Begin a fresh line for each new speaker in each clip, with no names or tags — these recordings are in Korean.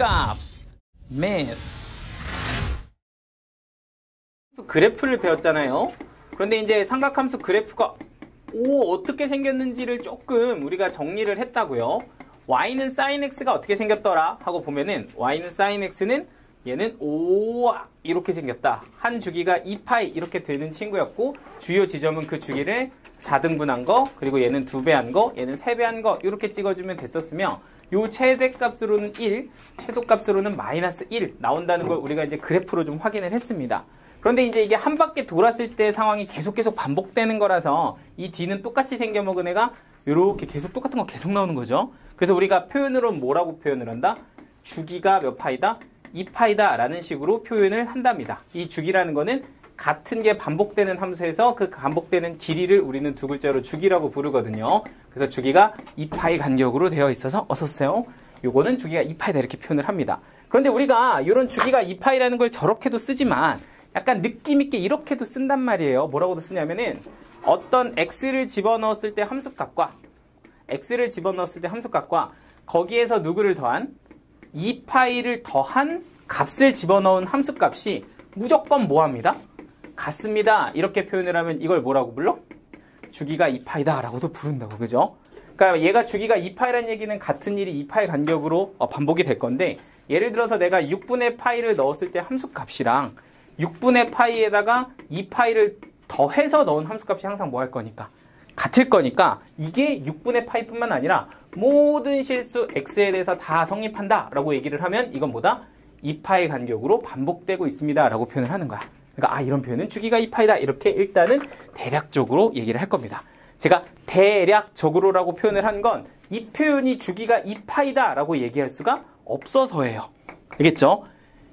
값, 매스. 그래프를 배웠잖아요. 그런데 이제 삼각함수 그래프가 어떻게 생겼는지를 조금 우리가 정리를 했다고요. y는 sin x가 어떻게 생겼더라 하고 보면은 y는 sin x는 얘는 이렇게 생겼다. 한 주기가 2파이 이렇게 되는 친구였고, 주요 지점은 그 주기를 4등분한 거, 그리고 얘는 2배한 거, 얘는 3배한 거 이렇게 찍어주면 됐었으며, 요 최대값으로는 1, 최소값으로는 마이너스 1 나온다는 걸 우리가 이제 그래프로 좀 확인을 했습니다. 그런데 이제 이게 한 바퀴 돌았을 때 상황이 계속 반복되는 거라서 이 뒤는 똑같이 생겨먹은 애가 이렇게 계속 똑같은 거 계속 나오는 거죠. 그래서 우리가 표현으로 뭐라고 표현을 한다? 주기가 몇 파이다? 2파이다 라는 식으로 표현을 한답니다. 이 주기라는 거는 같은 게 반복되는 함수에서 그 반복되는 길이를 우리는 두 글자로 주기라고 부르거든요. 그래서 주기가 2파이 간격으로 되어 있어서 어서오세요. 요거는 주기가 2파이다 이렇게 표현을 합니다. 그런데 우리가 이런 주기가 2파이라는 걸 저렇게도 쓰지만 약간 느낌 있게 이렇게도 쓴단 말이에요. 뭐라고도 쓰냐면은 어떤 x를 집어넣었을 때 함수값과 거기에서 누구를 더한 2파이를 더한 값을 집어넣은 함수값이 무조건 뭐합니다? 같습니다. 이렇게 표현을 하면 이걸 뭐라고 불러? 주기가 2파이다 라고도 부른다고, 그죠? 그러니까 얘가 주기가 2파이라는 얘기는 같은 일이 2파이 간격으로 반복이 될 건데, 예를 들어서 내가 6분의 파이를 넣었을 때 함수값이랑 6분의 파이에다가 2파이를 더해서 넣은 함수값이 항상 뭐 할 거니까? 같을 거니까 이게 6분의 파이 뿐만 아니라 모든 실수 x에 대해서 다 성립한다 라고 얘기를 하면 이건 뭐다? 2파이 간격으로 반복되고 있습니다 라고 표현을 하는 거야. 그러니까 이런 표현은 주기가 2파이다 이렇게 일단은 대략적으로 얘기를 할 겁니다. 제가 대략적으로라고 표현을 한 건 이 표현이 주기가 2파이다 라고 얘기할 수가 없어서예요. 알겠죠?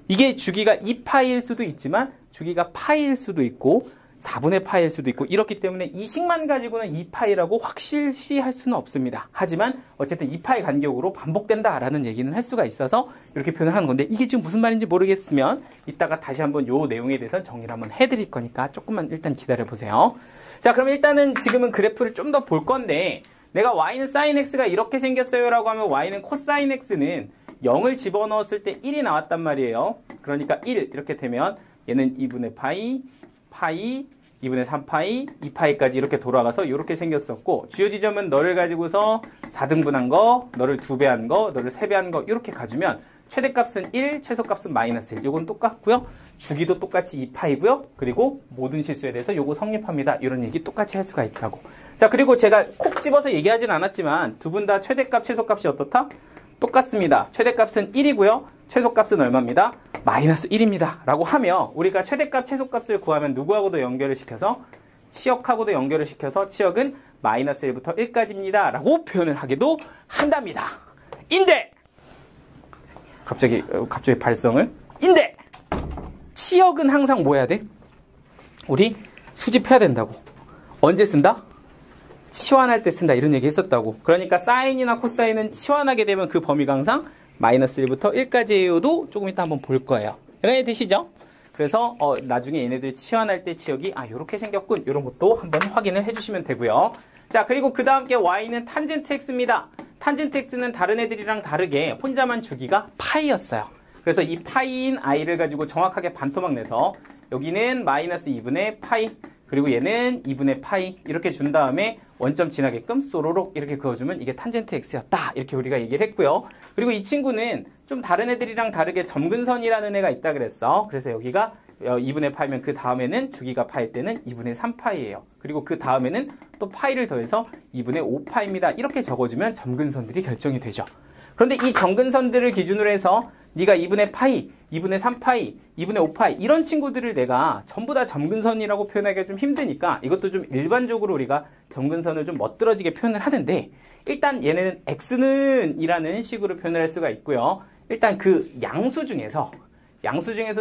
이게 주기가 2파이일 수도 있지만 주기가 파이일 수도 있고 4분의 파이일 수도 있고 이렇기 때문에 이 식만 가지고는 2파이라고 확실시할 수는 없습니다. 하지만 어쨌든 2파이 간격으로 반복된다라는 얘기는 할 수가 있어서 이렇게 표현을 하는 건데, 이게 지금 무슨 말인지 모르겠으면 이따가 다시 한번 요 내용에 대해서 정리를 한번 해드릴 거니까 조금만 일단 기다려보세요. 자, 그럼 일단은 지금은 그래프를 좀 더 볼 건데, 내가 y는 sin x가 이렇게 생겼어요 라고 하면 y는 cosine x는 0을 집어넣었을 때 1이 나왔단 말이에요. 그러니까 1 이렇게 되면 얘는 2분의 파이, 2분의 3파이, 2파이까지 이렇게 돌아가서 이렇게 생겼었고, 주요 지점은 너를 가지고서 4등분한 거, 너를 2배한 거, 너를 3배한 거 이렇게 가주면 최대값은 1, 최소값은 마이너스 1. 요건 똑같고요. 주기도 똑같이 2파이고요. 그리고 모든 실수에 대해서 요거 성립합니다. 이런 얘기 똑같이 할 수가 있다고. 자, 그리고 제가 콕 집어서 얘기하진 않았지만 두 분 다 최대값, 최소값이 어떻다? 똑같습니다. 최대값은 1이고요. 최소값은 얼마입니다? 마이너스 1입니다. 라고 하며 우리가 최대값, 최소값을 구하면 누구하고도 연결을 시켜서 치역하고도 연결을 시켜서 치역은 마이너스 1부터 1까지입니다. 라고 표현을 하기도 한답니다. 인데! 갑자기 발성을. 인데! 치역은 항상 뭐 해야 돼? 우리 수집해야 된다고. 언제 쓴다? 치환할 때 쓴다 이런 얘기 했었다고. 그러니까 사인이나 코사인은 치환하게 되면 그 범위가 항상 마이너스 1부터 1까지여도 조금 이따 한번 볼 거예요. 이해 되시죠? 그래서 나중에 얘네들 치환할 때 치역이 요렇게 생겼군 이런 것도 한번 확인을 해주시면 되고요. 자, 그리고 그 다음 게 y는 탄젠트 x입니다. 탄젠트 x는 다른 애들이랑 다르게 혼자만 주기가 파이였어요. 그래서 이 파이인 i를 가지고 정확하게 반토막 내서 여기는 마이너스 2분의 파이, 그리고 얘는 2분의 파이 이렇게 준 다음에 원점 지나게끔 쏘로록 이렇게 그어주면 이게 탄젠트 x였다 이렇게 우리가 얘기를 했고요. 그리고 이 친구는 좀 다른 애들이랑 다르게 점근선이라는 애가 있다 그랬어. 그래서 여기가 2분의 파이면 그 다음에는 주기가 파일 때는 2분의 3파이예요. 그리고 그 다음에는 또 파이를 더해서 2분의 5파입니다. 이렇게 적어주면 점근선들이 결정이 되죠. 그런데 이 점근선들을 기준으로 해서 네가 2분의 파이, 2분의 3파이, 2분의 5파이 이런 친구들을 내가 전부 다 점근선이라고 표현하기가 좀 힘드니까 이것도 좀 일반적으로 우리가 점근선을 좀 멋들어지게 표현을 하는데, 일단 얘네는 x는 이라는 식으로 표현을 할 수가 있고요. 일단 그 양수 중에서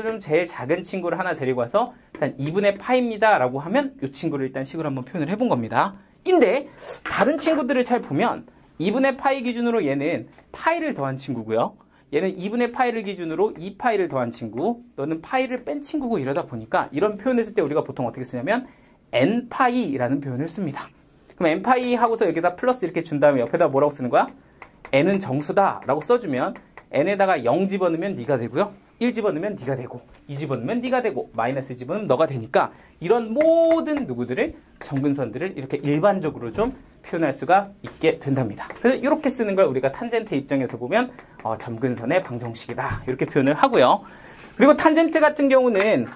좀 제일 작은 친구를 하나 데리고 와서 일단 2분의 파입니다 라고 하면 이 친구를 일단 식으로 한번 표현을 해본 겁니다. 근데 다른 친구들을 잘 보면 2분의 파이 기준으로 얘는 파이를 더한 친구고요. 얘는 2분의 파이를 기준으로 2파이를 더한 친구, 너는 파이를 뺀 친구고 이러다 보니까 이런 표현을 쓸 때 우리가 보통 어떻게 쓰냐면 n파이라는 표현을 씁니다. 그럼 n파이 하고서 여기다 플러스 이렇게 준 다음에 옆에다 뭐라고 쓰는 거야? n은 정수다 라고 써주면 n에다가 0 집어넣으면 네가 되고요. 1 집어넣으면 네가 되고 2 집어넣으면 네가 되고 마이너스 집어넣으면 너가 되니까 이런 모든 누구들을 점근선들을 이렇게 일반적으로 좀 표현할 수가 있게 된답니다. 그래서 이렇게 쓰는 걸 우리가 탄젠트 입장에서 보면 점근선의 방정식이다 이렇게 표현을 하고요. 그리고 탄젠트 같은 경우는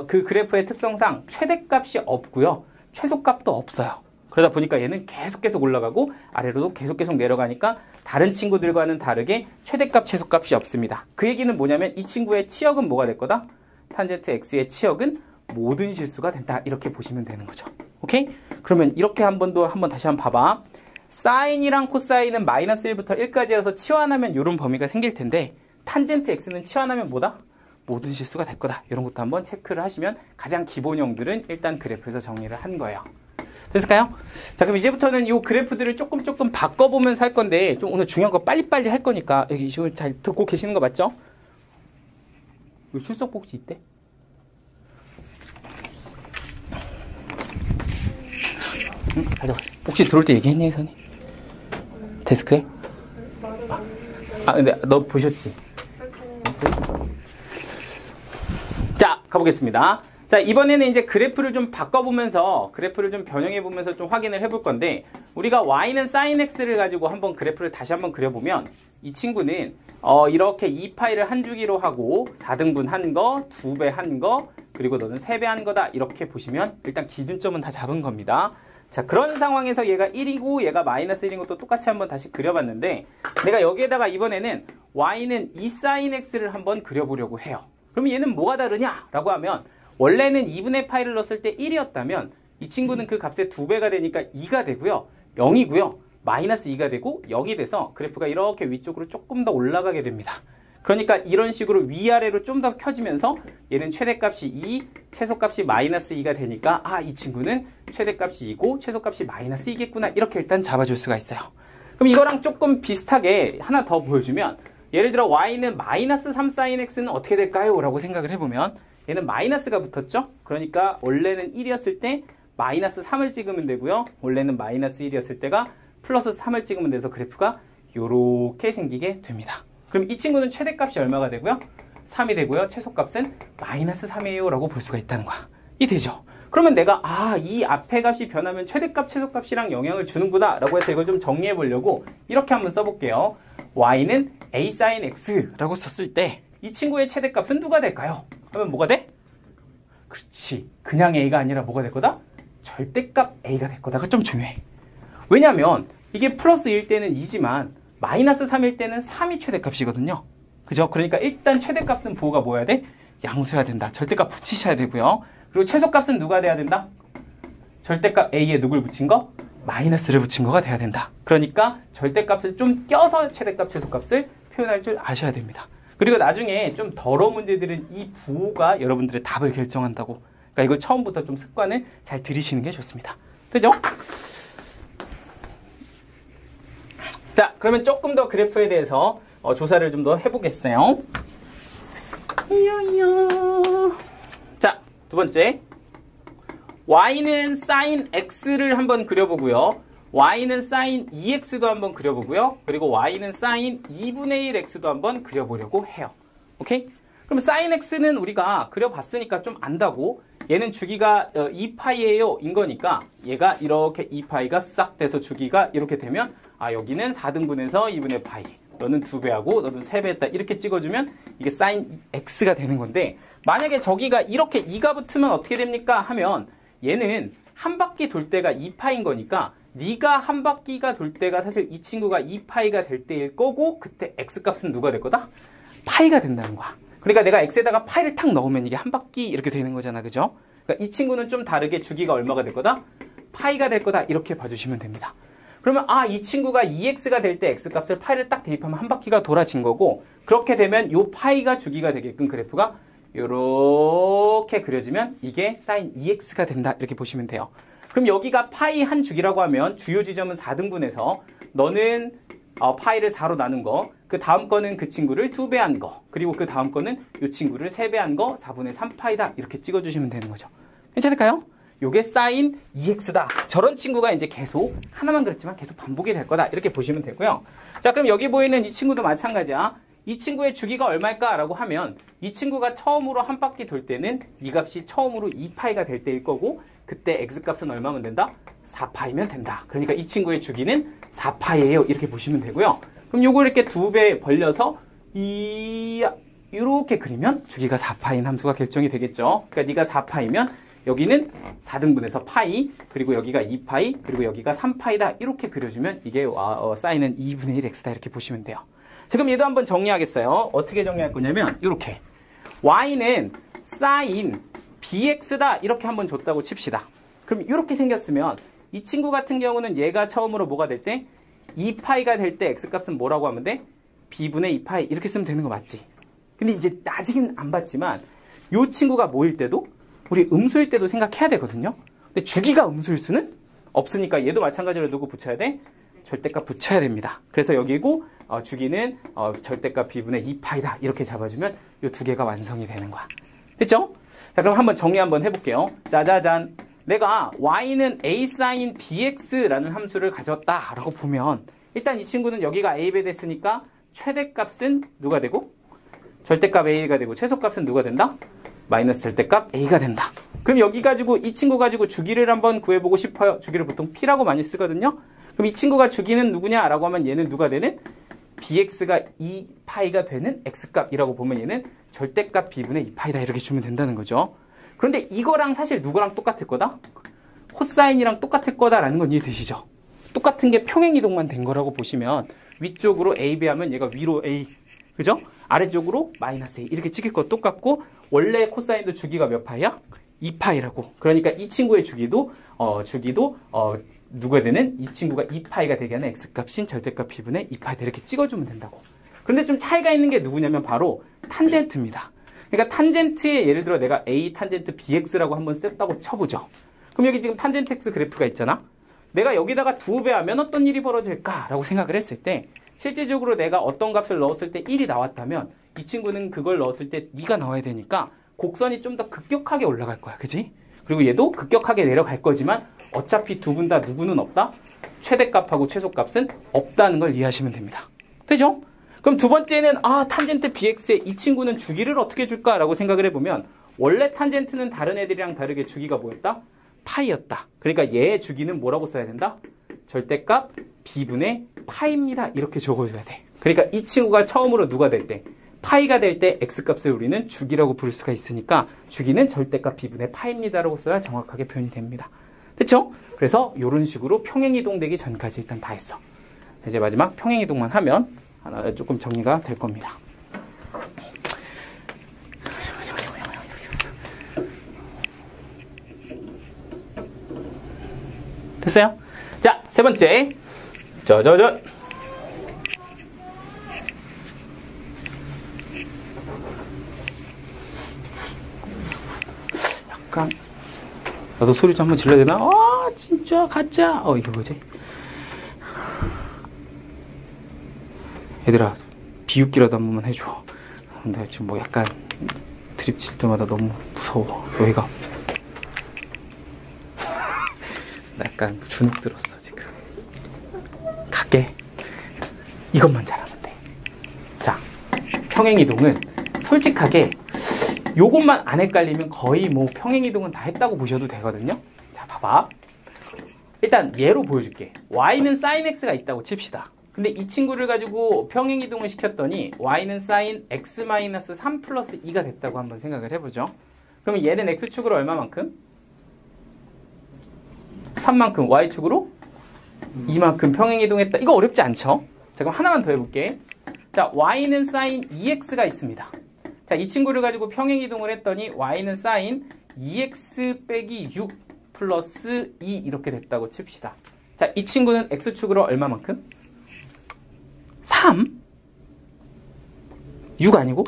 그 그래프의 특성상 최대값이 없고요. 최소값도 없어요. 그러다 보니까 얘는 계속 올라가고 아래로도 계속 내려가니까 다른 친구들과는 다르게 최대값, 최소값이 없습니다. 그 얘기는 뭐냐면 이 친구의 치역은 뭐가 될 거다? 탄젠트 x의 치역은 모든 실수가 된다. 이렇게 보시면 되는 거죠. 오케이? 그러면 이렇게 다시 한번 봐봐. 사인이랑 코사인은 마이너스 1부터 1까지라서 치환하면 이런 범위가 생길 텐데 탄젠트 x는 치환하면 뭐다? 모든 실수가 될 거다. 이런 것도 한번 체크를 하시면 가장 기본형들은 일단 그래프에서 정리를 한 거예요. 됐을까요? 자, 그럼 이제부터는 이 그래프들을 조금 바꿔보면서 할 건데, 좀 오늘 중요한 거 빨리빨리 할 거니까, 여기 지금 잘 듣고 계시는 거 맞죠? 여기 출석 복지 있대? 응? 가자. 혹시 들어올 때 얘기했니, 혜선이? 데스크에? 근데 너 보셨지? 자, 가보겠습니다. 자, 이번에는 이제 그래프를 좀 바꿔보면서 그래프를 좀 변형해보면서 좀 확인을 해볼 건데 우리가 y는 sin x를 가지고 한번 그래프를 다시 한번 그려보면 이 친구는 이렇게 2파이를 한 주기로 하고 4등분 한 거, 2배 한 거, 그리고 너는 3배 한 거다 이렇게 보시면 일단 기준점은 다 잡은 겁니다. 자, 그런 상황에서 얘가 1이고 얘가 마이너스 1인 것도 똑같이 한번 다시 그려봤는데 내가 여기에다가 이번에는 y는 2sin x를 한번 그려보려고 해요. 그럼 얘는 뭐가 다르냐? 라고 하면 원래는 2분의 파이를 넣었을 때 1이었다면 이 친구는 그 값의 2배가 되니까 2가 되고요. 0이고요. 마이너스 2가 되고 0이 돼서 그래프가 이렇게 위쪽으로 조금 더 올라가게 됩니다. 그러니까 이런 식으로 위아래로 좀 더 켜지면서 얘는 최대값이 2, 최소값이 마이너스 2가 되니까 이 친구는 최대값이 2고 최소값이 마이너스 2겠구나 이렇게 일단 잡아줄 수가 있어요. 그럼 이거랑 조금 비슷하게 하나 더 보여주면 예를 들어 y는 마이너스 3sin x는 어떻게 될까요? 라고 생각을 해보면 얘는 마이너스가 붙었죠? 그러니까 원래는 1이었을 때 마이너스 3을 찍으면 되고요. 원래는 마이너스 1이었을 때가 플러스 3을 찍으면 돼서 그래프가 이렇게 생기게 됩니다. 그럼 이 친구는 최대값이 얼마가 되고요? 3이 되고요. 최소값은 마이너스 3이에요 라고 볼 수가 있다는 거야. 이 되죠? 그러면 내가 이 앞에 값이 변하면 최대값, 최소값이랑 영향을 주는구나 라고 해서 이걸 좀 정리해 보려고 이렇게 한번 써볼게요. y는 a sin x 라고 썼을 때 이 친구의 최대값은 누가 될까요? 하면 뭐가 돼? 그렇지. 그냥 a가 아니라 뭐가 될 거다? 절대값 a가 될 거다가 좀 중요해. 왜냐면 이게 플러스 1 때는 2지만 마이너스 3일 때는 3이 최대값이거든요. 그죠? 그러니까 일단 최대값은 부호가 뭐여야 돼? 양수여야 된다. 절대값 붙이셔야 되고요. 그리고 최소값은 누가 돼야 된다? 절대값 a에 누굴 붙인 거? 마이너스를 붙인 거가 돼야 된다. 그러니까 절대값을 좀 껴서 최대값, 최소값을 표현할 줄 아셔야 됩니다. 그리고 나중에 좀 더러운 문제들은 이 부호가 여러분들의 답을 결정한다고. 그러니까 이걸 처음부터 좀 습관을 잘 들이시는 게 좋습니다. 되죠? 자, 그러면 조금 더 그래프에 대해서 조사를 좀 더 해보겠어요. 자, 두 번째. y는 sin x를 한번 그려보고요. y는 sin 2x도 한번 그려보고요. 그리고 y는 sin 2분의 1x도 한번 그려보려고 해요. 오케이? 그럼 sin x는 우리가 그려봤으니까 좀 안다고. 얘는 주기가 2파이예요 인 거니까 얘가 이렇게 2파이가 싹 돼서 주기가 이렇게 되면 여기는 4등분해서 2분의 파이. 너는 2배하고 너는 3배 했다. 이렇게 찍어주면 이게 sin x가 되는 건데 만약에 저기가 이렇게 2가 붙으면 어떻게 됩니까? 하면 얘는 한 바퀴 돌 때가 2파인 거니까 네가 한 바퀴가 돌 때가 사실 이 친구가 2파이가 될 때일 거고 그때 x값은 누가 될 거다? 파이가 된다는 거야. 그러니까 내가 x에다가 파이를 탁 넣으면 이게 한 바퀴 이렇게 되는 거잖아. 그죠? 그러니까 이 친구는 좀 다르게 주기가 얼마가 될 거다? 파이가 될 거다. 이렇게 봐주시면 됩니다. 그러면 이 친구가 2x가 될 때 x값을 파이를 딱 대입하면 한 바퀴가 돌아진 거고 그렇게 되면 요 파이가 주기가 되게끔 그래프가 요렇게 그려지면 이게 sin 2x가 된다. 이렇게 보시면 돼요. 그럼 여기가 파이 한 주기라고 하면 주요 지점은 4등분해서 너는 파이를 4로 나눈 거, 그 다음 거는 그 친구를 2배 한 거, 그리고 그 다음 거는 이 친구를 3배 한 거, 4분의 3파이다. 이렇게 찍어주시면 되는 거죠. 괜찮을까요? 요게 sin 2x다. 저런 친구가 이제 계속 하나만 그랬지만 계속 반복이 될 거다. 이렇게 보시면 되고요. 자, 그럼 여기 보이는 이 친구도 마찬가지야. 이 친구의 주기가 얼마일까? 라고 하면 이 친구가 처음으로 한 바퀴 돌 때는 이 값이 처음으로 2파이가 될 때일 거고 그때 x값은 얼마면 된다? 4파이면 된다. 그러니까 이 친구의 주기는 4파이예요. 이렇게 보시면 되고요. 그럼 요거 이렇게 2배 벌려서 이렇게 그리면 주기가 4파인 함수가 결정이 되겠죠. 그러니까 네가 4파이면 여기는 4등분해서 파이, 그리고 여기가 2파이, 그리고 여기가 3파이다. 이렇게 그려주면 이게 사인은 2분의 1 x다. 이렇게 보시면 돼요. 지금 얘도 한번 정리하겠어요. 어떻게 정리할 거냐면 이렇게 y는 sin bx다. 이렇게 한번 줬다고 칩시다. 그럼 이렇게 생겼으면 이 친구 같은 경우는 얘가 처음으로 뭐가 될 때 2파이가 될 때 x값은 뭐라고 하면 돼? b분의 2파이 이렇게 쓰면 되는 거 맞지? 근데 이제 아직은 안 봤지만 이 친구가 뭐일 때도 우리 음수일 때도 생각해야 되거든요. 근데 주기가 음수일 수는 없으니까 얘도 마찬가지로 누구 붙여야 돼? 절대값 붙여야 됩니다. 그래서 여기고 주기는 절대값 b분의 2파이다. 이렇게 잡아주면 이 두 개가 완성이 되는 거야. 됐죠? 자, 그럼 한번 정리 한번 해볼게요. 짜자잔. 내가 y는 a sin bx라는 함수를 가졌다라고 보면 일단 이 친구는 여기가 a배 됐으니까 최대값은 누가 되고? 절대값 a가 되고 최소값은 누가 된다? 마이너스 절대값 a가 된다. 그럼 여기 가지고 이 친구 가지고 주기를 한번 구해보고 싶어요. 주기를 보통 p라고 많이 쓰거든요. 그럼 이 친구가 주기는 누구냐라고 하면 얘는 누가 되는? bx가 2파이가 되는 x값이라고 보면 얘는 절대값 b분의 2파이다. 이렇게 주면 된다는 거죠. 그런데 이거랑 사실 누구랑 똑같을 거다? 코사인이랑 똑같을 거다라는 건 이해되시죠? 똑같은 게 평행이동만 된 거라고 보시면 위쪽으로 a 배하면 얘가 위로 a, 그죠? 아래쪽으로 마이너스 a 이렇게 찍힐 거 똑같고 원래 코사인도 주기가 몇 파이야? 2파이라고. 그러니까 이 친구의 주기도 누가 되는? 이 친구가 2파이가 되게 하는 x값인 절대값 b분의 2파이다. 이렇게 찍어주면 된다고. 근데 좀 차이가 있는 게 누구냐면 바로 탄젠트입니다. 그러니까 탄젠트에 예를 들어 내가 a 탄젠트 bx라고 한번 썼다고 쳐보죠. 그럼 여기 지금 탄젠트 x 그래프가 있잖아. 내가 여기다가 2배 하면 어떤 일이 벌어질까라고 생각을 했을 때 실질적으로 내가 어떤 값을 넣었을 때 1이 나왔다면 이 친구는 그걸 넣었을 때 2가 나와야 되니까 곡선이 좀 더 급격하게 올라갈 거야. 그지? 그리고 얘도 급격하게 내려갈 거지만 어차피 두 분 다 누구는 없다? 최대값하고 최소값은 없다는 걸 이해하시면 됩니다. 되죠? 그럼 두 번째는 탄젠트 bx에 이 친구는 주기를 어떻게 줄까라고 생각을 해보면 원래 탄젠트는 다른 애들이랑 다르게 주기가 뭐였다? 파이였다. 그러니까 얘의 주기는 뭐라고 써야 된다? 절대값 b분의 파이입니다. 이렇게 적어줘야 돼. 그러니까 이 친구가 처음으로 누가 될 때? 파이가 될 때 x값을 우리는 주기라고 부를 수가 있으니까 주기는 절대값 b분의 파이입니다라고 써야 정확하게 표현이 됩니다. 됐죠? 그래서 이런 식으로 평행이동 되기 전까지 일단 다 했어. 이제 마지막 평행이동만 하면 하나 조금 정리가 될 겁니다. 됐어요? 자, 세 번째. 약간 나도 소리 좀 한번 질러야 되나? 진짜 가짜. 이거 뭐지? 얘들아, 비웃기라도 한 번만 해줘. 근데 지금 뭐 약간 드립 칠 때마다 너무 무서워. 여기가 나 약간 주눅 들었어 지금. 갈게. 이것만 잘하면 돼. 자, 평행이동은 솔직하게 요것만 안 헷갈리면 거의 뭐 평행이동은 다 했다고 보셔도 되거든요. 자, 봐봐. 일단 얘로 보여줄게. y는 sin x가 있다고 칩시다. 근데 이 친구를 가지고 평행이동을 시켰더니 y는 sin x-3 플러스 2가 됐다고 한번 생각을 해보죠. 그러면 얘는 x축으로 얼마만큼? 3만큼. y축으로 2만큼 평행이동했다. 이거 어렵지 않죠? 자, 그럼 하나만 더 해볼게. 자, y는 sin 2x가 있습니다. 자, 이 친구를 가지고 평행이동을 했더니 y는 sin 2x 빼기 6 플러스 2 이렇게 됐다고 칩시다. 자, 이 친구는 x축으로 얼마만큼? 3? 6 아니고?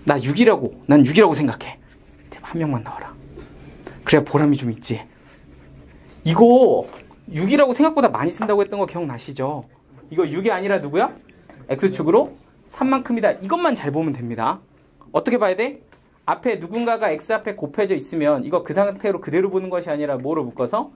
나 6이라고. 난 6이라고 생각해. 제발 한 명만 나와라. 그래야 보람이 좀 있지. 이거 6이라고 생각보다 많이 쓴다고 했던 거 기억나시죠? 이거 6이 아니라 누구야? x축으로 3만큼이다. 이것만 잘 보면 됩니다. 어떻게 봐야 돼? 앞에 누군가가 x 앞에 곱해져 있으면 이거 그 상태로 그대로 보는 것이 아니라 뭐로 묶어서?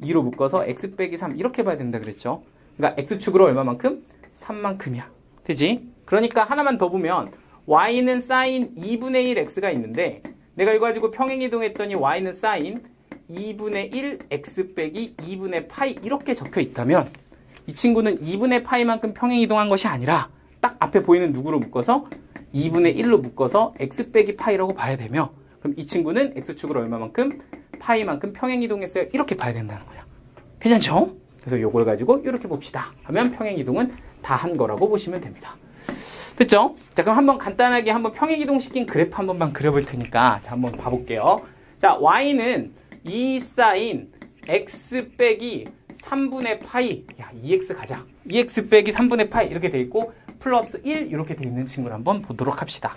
2로 묶어서 x 빼기 3 이렇게 봐야 된다 그랬죠. 그러니까 x축으로 얼마만큼? 3만큼이야. 되지? 그러니까 하나만 더 보면 y는 sin 2분의 1 x가 있는데 내가 이거 가지고 평행이동했더니 y는 sin 2분의 1 x 빼기 2분의 파이 이렇게 적혀 있다면 이 친구는 2분의 파이만큼 평행이동한 것이 아니라 딱 앞에 보이는 누구로 묶어서 2분의 1로 묶어서 x 빼기 파이라고 봐야 되며 그럼 이 친구는 x축으로 얼마만큼? 파이만큼 평행이동했어요. 이렇게 봐야 된다는 거야. 괜찮죠? 그래서 이걸 가지고 이렇게 봅시다. 하면 평행이동은 다 한 거라고 보시면 됩니다. 됐죠? 자, 그럼 한번 간단하게 한번 평행이동시킨 그래프 한 번만 그려볼 테니까 자, 한번 봐볼게요. 자, y는 2 sin x 빼기 3분의 파이 야, 2x 가자. 2x 빼기 3분의 파이 이렇게 돼 있고 플러스 1 이렇게 돼 있는 친구를 한번 보도록 합시다.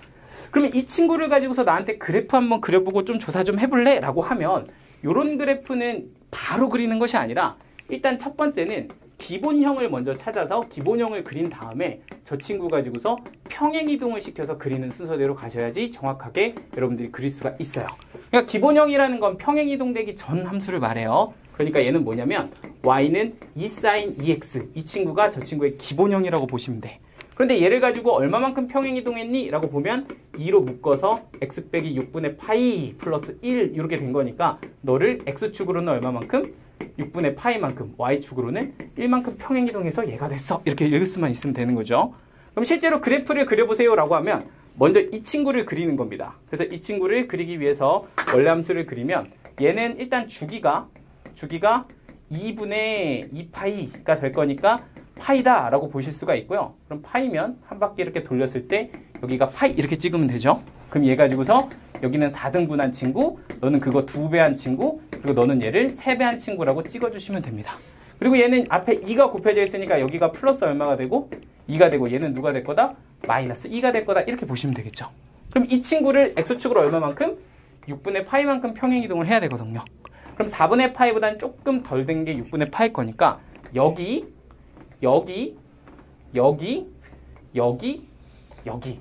그러면 이 친구를 가지고서 나한테 그래프 한번 그려보고 좀 조사 좀 해볼래? 라고 하면 이런 그래프는 바로 그리는 것이 아니라 일단 첫 번째는 기본형을 먼저 찾아서 기본형을 그린 다음에 저 친구 가지고서 평행이동을 시켜서 그리는 순서대로 가셔야지 정확하게 여러분들이 그릴 수가 있어요. 그러니까 기본형이라는 건 평행이동되기 전 함수를 말해요. 그러니까 얘는 뭐냐면 y는 2 sin 2x 이 친구가 저 친구의 기본형이라고 보시면 돼. 그런데 얘를 가지고 얼마만큼 평행이동했니? 라고 보면 2로 묶어서 x 빼기 6분의 파이 플러스 1 이렇게 된 거니까 너를 x축으로는 얼마만큼? 6분의 파이만큼 y축으로는 1만큼 평행이동해서 얘가 됐어. 이렇게 읽을 수만 있으면 되는 거죠. 그럼 실제로 그래프를 그려보세요 라고 하면 먼저 이 친구를 그리는 겁니다. 그래서 이 친구를 그리기 위해서 원래 함수를 그리면 얘는 일단 주기가 2분의 2파이가 될 거니까 파이다 라고 보실 수가 있고요. 그럼 파이면 한 바퀴 이렇게 돌렸을 때 여기가 파이 이렇게 찍으면 되죠. 그럼 얘 가지고서 여기는 4등분한 친구, 너는 그거 2배 한 친구, 그리고 너는 얘를 3배 한 친구라고 찍어주시면 됩니다. 그리고 얘는 앞에 2가 곱해져 있으니까 여기가 플러스 얼마가 되고 2가 되고 얘는 누가 될 거다? 마이너스 2가 될 거다 이렇게 보시면 되겠죠. 그럼 이 친구를 x축으로 얼마만큼? 6분의 파이만큼 평행이동을 해야 되거든요. 그럼 4분의 파이보다는 조금 덜 된 게 6분의 파이 거니까 여기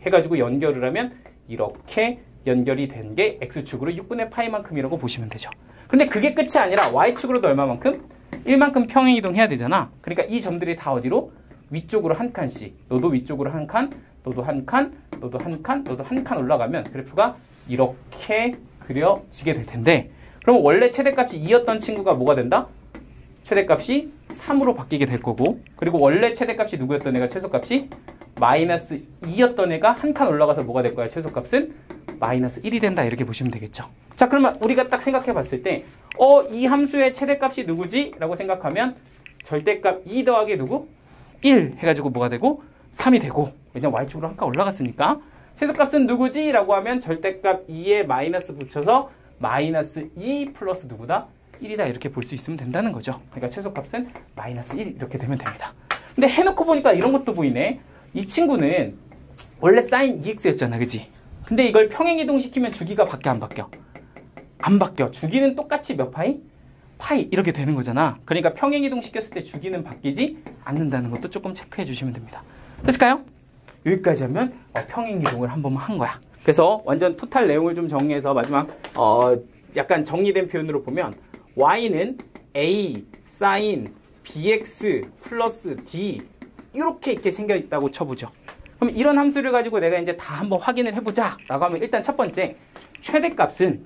해가지고 연결을 하면 이렇게 연결이 된 게 x축으로 6분의 파이만큼이라고 보시면 되죠. 근데 그게 끝이 아니라 y축으로도 얼마만큼? 1만큼 평행이동 해야 되잖아. 그러니까 이 점들이 다 어디로? 위쪽으로 한 칸씩. 너도 위쪽으로 한 칸, 너도 한 칸, 너도 한 칸, 너도 한 칸 올라가면 그래프가 이렇게 그려지게 될 텐데 그럼 원래 최대값이 2였던 친구가 뭐가 된다? 최대값이 3으로 바뀌게 될 거고 그리고 원래 최대값이 누구였던 애가 최소값이 마이너스 2였던 애가 한 칸 올라가서 뭐가 될 거야? 최소값은 마이너스 1이 된다 이렇게 보시면 되겠죠. 자, 그러면 우리가 딱 생각해 봤을 때 이 함수의 최대값이 누구지? 라고 생각하면 절대값 2 더하기 누구? 1 해가지고 뭐가 되고 3이 되고 왜냐면 y축으로 한 칸 올라갔으니까 최소값은 누구지? 라고 하면 절대값 2에 마이너스 붙여서 마이너스 2 플러스 누구다? 1이다 이렇게 볼 수 있으면 된다는 거죠. 그러니까 최소값은 마이너스 1 이렇게 되면 됩니다. 근데 해놓고 보니까 이런 것도 보이네. 이 친구는 원래 sin 2x였잖아. 그지? 근데 이걸 평행이동 시키면 주기가 바뀌어 안 바뀌어? 안 바뀌어. 주기는 똑같이 몇 파이? 파이 이렇게 되는 거잖아. 그러니까 평행이동 시켰을 때 주기는 바뀌지 않는다는 것도 조금 체크해 주시면 됩니다. 됐을까요? 여기까지 하면 평행이동을 한 번만 한 거야. 그래서 완전 토탈 내용을 좀 정리해서 마지막 약간 정리된 표현으로 보면 y는 a sin bx 플러스 d 이렇게 생겨 있다고 쳐보죠. 그럼 이런 함수를 가지고 내가 이제 다 한번 확인을 해보자 라고 하면 일단 첫 번째 최대값은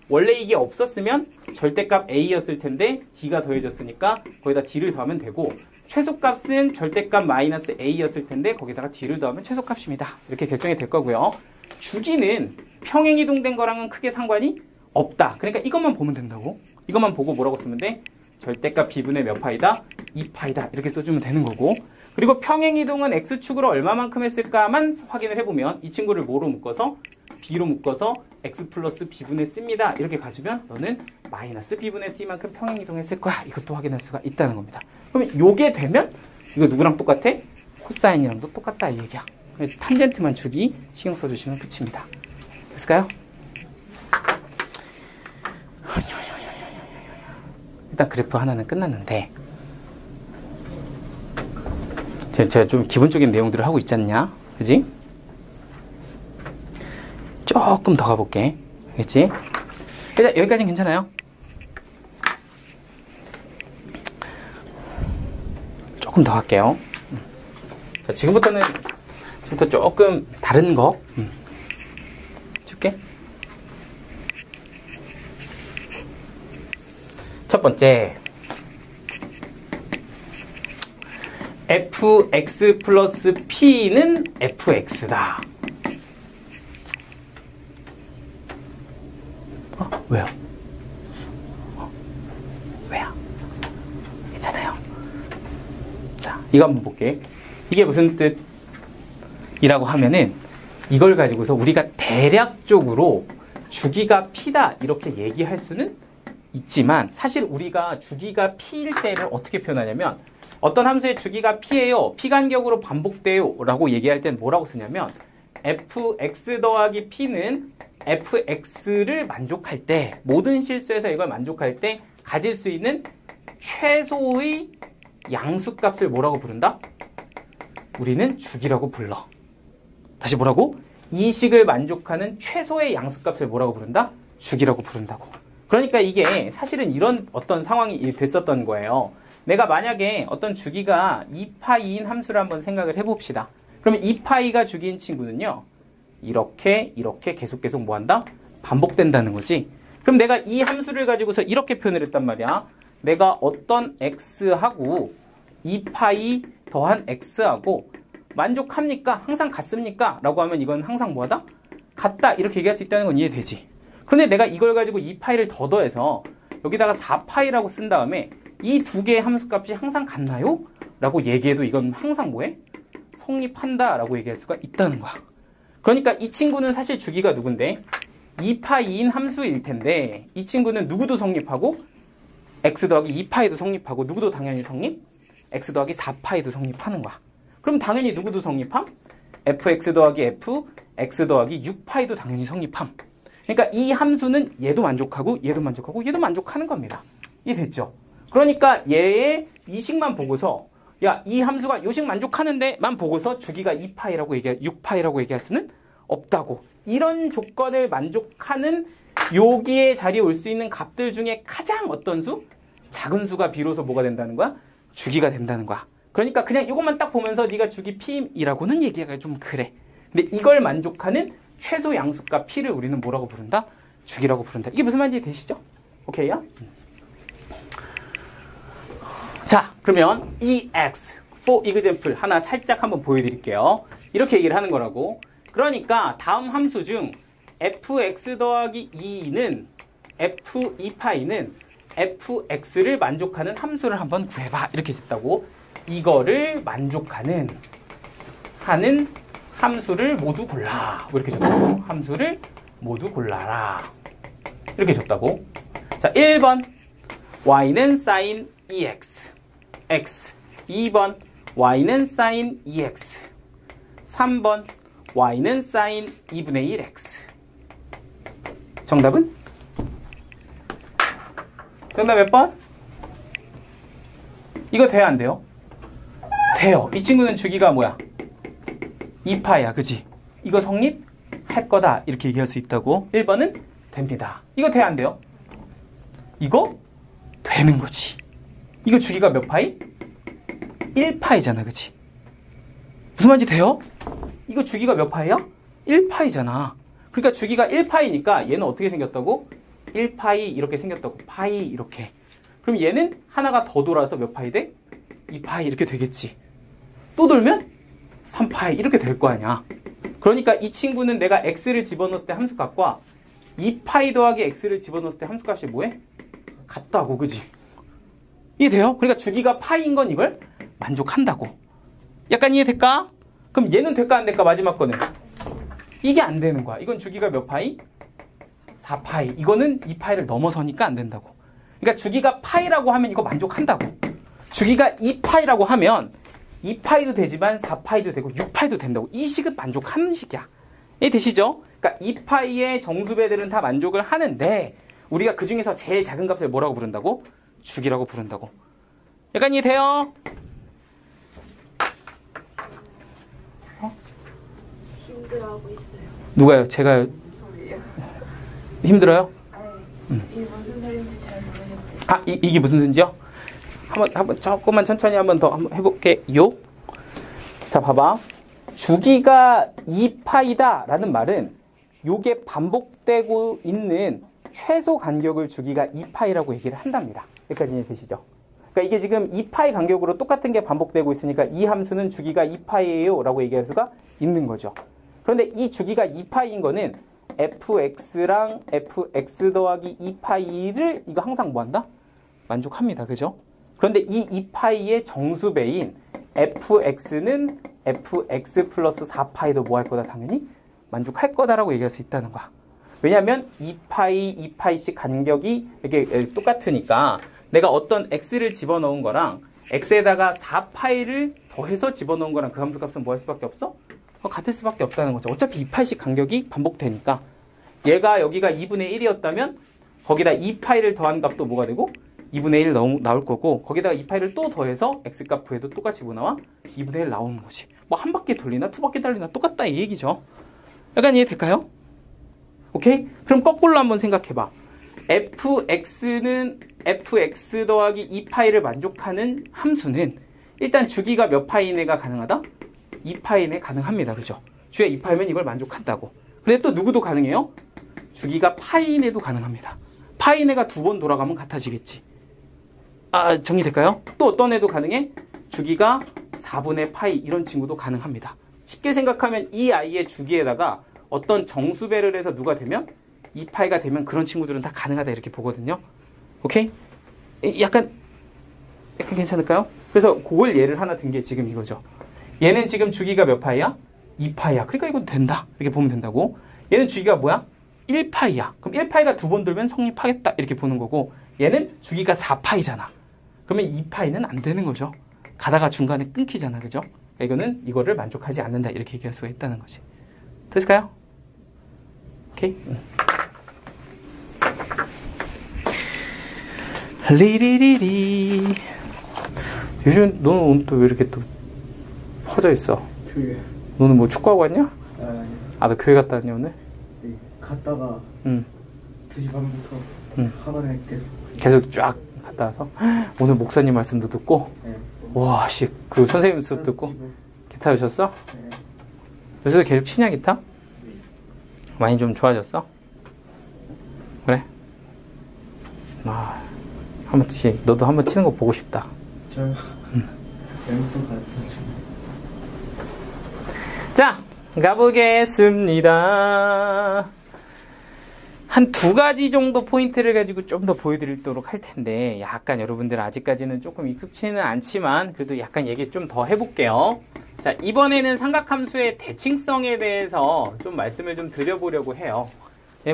원래 이게 없었으면 절대값 a였을 텐데 d가 더해졌으니까 거기다 d를 더하면 되고 최소값은 절대값 마이너스 a였을 텐데 거기다가 d를 더하면 최소값입니다. 이렇게 결정이 될 거고요. 주기는 평행이동된 거랑은 크게 상관이 없다. 그러니까 이것만 보면 된다고. 이것만 보고 뭐라고 쓰면 돼? 절대값 b분의 몇 파이다? 2파이다. 이렇게 써주면 되는 거고. 그리고 평행이동은 x축으로 얼마만큼 했을까만 확인을 해보면 이 친구를 뭐로 묶어서? b로 묶어서 x 플러스 b분의 c입니다. 이렇게 가주면 너는 마이너스 b분의 c만큼 평행이동했을 거야. 이것도 확인할 수가 있다는 겁니다. 그러면 요게 되면 이거 누구랑 똑같아? 코사인이랑도 똑같다 이 얘기야. 탄젠트만 주기 신경 써주시면 끝입니다. 됐을까요? 일단 그래프 하나는 끝났는데 제가 좀 기본적인 내용들을 하고 있지 않냐? 그지? 조금 더 가볼게. 알겠지? 일단 여기까지는 괜찮아요? 조금 더 할게요. 자, 지금부터는 지금부터 조금 다른 거 줄게. 첫 번째, fx 플러스 p는 fx다. 왜요? 왜요? 괜찮아요. 자, 이거 한번 볼게. 이게 무슨 뜻이라고 하면은 이걸 가지고서 우리가 대략적으로 주기가 p다 이렇게 얘기할 수는 있지만 사실 우리가 주기가 p일 때를 어떻게 표현하냐면 어떤 함수의 주기가 p예요. p 간격으로 반복돼요 라고 얘기할 땐 뭐라고 쓰냐면 fx 더하기 p는 fx를 만족할 때 모든 실수에서 이걸 만족할 때 가질 수 있는 최소의 양수값을 뭐라고 부른다? 우리는 주기라고 불러. 다시 뭐라고? 이 식을 만족하는 최소의 양수값을 뭐라고 부른다? 주기라고 부른다고. 그러니까 이게 사실은 이런 어떤 상황이 됐었던 거예요. 내가 만약에 어떤 주기가 2파이인 함수를 한번 생각을 해봅시다. 그러면 2파이가 주기인 친구는요. 이렇게 계속 뭐한다? 반복된다는 거지. 그럼 내가 이 함수를 가지고서 이렇게 표현을 했단 말이야. 내가 어떤 x하고 2파이 더한 x하고 만족합니까? 항상 같습니까? 라고 하면 이건 항상 뭐하다? 같다 이렇게 얘기할 수 있다는 건 이해되지. 근데 내가 이걸 가지고 2파이를 더 더해서 여기다가 4파이라고 쓴 다음에 이 두 개의 함수값이 항상 같나요? 라고 얘기해도 이건 항상 뭐해? 성립한다 라고 얘기할 수가 있다는 거야. 그러니까 이 친구는 사실 주기가 누군데 2파이인 함수일 텐데 이 친구는 누구도 성립하고 x 더하기 2파이도 성립하고 누구도 당연히 성립? x 더하기 4파이도 성립하는 거야. 그럼 당연히 누구도 성립함? fx 더하기 f, x 더하기 6파이도 당연히 성립함. 그러니까 이 함수는 얘도 만족하고 얘도 만족하고 얘도 만족하는 겁니다. 이해됐죠? 그러니까 얘의 이 식만 보고서 야, 이 함수가 요식 만족하는데만 보고서 주기가 2파이라고 6파이라고 얘기할 수는 없다고. 이런 조건을 만족하는 여기에 자리에 올 수 있는 값들 중에 가장 어떤 수? 작은 수가 비로소 뭐가 된다는 거야? 주기가 된다는 거야. 그러니까 그냥 이것만 딱 보면서 네가 주기 p이라고는 얘기가 좀 그래. 근데 이걸 만족하는 최소 양수값 p를 우리는 뭐라고 부른다? 주기라고 부른다. 이게 무슨 말인지 되시죠? 오케이야? 자, 그러면 EX, for example 하나 살짝 한번 보여드릴게요. 이렇게 얘기를 하는 거라고. 그러니까 다음 함수 중 fx 더하기 2는 f2파이는 fx를 만족하는 함수를 한번 구해봐. 이렇게 줬다고. 이거를 만족하는 하는 함수를 모두 골라. 이렇게 줬다고. 함수를 모두 골라라. 이렇게 줬다고. 자, 1번 y는 sin EX x 2번 y는 sin EX 3번 y는 sin 2분의 1x 정답은? 정답 몇 번? 이거 돼야 안 돼요? 돼요. 이 친구는 주기가 뭐야? 2파야, 그지? 이거 성립할 거다 이렇게 얘기할 수 있다고. 1번은 됩니다. 이거 돼야 안 돼요? 이거 되는 거지. 이거 주기가 몇 파이? 1파이잖아, 그치? 무슨 말인지 돼요? 이거 주기가 몇 파이야? 1파이잖아. 그러니까 주기가 1파이니까 얘는 어떻게 생겼다고? 1파이 이렇게 생겼다고. 파이 이렇게. 그럼 얘는 하나가 더 돌아서 몇 파이 돼? 2파이 이렇게 되겠지. 또 돌면 3파이 이렇게 될 거 아니야. 그러니까 이 친구는 내가 x를 집어넣을 때 함수값과 2파이 더하기 x를 집어넣을 때 함수값이 뭐해? 같다고, 그지? 이해돼요? 그러니까 주기가 파이인 건 이걸 만족한다고. 약간 이해될까? 그럼 얘는 될까 안 될까? 마지막 거는 이게 안 되는 거야. 이건 주기가 몇 파이? 4파이. 이거는 2파이를 넘어서니까 안 된다고. 그러니까 주기가 파이라고 하면 이거 만족한다고. 주기가 2파이라고 하면 2파이도 되지만 4파이도 되고 6파이도 된다고. 이 식은 만족하는 식이야. 이해되시죠? 그러니까 2파이의 정수배들은 다 만족을 하는데 우리가 그 중에서 제일 작은 값을 뭐라고 부른다고? 주기라고 부른다고. 약간 이해돼요?
힘들어하고 있어요.
누가요? 제가요?
소리요.
힘들어요?
아니, 이게 무슨 소리인지 잘 모르겠어요.
아, 이게 무슨 소리죠? 한번 조금만 천천히 한번 더 한번 해볼게요. 자, 봐봐. 주기가 2파이다 라는 말은 요게 반복되고 있는 최소 간격을 주기가 2파이라고 얘기를 한답니다. 여기까지 이해되시죠? 그러니까 이게 지금 2파이 간격으로 똑같은 게 반복되고 있으니까 이 함수는 주기가 2파이예요 라고 얘기할 수가 있는 거죠. 그런데 이 주기가 2파이인 거는 fx랑 fx 더하기 2파이를 이거 항상 뭐 한다? 만족합니다. 그죠? 그런데 이 2파이의 정수배인 fx는 fx 플러스 4파이도 뭐 할 거다? 당연히 만족할 거다라고 얘기할 수 있다는 거야. 왜냐하면 2파이, 2파이씩 간격이 이게 똑같으니까 내가 어떤 x를 집어넣은 거랑 x에다가 4파이를 더해서 집어넣은 거랑 그 함수 값은 뭐 할 수밖에 없어? 같을 수밖에 없다는 거죠. 어차피 2파이씩 간격이 반복되니까 얘가 여기가 2분의 1이었다면 거기다 2파이를 더한 값도 뭐가 되고 2분의 1 나올 거고 거기다가 2파이를 또 더해서 x값 구해도 똑같이 뭐 나와? 2분의 1 나오는 거지. 뭐 한 바퀴 돌리나 두 바퀴 돌리나 똑같다 이 얘기죠. 약간 이해될까요? 오케이? 그럼 거꾸로 한번 생각해봐. fx는 fx 더하기 2파이를 만족하는 함수는 일단 주기가 몇 파이내가 가능하다? 2파이내 가능합니다. 그죠? 주기가 2파이면 이걸 만족한다고. 근데 또 누구도 가능해요? 주기가 파이내도 가능합니다. 파이내가 두 번 돌아가면 같아지겠지. 아, 정리될까요? 또 어떤 애도 가능해? 주기가 4분의 파이 이런 친구도 가능합니다. 쉽게 생각하면 이 아이의 주기에다가 어떤 정수배를 해서 누가 되면 2파이가 되면 그런 친구들은 다 가능하다 이렇게 보거든요. 오케이? 약간 괜찮을까요? 그래서 그걸 예를 하나 든 게 지금 이거죠. 얘는 지금 주기가 몇 파이야? 2파이야. 그러니까 이건 된다. 이렇게 보면 된다고. 얘는 주기가 뭐야? 1파이야. 그럼 1파이가 두 번 돌면 성립하겠다. 이렇게 보는 거고 얘는 주기가 4파이잖아. 그러면 2파이는 안 되는 거죠. 가다가 중간에 끊기잖아. 그죠? 이거는 이거를 만족하지 않는다. 이렇게 얘기할 수가 있다는 거지. 됐을까요? 오케이? 리리리리. 요즘 너는 오늘 또 왜 이렇게 또 퍼져 있어?
교회.
너는 뭐 축구하고 왔냐?
아니.
아, 너 교회 갔다 왔냐 오늘?
네, 갔다가 2시 반부터 학원에
계속 쫙 갔다 와서 오늘 목사님 말씀도 듣고
네.
와, 씨, 그 선생님 수업 듣고 기타 오셨어?
네.
요새 계속 치냐 기타?
네.
많이 좀 좋아졌어? 그래? 아, 너도 한번 치는 거 보고 싶다.
저요? 연습도 가르쳐.
자, 가보겠습니다. 한 두 가지 정도 포인트를 가지고 좀 더 보여드리도록 할 텐데 약간 여러분들 아직까지는 조금 익숙치는 않지만 그래도 약간 얘기 좀 더 해볼게요. 자, 이번에는 삼각함수의 대칭성에 대해서 좀 말씀을 좀 드려보려고 해요.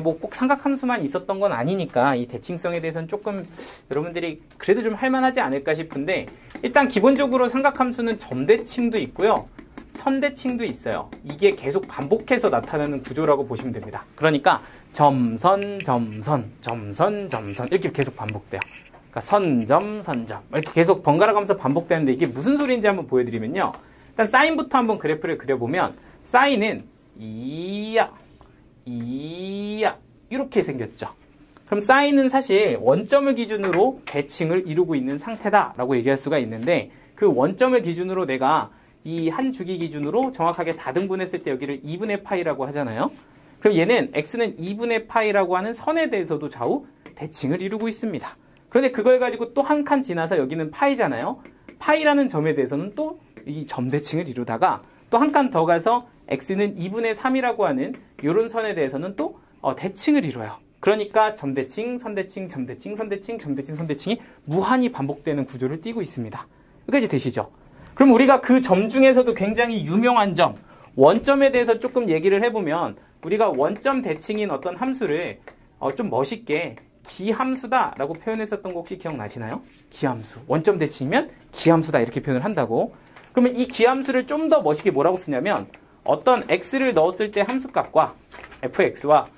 뭐 꼭 삼각함수만 있었던 건 아니니까 이 대칭성에 대해서는 조금 여러분들이 그래도 좀 할만하지 않을까 싶은데 일단 기본적으로 삼각함수는 점대칭도 있고요. 선대칭도 있어요. 이게 계속 반복해서 나타나는 구조라고 보시면 됩니다. 그러니까 점선, 점선, 점선, 점선 이렇게 계속 반복돼요. 그러니까 선점, 선점 이렇게 계속 번갈아 가면서 반복되는데 이게 무슨 소리인지 한번 보여드리면요. 일단 사인부터 한번 그래프를 그려보면 사인은 이야 이렇게 생겼죠. 그럼 사인은 사실 원점을 기준으로 대칭을 이루고 있는 상태다라고 얘기할 수가 있는데 그 원점을 기준으로 내가 이 한 주기 기준으로 정확하게 4등분 했을 때 여기를 2분의 파이라고 하잖아요. 그럼 얘는 x는 2분의 파이라고 하는 선에 대해서도 좌우 대칭을 이루고 있습니다. 그런데 그걸 가지고 또 한 칸 지나서 여기는 파이잖아요. 파이라는 점에 대해서는 또 이 점대칭을 이루다가 또 한 칸 더 가서 x는 2분의 3이라고 하는 이런 선에 대해서는 또 대칭을 이뤄요. 그러니까 점대칭, 선대칭, 점대칭, 선대칭, 점대칭, 선대칭이 무한히 반복되는 구조를 띠고 있습니다. 여기까지 되시죠? 그럼 우리가 그 점 중에서도 굉장히 유명한 점, 원점에 대해서 조금 얘기를 해보면 우리가 원점 대칭인 어떤 함수를 좀 멋있게 기함수다 라고 표현했었던 거 혹시 기억나시나요? 기함수. 원점 대칭이면 기함수다 이렇게 표현을 한다고. 그러면 이 기함수를 좀 더 멋있게 뭐라고 쓰냐면 어떤 x를 넣었을 때 함수값과 fx와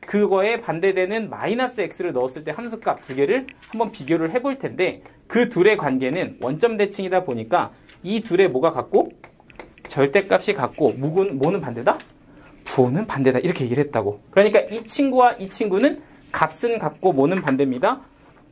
그거에 반대되는 마이너스 x를 넣었을 때 함수값 두 개를 한번 비교를 해볼 텐데 그 둘의 관계는 원점 대칭이다 보니까 이 둘의 뭐가 같고 절대값이 같고 뭐는 반대다? 부호는 반대다 이렇게 얘기를 했다고. 그러니까 이 친구와 이 친구는 값은 같고 뭐는 반대입니다.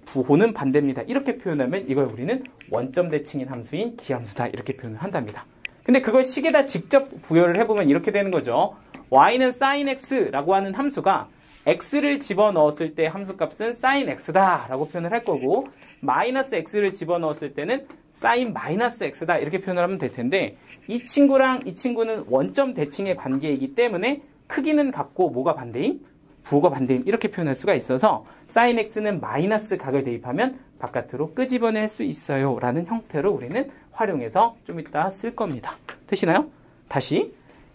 부호는 반대입니다. 이렇게 표현하면 이걸 우리는 원점 대칭인 함수인 기함수다 이렇게 표현을 한답니다. 근데 그걸 식에다 직접 부여를 해보면 이렇게 되는 거죠. y는 sin x라고 하는 함수가 x를 집어넣었을 때 함수값은 sin x다 라고 표현을 할 거고, 마이너스 x를 집어넣었을 때는 sin 마이너스 x다 이렇게 표현을 하면 될 텐데, 이 친구랑 이 친구는 원점 대칭의 관계이기 때문에 크기는 같고 뭐가 반대임? 부호가 반대임 이렇게 표현할 수가 있어서 sin x는 마이너스 각을 대입하면 바깥으로 끄집어낼 수 있어요 라는 형태로 우리는 활용해서 좀 이따 쓸 겁니다. 되시나요? 다시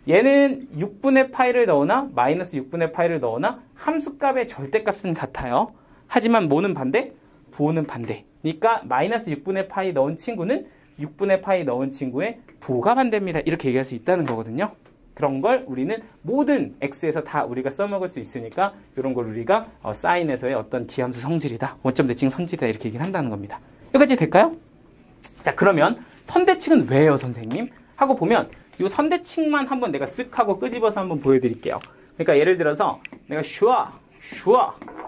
얘는 6분의 파이를 넣으나 마이너스 6분의 파이를 넣으나 함수값의 절대값은 같아요. 하지만 뭐는 반대? 부호는 반대. 그러니까 마이너스 6분의 파이 넣은 친구는 6분의 파이 넣은 친구의 부호가 반대입니다. 이렇게 얘기할 수 있다는 거거든요. 그런 걸 우리는 모든 x에서 다 우리가 써먹을 수 있으니까 이런 걸 우리가 사인에서의 어떤 기함수 성질이다, 원점 대칭 성질이다 이렇게 얘기를 한다는 겁니다. 여기까지 될까요? 자, 그러면 선대칭은 왜요 선생님? 하고 보면 이 선대칭만 한번 내가 쓱 하고 끄집어서 한번 보여드릴게요. 그러니까 예를 들어서 내가 슈아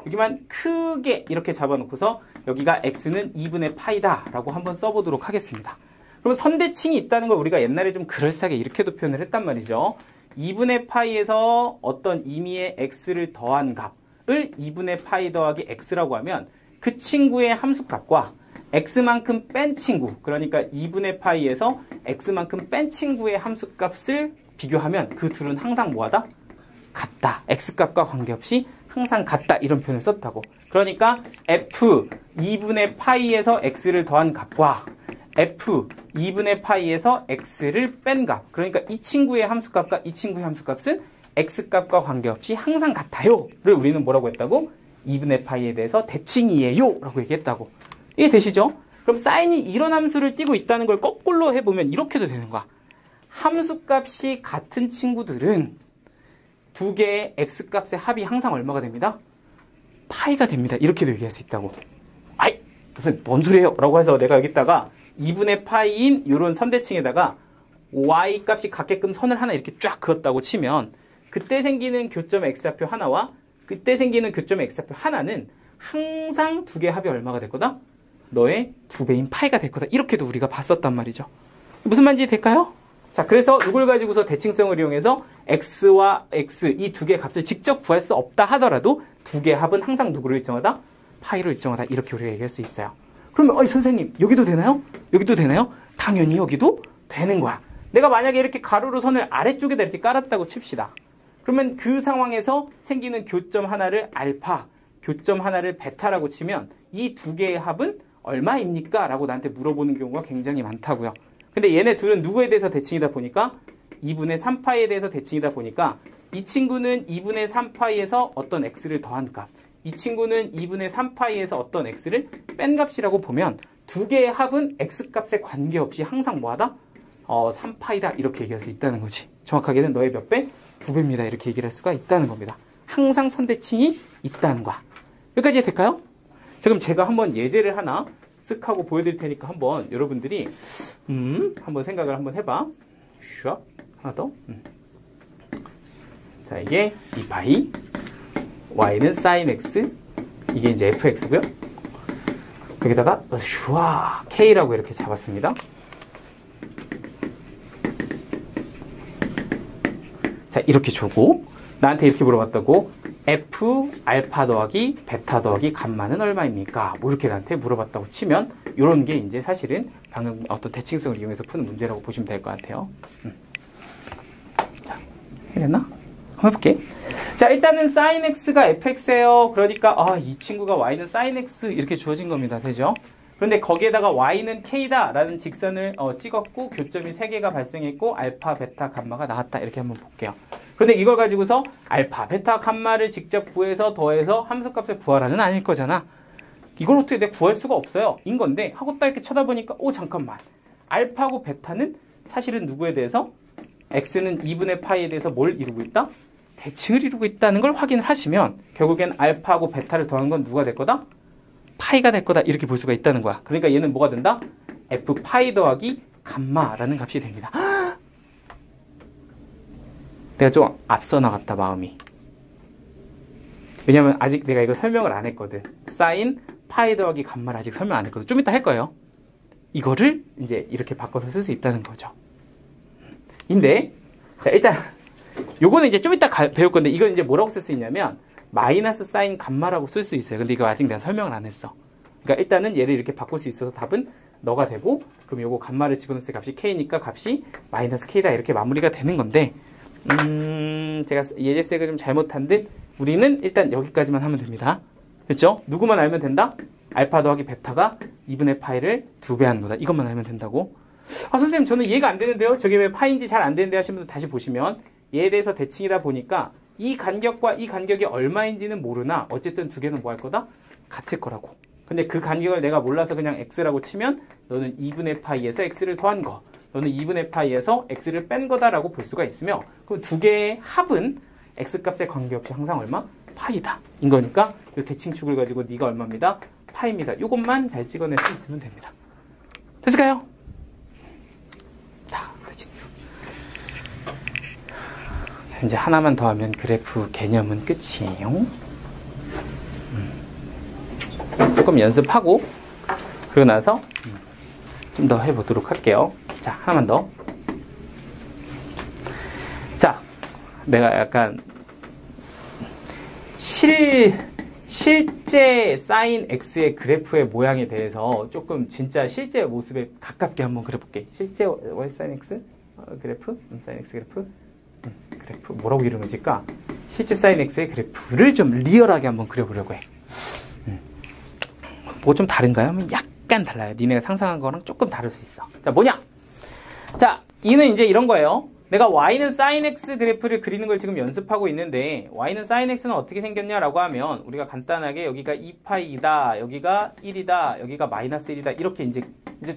여기만 크게 이렇게 잡아놓고서 여기가 x는 2분의 파이다 라고 한번 써보도록 하겠습니다. 그럼 선대칭이 있다는 걸 우리가 옛날에 좀 그럴싸하게 이렇게도 표현을 했단 말이죠. 2분의 파이에서 어떤 임의의 x를 더한 값을 2분의 파이 더하기 x라고 하면 그 친구의 함수값과 x만큼 뺀 친구, 그러니까 2분의 파이에서 x만큼 뺀 친구의 함수값을 비교하면 그 둘은 항상 뭐하다? 같다. x값과 관계없이 항상 같다. 이런 표현을 썼다고. 그러니까 f 2분의 파이에서 x를 더한 값과 f 2분의 파이에서 x를 뺀 값, 그러니까 이 친구의 함수값과 이 친구의 함수값은 x값과 관계없이 항상 같아요 를 우리는 뭐라고 했다고? 2분의 파이에 대해서 대칭이에요 라고 얘기했다고. 이해되시죠? 그럼 사인이 이런 함수를 띠고 있다는 걸 거꾸로 해보면 이렇게도 되는 거야. 함수값이 같은 친구들은 두 개의 x값의 합이 항상 얼마가 됩니다? 파이가 됩니다. 이렇게도 얘기할 수 있다고. 아이 무슨 뭔 소리예요? 라고 해서 내가 여기다가 2분의 파이인 이런 선대칭에다가 y 값이 같게끔 선을 하나 이렇게 쫙 그었다고 치면 그때 생기는 교점 x좌표 하나와 그때 생기는 교점 x좌표 하나는 항상 두 개의 합이 얼마가 될 거다? 너의 2배인 파이가 될 거다. 이렇게도 우리가 봤었단 말이죠. 무슨 말인지 될까요? 자, 그래서 이걸 가지고서 대칭성을 이용해서 x와 x 이 두 개의 값을 직접 구할 수 없다 하더라도 두 개의 합은 항상 누구로 일정하다? 파이로 일정하다. 이렇게 우리가 얘기할 수 있어요. 그러면 선생님 여기도 되나요? 여기도 되나요? 당연히 여기도 되는 거야. 내가 만약에 이렇게 가로로 선을 아래쪽에다 이렇게 깔았다고 칩시다. 그러면 그 상황에서 생기는 교점 하나를 알파, 교점 하나를 베타라고 치면 이 두 개의 합은 얼마입니까? 라고 나한테 물어보는 경우가 굉장히 많다고요. 근데 얘네 둘은 누구에 대해서 대칭이다 보니까 2분의 3파이에 대해서 대칭이다 보니까 이 친구는 2분의 3파이에서 어떤 x를 더한 값, 이 친구는 2분의 3파이에서 어떤 x를 뺀 값이라고 보면 두 개의 합은 x값에 관계없이 항상 뭐하다? 3파이다 이렇게 얘기할 수 있다는 거지. 정확하게는 너의 몇 배? 2배입니다. 이렇게 얘기를 할 수가 있다는 겁니다. 항상 선대칭이 있다는 거야. 여기까지 될까요? 자, 그럼 제가 한번 예제를 하나 쓱 하고 보여드릴 테니까 한번 여러분들이 한번 생각을 한번 해봐. 슉 하나 더. 자, 이게 2파이, y는 sin x, 이게 이제 fx고요. 여기다가 슈아 k라고 이렇게 잡았습니다. 자, 이렇게 주고 나한테 이렇게 물어봤다고. f 알파 더하기 베타 더하기 감마는 얼마입니까? 뭐 이렇게 나한테 물어봤다고 치면 이런 게 이제 사실은 방금 어떤 대칭성을 이용해서 푸는 문제라고 보시면 될 것 같아요. 자, 해냈나? 한번 해볼게. 자, 일단은 sin x가 fx예요. 그러니까 이 친구가 y는 sin x 이렇게 주어진 겁니다. 되죠? 그런데 거기에다가 y는 k다 라는 직선을 찍었고 교점이 3개가 발생했고 알파, 베타, 감마가 나왔다. 이렇게 한번 볼게요. 그런데 이걸 가지고서 알파, 베타, 감마를 직접 구해서 더해서 함수값을 구하라는 아닐 거잖아. 이걸 어떻게 내가 구할 수가 없어요. 인 건데 하고 딱 이렇게 쳐다보니까 잠깐만. 알파하고 베타는 사실은 누구에 대해서? x는 2분의 파이에 대해서 뭘 이루고 있다? 대칭을 이루고 있다는 걸 확인을 하시면 결국엔 알파하고 베타를 더한 건 누가 될 거다? 파이가 될 거다. 이렇게 볼 수가 있다는 거야. 그러니까 얘는 뭐가 된다? f 파이 더하기 감마라는 값이 됩니다. 내가 좀 앞서 나갔다 마음이. 왜냐면 아직 내가 이거 설명을 안 했거든. 사인 파이 더하기 감마를 아직 설명 안 했거든. 좀 이따 할 거예요. 이거를 이제 이렇게 바꿔서 쓸 수 있다는 거죠. 인데, 자, 일단, 요거는 이제 좀 이따 배울 건데, 이건 이제 뭐라고 쓸 수 있냐면, 마이너스 사인 감마라고 쓸 수 있어요. 근데 이거 아직 내가 설명을 안 했어. 그러니까 일단은 얘를 이렇게 바꿀 수 있어서 답은 너가 되고, 그럼 요거 감마를 집어넣었을 값이 k니까 값이 마이너스 k다. 이렇게 마무리가 되는 건데, 제가 예제색을 좀 잘못한 듯, 우리는 일단 여기까지만 하면 됩니다. 그렇죠? 누구만 알면 된다? 알파 더하기 베타가 2분의 파이를 2배 하는 거다. 이것만 알면 된다고. 아, 선생님, 저는 이해가 안 되는데요? 저게 왜 파인지 잘 안 되는데 하시는 분들 다시 보시면, 얘에 대해서 대칭이다 보니까, 이 간격과 이 간격이 얼마인지는 모르나, 어쨌든 두 개는 뭐 할 거다? 같을 거라고. 근데 그 간격을 내가 몰라서 그냥 x라고 치면, 너는 2분의 파이에서 x를 더한 거, 너는 2분의 파이에서 x를 뺀 거다라고 볼 수가 있으며, 그럼 두 개의 합은 x값의 관계없이 항상 얼마? 파이다. 인 거니까, 이 대칭축을 가지고 네가 얼마입니다? 파이입니다. 이것만 잘 찍어낼 수 있으면 됩니다. 됐을까요? 자, 대칭축. 이제 하나만 더 하면 그래프 개념은 끝이에요. 조금 연습하고, 그러고 나서 좀 더 해보도록 할게요. 자, 하나만 더. 자, 내가 약간 실제 사인 x의 그래프의 모양에 대해서 조금 진짜 실제 모습에 가깝게 한번 그려볼게. 실제 y 사인 x 그래프, 사인 x 그래프, 그래프 뭐라고 이름을 짓까? 실제 사인 x의 그래프를 좀 리얼하게 한번 그려보려고 해. 뭐 좀 다른가요? 약간 달라요. 니네가 상상한 거랑 조금 다를 수 있어. 자, 뭐냐? 자, 이는 이제 이런 거예요. 내가 y는 sin x 그래프를 그리는 걸 지금 연습하고 있는데, y는 sin x는 어떻게 생겼냐라고 하면, 우리가 간단하게 여기가 2파이다, 여기가 1이다, 여기가 마이너스 1이다, 이렇게 이제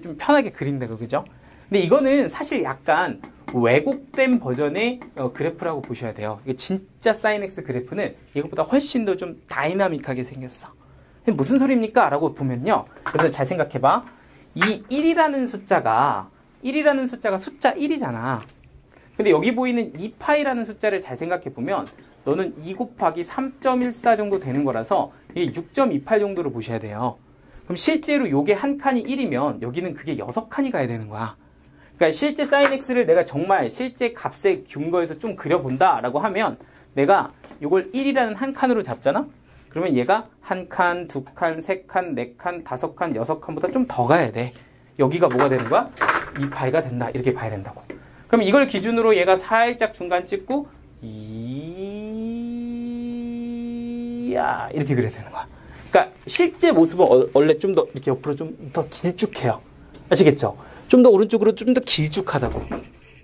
좀 편하게 그린다고, 그죠? 근데 이거는 사실 약간 왜곡된 버전의 그래프라고 보셔야 돼요. 이게 진짜 sin x 그래프는 이것보다 훨씬 더 좀 다이나믹하게 생겼어. 무슨 소리입니까? 라고 보면요. 그래서 잘 생각해봐. 이 1이라는 숫자가 숫자 1이잖아. 근데 여기 보이는 2파이라는 숫자를 잘 생각해보면 너는 2 곱하기 3.14 정도 되는 거라서 이게 6.28 정도로 보셔야 돼요. 그럼 실제로 요게 한 칸이 1이면 여기는 그게 6칸이 가야 되는 거야. 그러니까 실제 sin x를 내가 정말 실제 값에 근거해서 좀 그려본다 라고 하면 내가 요걸 1이라는 한 칸으로 잡잖아? 그러면 얘가 한 칸, 두 칸, 세 칸, 네 칸, 다섯 칸, 여섯 칸보다 좀 더 가야 돼. 여기가 뭐가 되는 거야? 2파이가 된다. 이렇게 봐야 된다고. 그럼 이걸 기준으로 얘가 살짝 중간 찍고 이렇게 그려야 되는 거야. 그러니까 실제 모습은 원래 좀 더 이렇게 옆으로 좀 더 길쭉해요. 아시겠죠? 좀 더 오른쪽으로 좀 더 길쭉하다고.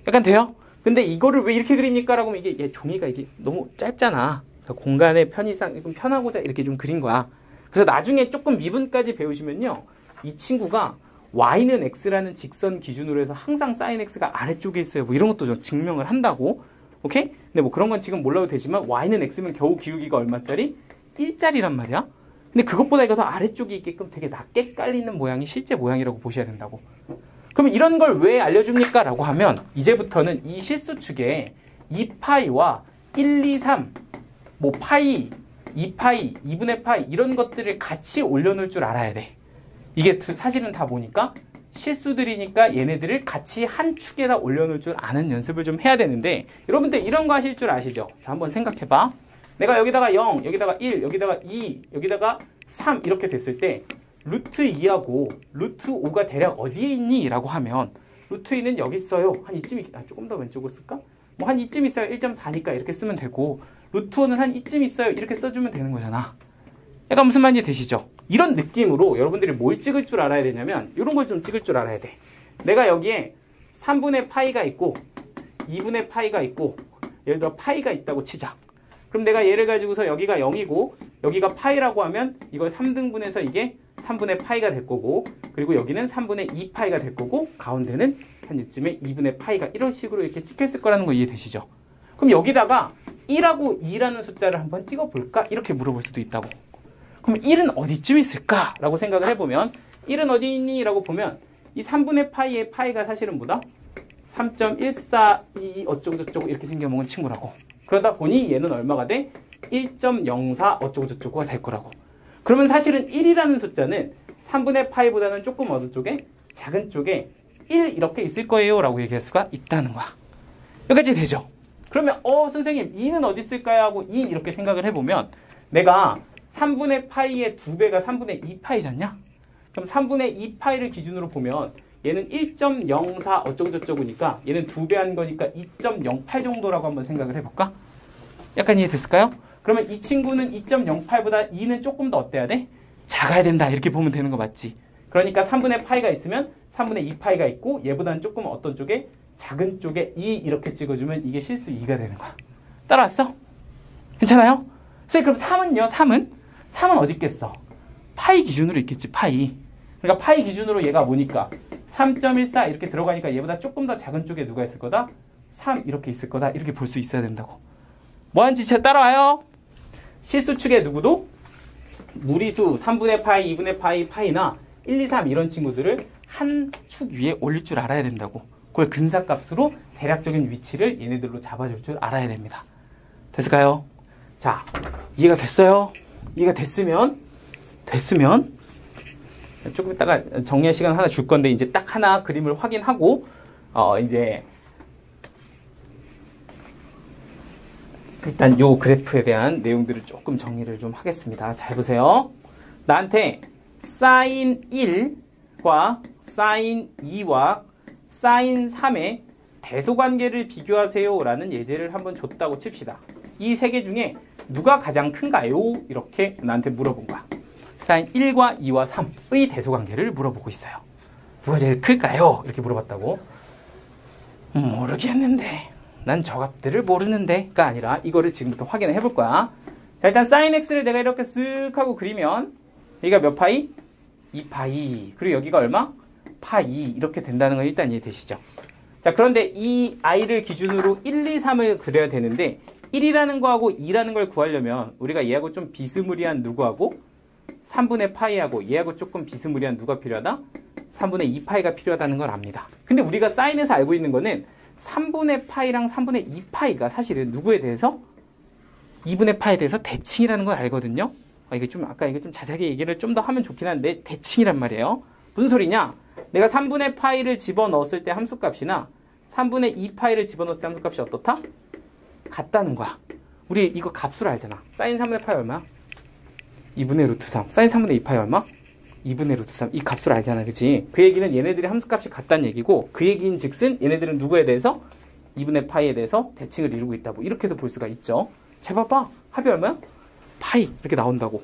약간 돼요? 근데 이거를 왜 이렇게 그립니까? 라고 하면 이게 종이가 이게 너무 짧잖아. 그래서 공간의 편의상 좀 편하고자 이렇게 좀 그린 거야. 그래서 나중에 조금 미분까지 배우시면요. 이 친구가 y는 x라는 직선 기준으로 해서 항상 sin x가 아래쪽에 있어요. 뭐 이런 것도 좀 증명을 한다고. 오케이? 근데 뭐 그런 건 지금 몰라도 되지만 y는 x면 겨우 기울기가 얼마짜리? 1짜리란 말이야. 근데 그것보다 이거 더 아래쪽에 있게끔 되게 낮게 깔리는 모양이 실제 모양이라고 보셔야 된다고. 그러면 이런 걸 왜 알려줍니까? 라고 하면 이제부터는 이 실수축에 2파이와 1, 2, 3, 뭐 파이, 2파이, 2분의 파이 이런 것들을 같이 올려놓을 줄 알아야 돼. 이게 사실은 다 보니까 실수들이니까 얘네들을 같이 한 축에다 올려놓을 줄 아는 연습을 좀 해야 되는데 여러분들 이런 거 하실 줄 아시죠? 자, 한번 생각해봐. 내가 여기다가 0, 여기다가 1, 여기다가 2, 여기다가 3 이렇게 됐을 때 루트 2하고 루트 5가 대략 어디에 있니? 라고 하면 루트 2는 여기 있어요. 한 이쯤, 조금 더 왼쪽으로 쓸까? 뭐 한 이쯤 있어요. 1.4니까 이렇게 쓰면 되고 루트 5는 한 이쯤 있어요. 이렇게 써주면 되는 거잖아. 약간 무슨 말인지 되시죠? 이런 느낌으로 여러분들이 뭘 찍을 줄 알아야 되냐면 이런 걸 좀 찍을 줄 알아야 돼. 내가 여기에 3분의 파이가 있고 2분의 파이가 있고 예를 들어 파이가 있다고 치자. 그럼 내가 얘를 가지고서 여기가 0이고 여기가 파이라고 하면 이걸 3등분해서 이게 3분의 파이가 될 거고 그리고 여기는 3분의 2파이가 될 거고 가운데는 한 이쯤에 2분의 파이가 이런 식으로 이렇게 찍혔을 거라는 거 이해되시죠? 그럼 여기다가 1하고 2라는 숫자를 한번 찍어볼까? 이렇게 물어볼 수도 있다고. 그럼 1은 어디쯤 있을까? 라고 생각을 해보면 1은 어디 있니? 라고 보면 이 3분의 파이의 파이가 사실은 뭐다? 3.142 어쩌고저쩌고 이렇게 생겨먹은 친구라고. 그러다 보니 얘는 얼마가 돼? 1.04 어쩌고저쩌고가 될 거라고. 그러면 사실은 1이라는 숫자는 3분의 파이보다는 조금 어느 쪽에? 작은 쪽에 1 이렇게 있을 거예요 라고 얘기할 수가 있다는 거야. 여기까지 되죠? 그러면 선생님 2는 어디 있을까요? 하고 2 이렇게 생각을 해보면 내가 3분의 파이의 2배가 3분의 2파이잖냐? 그럼 3분의 2파이를 기준으로 보면 얘는 1.04 어쩌고저쩌고니까 얘는 2배 한 거니까 2.08 정도라고 한번 생각을 해볼까? 약간 이해됐을까요? 그러면 이 친구는 2.08보다 2는 조금 더 어때야 돼? 작아야 된다 이렇게 보면 되는 거 맞지? 그러니까 3분의 파이가 있으면 3분의 2파이가 있고 얘보다는 조금 어떤 쪽에? 작은 쪽에 2 이렇게 찍어주면 이게 실수 2가 되는 거야. 따라왔어? 괜찮아요? 선생님 그럼 3은 3은 어디 있겠어? 파이 기준으로 있겠지 파이. 그러니까 파이 기준으로 얘가 뭐니까 3.14 이렇게 들어가니까 얘보다 조금 더 작은 쪽에 누가 있을 거다? 3 이렇게 있을 거다. 이렇게 볼 수 있어야 된다고. 뭐하는지 잘 따라와요. 실수축에 누구도 무리수 3분의 파이, 2분의 파이, 파이나 1, 2, 3 이런 친구들을 한 축 위에 올릴 줄 알아야 된다고. 그걸 근사값으로 대략적인 위치를 얘네들로 잡아줄 줄 알아야 됩니다. 됐을까요? 자, 이해가 됐어요? 이해가 됐으면 조금 이따가 정리할 시간 하나 줄 건데 이제 딱 하나 그림을 확인하고 이제 일단 요 그래프에 대한 내용들을 조금 정리를 좀 하겠습니다. 잘 보세요. 나한테 사인 1과 사인 2와 사인 3의 대소관계를 비교하세요 라는 예제를 한번 줬다고 칩시다. 이 세 개 중에 누가 가장 큰가요? 이렇게 나한테 물어본 거야. 사인 1과 2와 3의 대소관계를 물어보고 있어요. 누가 제일 클까요? 이렇게 물어봤다고. 모르겠는데 난 저 값들을 모르는데가 아니라 이거를 지금부터 확인을 해볼 거야. 자, 일단 사인 x를 내가 이렇게 쓱 하고 그리면 여기가 몇 파이? 2파이. 그리고 여기가 얼마? 파이. 이렇게 된다는 건 일단 이해되시죠? 자, 그런데 이 i를 기준으로 1, 2, 3을 그려야 되는데 1이라는 거하고 2라는 걸 구하려면 우리가 얘하고 좀 비스무리한 누구하고 3분의 파이하고 얘하고 조금 비스무리한 누가 필요하다? 3분의 2파이가 필요하다는 걸 압니다. 근데 우리가 사인에서 알고 있는 거는 3분의 파이랑 3분의 2파이가 사실은 누구에 대해서? 2분의 파이에 대해서 대칭이라는 걸 알거든요. 이게 좀 아까 이거 좀 자세하게 얘기를 좀 더 하면 좋긴 한데 대칭이란 말이에요. 무슨 소리냐? 내가 3분의 파이를 집어넣었을 때 함수값이나 3분의 2파이를 집어넣었을 때 함수값이 어떻다? 같다는 거야. 우리 이거 값으로 알잖아. 사인 3분의 파이 얼마? 2분의 루트 3. 사인 3분의 2파이 얼마? 2분의 루트 3. 이 값으로 알잖아. 그치? 그 얘기는 얘네들이 함수값이 같다는 얘기고 그 얘기인 즉슨 얘네들은 누구에 대해서? 2분의 파이에 대해서 대칭을 이루고 있다. 뭐 이렇게도 볼 수가 있죠. 잘 봐봐. 합이 얼마야? 파이. 이렇게 나온다고.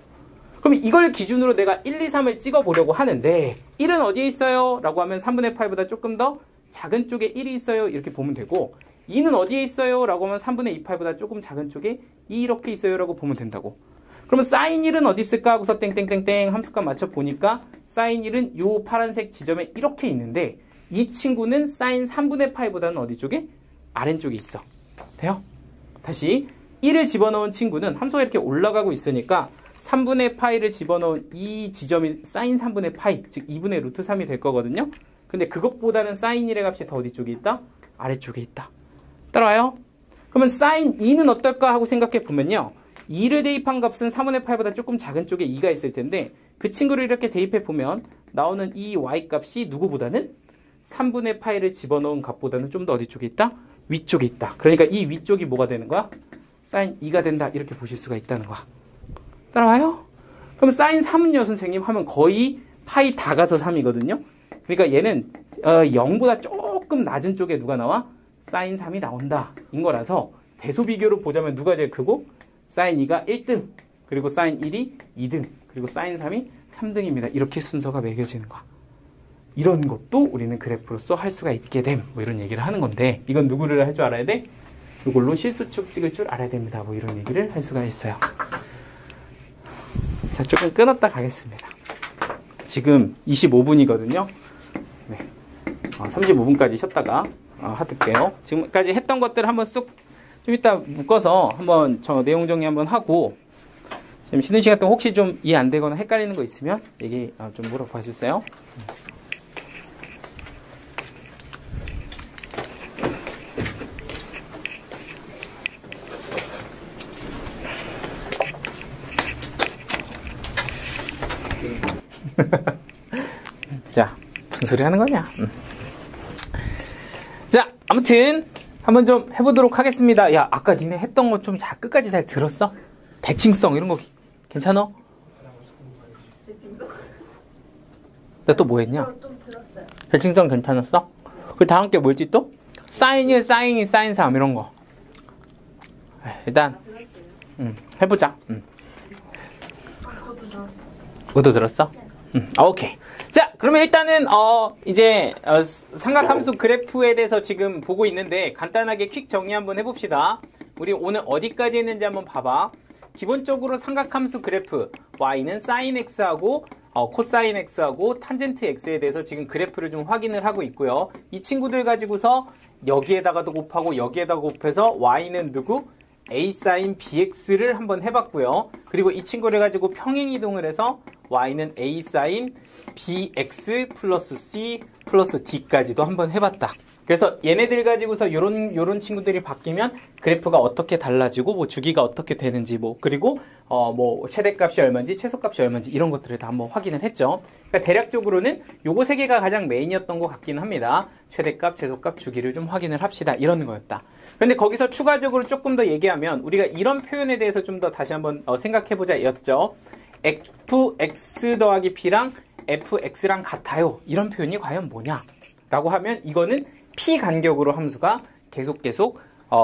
그럼 이걸 기준으로 내가 1, 2, 3을 찍어보려고 하는데 1은 어디에 있어요? 라고 하면 3분의 파이보다 조금 더 작은 쪽에 1이 있어요. 이렇게 보면 되고 2는 어디에 있어요? 라고 하면 3분의 2파이보다 조금 작은 쪽에 2 이렇게 있어요. 라고 보면 된다고. 그러면 사인 1은 어디 있을까? 하고서 땡땡땡땡 함수값 맞춰보니까 사인 1은 요 파란색 지점에 이렇게 있는데 이 친구는 사인 3분의 파이보다는 어디 쪽에? 아래쪽에 있어. 돼요? 다시 1을 집어넣은 친구는 함수가 이렇게 올라가고 있으니까 3분의 파이를 집어넣은 이 지점이 사인 3분의 파이, 즉 2분의 루트 3이 될 거거든요. 근데 그것보다는 사인 1의 값이 더 어디 쪽에 있다? 아래쪽에 있다. 따라와요? 그러면 사인 2는 어떨까 하고 생각해 보면요. 2를 대입한 값은 3분의 파이보다 조금 작은 쪽에 2가 있을 텐데 그 친구를 이렇게 대입해 보면 나오는 이 y값이 누구보다는 3분의 파이를 집어넣은 값보다는 좀 더 어디 쪽에 있다? 위쪽에 있다. 그러니까 이 위쪽이 뭐가 되는 거야? 사인 2가 된다. 이렇게 보실 수가 있다는 거야. 따라와요? 그럼 사인 3은요, 선생님? 하면 거의 파이 다 가서 3이거든요. 그러니까 얘는 0보다 조금 낮은 쪽에 누가 나와? 사인 3이 나온다. 인 거라서 대소 비교로 보자면 누가 제일 크고? 사인 2가 1등, 그리고 사인 1이 2등, 그리고 사인 3이 3등입니다. 이렇게 순서가 매겨지는 거야. 이런 것도 우리는 그래프로서 할 수가 있게 됨. 뭐 이런 얘기를 하는 건데 이건 누구를 할 줄 알아야 돼? 이걸로 실수축 찍을 줄 알아야 됩니다. 뭐 이런 얘기를 할 수가 있어요. 자, 조금 끊었다 가겠습니다. 지금 25분이거든요. 네. 35분까지 쉬었다가 하드게요. 지금까지 했던 것들 한번 쑥 좀 이따 묶어서 한번 저 내용 정리 한번 하고 지금 쉬는 시간 동안 혹시 좀 이해 안 되거나 헷갈리는 거 있으면 얘기 좀 물어봐 주세요. 자, 무슨 소리 하는 거냐? 자, 아무튼 한번 좀 해보도록 하겠습니다. 야, 아까 니네 했던 거 좀 끝까지 잘 들었어? 대칭성 이런 거 괜찮아?
대칭성?
나 또 뭐 했냐?
좀 들었어요.
대칭성 괜찮았어? 그 다음 게 뭐였지 또? 사인1, 사인2, 사인3 이런 거. 일단 해보자.
그것도 들었어요.
그것도 들었어? 오케이. 자, 그러면 일단은 이제 삼각함수 그래프에 대해서 지금 보고 있는데 간단하게 퀵 정리 한번 해봅시다. 우리 오늘 어디까지 했는지 한번 봐봐. 기본적으로 삼각함수 그래프 y는 sin x하고 코사인 x하고 탄젠트 x에 대해서 지금 그래프를 좀 확인을 하고 있고요. 이 친구들 가지고서 여기에다가도 곱하고 여기에다가 곱해서 y는 누구? a sin bx를 한번 해봤고요. 그리고 이 친구를 가지고 평행이동을 해서 y는 a sin bx 플러스 c 플러스 d까지도 한번 해봤다. 그래서 얘네들 가지고서 요런 친구들이 바뀌면 그래프가 어떻게 달라지고 뭐 주기가 어떻게 되는지 그리고 뭐 최대값이 얼마인지 최소값이 얼마인지 이런 것들을 다 한번 확인을 했죠. 그러니까 대략적으로는 요거 세 개가 가장 메인이었던 것 같긴 합니다. 최대값, 최소값, 주기를 좀 확인을 합시다. 이런 거였다. 근데 거기서 추가적으로 조금 더 얘기하면 우리가 이런 표현에 대해서 좀 더 다시 한번 생각해보자 였죠. fx 더하기 b랑 fx랑 같아요. 이런 표현이 과연 뭐냐? 라고 하면 이거는 p 간격으로 함수가 계속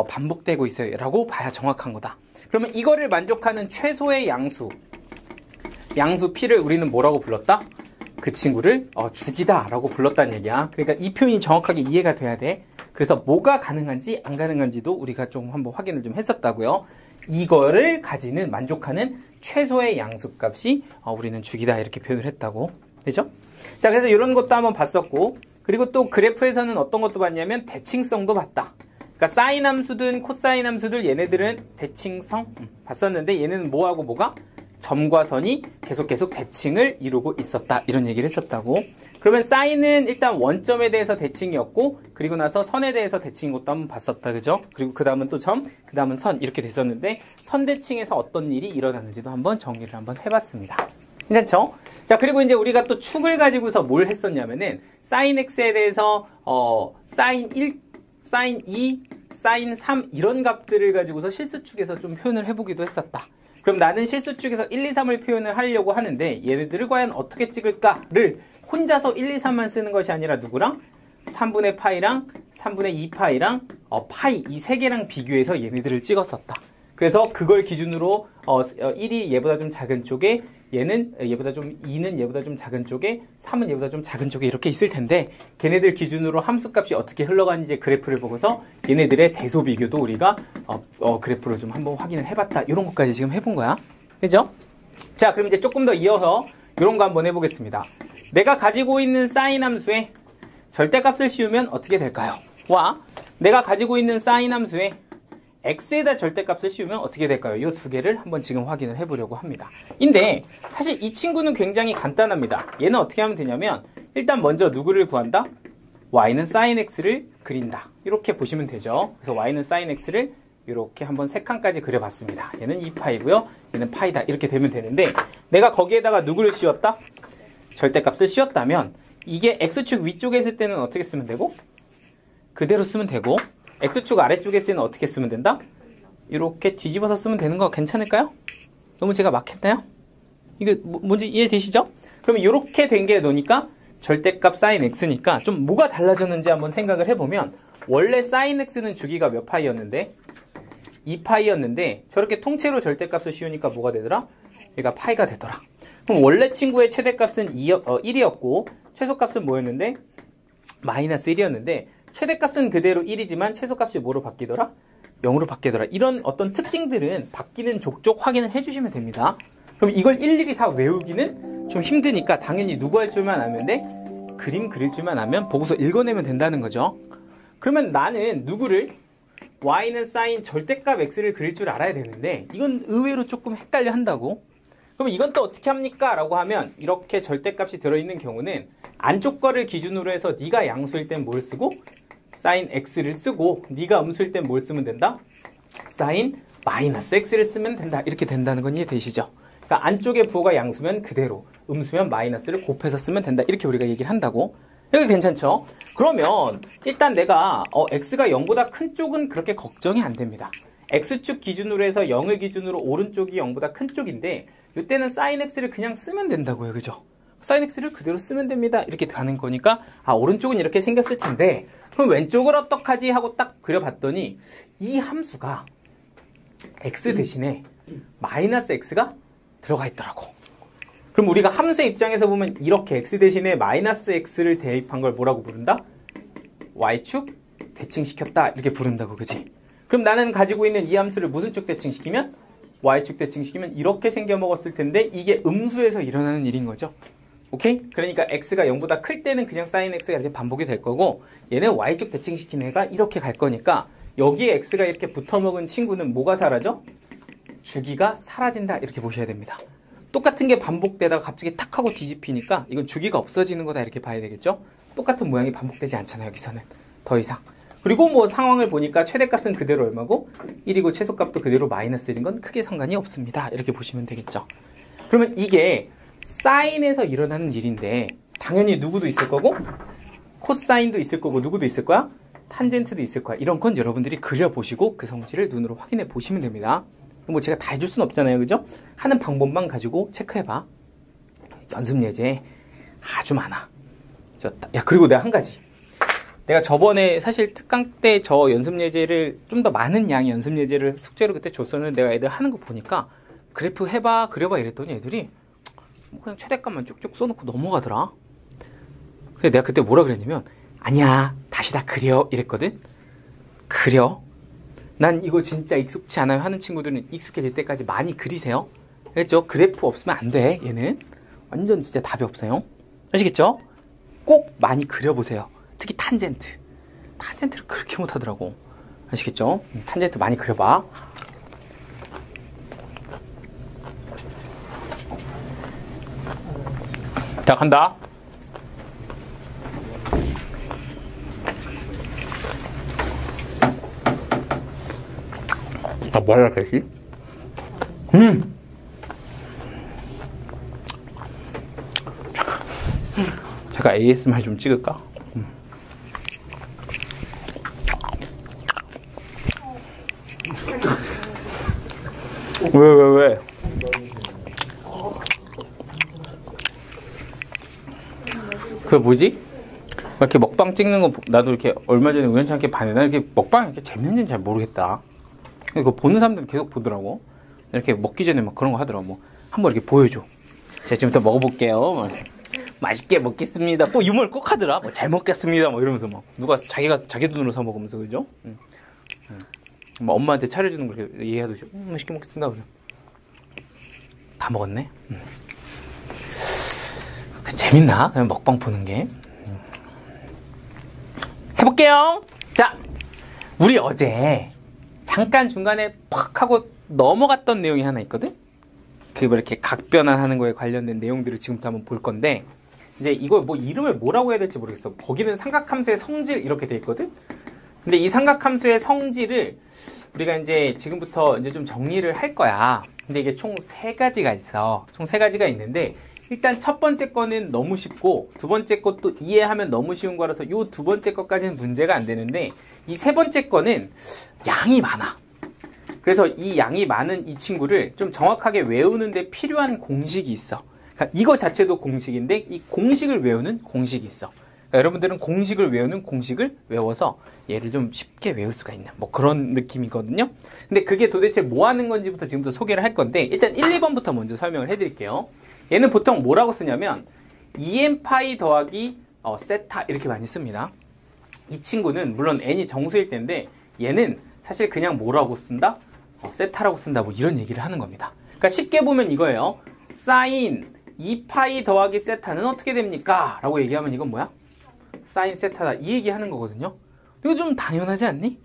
반복되고 있어요. 라고 봐야 정확한 거다. 그러면 이거를 만족하는 최소의 양수 p를 우리는 뭐라고 불렀다? 그 친구를 주기다 라고 불렀다는 얘기야. 그러니까 이 표현이 정확하게 이해가 돼야 돼. 그래서 뭐가 가능한지 안 가능한지도 우리가 좀 한번 확인을 좀 했었다고요. 이거를 가지는 만족하는 최소의 양수값이 우리는 주기다 이렇게 표현을 했다고. 되죠? 자, 그래서 이런 것도 한번 봤었고, 그리고 또 그래프에서는 어떤 것도 봤냐면 대칭성도 봤다. 그러니까 사인 함수든 코사인 함수들 얘네들은 대칭성 봤었는데 얘네는 뭐하고 뭐가? 점과 선이 계속 대칭을 이루고 있었다. 이런 얘기를 했었다고. 그러면 사인은 일단 원점에 대해서 대칭이었고 그리고 나서 선에 대해서 대칭인 것도 한번 봤었다. 그죠? 그리고 그 다음은 또 점, 그 다음은 선 이렇게 됐었는데 선 대칭에서 어떤 일이 일어나는지도 한번 정리를 한번 해봤습니다. 괜찮죠? 자, 그리고 이제 우리가 또 축을 가지고서 뭘 했었냐면은 사인 x에 대해서 사인 1, 사인 2, 사인 3 이런 값들을 가지고서 실수축에서 좀 표현을 해보기도 했었다. 그럼 나는 실수축에서 1, 2, 3을 표현을 하려고 하는데 얘네들을 과연 어떻게 찍을까를 혼자서 1, 2, 3만 쓰는 것이 아니라 누구랑? 3분의 파이랑 3분의 2파이랑 파이 이 세 개랑 비교해서 얘네들을 찍었었다. 그래서 그걸 기준으로 1이 얘보다 좀 작은 쪽에 얘는 얘보다 좀 2는 얘보다 좀 작은 쪽에 3은 얘보다 좀 작은 쪽에 이렇게 있을 텐데 걔네들 기준으로 함수값이 어떻게 흘러가는지 그래프를 보고서 얘네들의 대소 비교도 우리가 그래프로 좀 한번 확인을 해봤다. 이런 것까지 지금 해본 거야. 그죠? 자, 그럼 이제 조금 더 이어서 이런 거 한번 해보겠습니다. 내가 가지고 있는 사인 함수에 절대값을 씌우면 어떻게 될까요? 와, 내가 가지고 있는 사인 함수에 x에다 절대값을 씌우면 어떻게 될까요? 이 두 개를 한번 지금 확인을 해보려고 합니다. 근데 사실 이 친구는 굉장히 간단합니다. 얘는 어떻게 하면 되냐면 일단 먼저 누구를 구한다? y는 sin x를 그린다. 이렇게 보시면 되죠. 그래서 y는 sin x를 이렇게 한번 세 칸까지 그려봤습니다. 얘는 2파이고요. 얘는 파이다. 이렇게 되면 되는데 내가 거기에다가 누구를 씌웠다? 절대값을 씌웠다면 이게 x축 위쪽에 있을 때는 어떻게 쓰면 되고? 그대로 쓰면 되고 x축 아래쪽에 있을 때는 어떻게 쓰면 된다? 이렇게 뒤집어서 쓰면 되는 거 괜찮을까요? 너무 제가 막 했나요? 이게 뭔지 이해되시죠? 그러면 이렇게 된 게 놓으니까 절대값 sin x니까 좀 뭐가 달라졌는지 한번 생각을 해보면 원래 sin x는 주기가 몇 파이였는데? 2파이였는데 저렇게 통째로 절대값을 씌우니까 뭐가 되더라? 얘가 파이가 되더라. 그럼 원래 친구의 최대값은 1이었고 최소값은 뭐였는데? 마이너스 1이었는데 최대값은 그대로 1이지만 최소값이 뭐로 바뀌더라? 0으로 바뀌더라. 이런 어떤 특징들은 바뀌는 족족 확인을 해주시면 됩니다. 그럼 이걸 일일이 다 외우기는 좀 힘드니까 당연히 누구 할 줄만 아면 돼? 그림 그릴 줄만 아면 보고서 읽어내면 된다는 거죠. 그러면 나는 누구를? y는 sin 절대값 x를 그릴 줄 알아야 되는데 이건 의외로 조금 헷갈려 한다고. 그럼 이건 또 어떻게 합니까? 라고 하면 이렇게 절대값이 들어있는 경우는 안쪽 거를 기준으로 해서 네가 양수일 땐 뭘 쓰고? sin x를 쓰고 네가 음수일 땐 뭘 쓰면 된다? sin 마이너스 x를 쓰면 된다. 이렇게 된다는 건 이해되시죠? 그러니까 안쪽에 부호가 양수면 그대로 음수면 마이너스를 곱해서 쓰면 된다. 이렇게 우리가 얘기를 한다고. 여기 괜찮죠? 그러면 일단 내가 x가 0보다 큰 쪽은 그렇게 걱정이 안 됩니다. x축 기준으로 해서 0을 기준으로 오른쪽이 0보다 큰 쪽인데 이때는 sin x를 그냥 쓰면 된다고요. 그죠? sin x를 그대로 쓰면 됩니다. 이렇게 가는 거니까 오른쪽은 이렇게 생겼을 텐데 그럼 왼쪽을 어떡하지 하고 딱 그려봤더니 이 함수가 x 대신에 마이너스 x가 들어가 있더라고. 그럼 우리가 함수의 입장에서 보면 이렇게 x 대신에 마이너스 x를 대입한 걸 뭐라고 부른다? y축 대칭시켰다 이렇게 부른다고. 그지? 그럼 나는 가지고 있는 이 함수를 무슨 축 대칭시키면? y축 대칭시키면 이렇게 생겨먹었을 텐데 이게 음수에서 일어나는 일인 거죠. 오케이? 그러니까 x가 0보다 클 때는 그냥 sin x가 이렇게 반복이 될 거고 얘는 y축 대칭시킨 애가 이렇게 갈 거니까 여기에 x가 이렇게 붙어먹은 친구는 뭐가 사라져? 주기가 사라진다 이렇게 보셔야 됩니다. 똑같은 게 반복되다가 갑자기 탁 하고 뒤집히니까 이건 주기가 없어지는 거다 이렇게 봐야 되겠죠? 똑같은 모양이 반복되지 않잖아요. 여기서는 더 이상. 그리고 뭐 상황을 보니까 최대값은 그대로 얼마고 1이고 최소값도 그대로 마이너스 1인 건 크게 상관이 없습니다. 이렇게 보시면 되겠죠. 그러면 이게 사인에서 일어나는 일인데 당연히 누구도 있을 거고 코사인도 있을 거고 누구도 있을 거야? 탄젠트도 있을 거야. 이런 건 여러분들이 그려보시고 그 성질을 눈으로 확인해 보시면 됩니다. 뭐 제가 다 해줄 순 없잖아요. 그죠? 하는 방법만 가지고 체크해봐. 연습 예제 아주 많아. 야, 그리고 내가 한 가지. 내가 저번에 사실 특강 때 저 연습 예제를 좀 더 많은 양의 연습 예제를 숙제로 그때 줬었는데 내가 애들 하는 거 보니까 그래프 해봐, 그려봐 이랬더니 애들이 그냥 최대값만 쭉쭉 써놓고 넘어가더라. 근데 내가 그때 뭐라 그랬냐면 아니야, 다시 다 그려 이랬거든. 그려. 난 이거 진짜 익숙치 않아요 하는 친구들은 익숙해질 때까지 많이 그리세요. 그랬죠? 그래프 없으면 안 돼. 얘는 완전 진짜 답이 없어요. 아시겠죠? 꼭 많이 그려보세요. 특히 탄젠트. 탄젠트를 그렇게 못하더라고. 아시겠죠? 탄젠트 많이 그려봐. 자, 간다. 뭐 해야 되지? 잠깐 ASMR 좀 찍을까? 왜? 그 뭐지? 이렇게 먹방 찍는 거 나도 이렇게 얼마 전에 우연찮게 봤는데 난 이렇게 먹방 이렇게 재밌는지는 잘 모르겠다. 그거 보는 사람들은 계속 보더라고. 이렇게 먹기 전에 막 그런 거 하더라고. 뭐 한번 이렇게 보여줘. 제가 지금부터 먹어볼게요. 맛있게 먹겠습니다. 꼭 유머를 꼭 하더라. 뭐 잘 먹겠습니다. 뭐 이러면서 막 누가 자기 돈으로 사 먹으면서 그죠? 뭐 엄마한테 차려주는 거 그렇게 이해하듯이 맛있게 먹겠습니다. 그래. 다 먹었네. 재밌나? 그냥 먹방 보는 게. 해볼게요. 자, 우리 어제 잠깐 중간에 팍 하고 넘어갔던 내용이 하나 있거든? 그 뭐 이렇게 각변환하는 거에 관련된 내용들을 지금부터 한번 볼 건데, 이제 이걸 뭐 이름을 뭐라고 해야 될지 모르겠어. 거기는 삼각함수의 성질 이렇게 돼 있거든? 근데 이 삼각함수의 성질을 우리가 이제 지금부터 이제 좀 정리를 할 거야. 근데 이게 총 3가지가 있어. 총 3가지가 있는데, 일단 첫 번째 거는 너무 쉽고, 두 번째 것도 이해하면 너무 쉬운 거라서 요 두 번째 것까지는 문제가 안 되는데, 이 세 번째 거는 양이 많아. 그래서 이 양이 많은 이 친구를 좀 정확하게 외우는데 필요한 공식이 있어. 그러니까 이거 자체도 공식인데 이 공식을 외우는 공식이 있어. 그러니까 여러분들은 공식을 외우는 공식을 외워서 얘를 좀 쉽게 외울 수가 있는 뭐 그런 느낌이거든요. 근데 그게 도대체 뭐 하는 건지부터 지금부터 소개를 할 건데, 일단 1, 2번부터 먼저 설명을 해드릴게요. 얘는 보통 뭐라고 쓰냐면 2n파이 더하기 세타 이렇게 많이 씁니다. 이 친구는 물론 n이 정수일 텐데 얘는 사실 그냥 뭐라고 쓴다? 세타라고 쓴다 뭐 이런 얘기를 하는 겁니다. 그러니까 쉽게 보면 이거예요. 사인 2파이 더하기 세타는 어떻게 됩니까? 라고 얘기하면 이건 뭐야? 사인 세타다 이 얘기하는 거거든요. 이거 좀 당연하지 않니?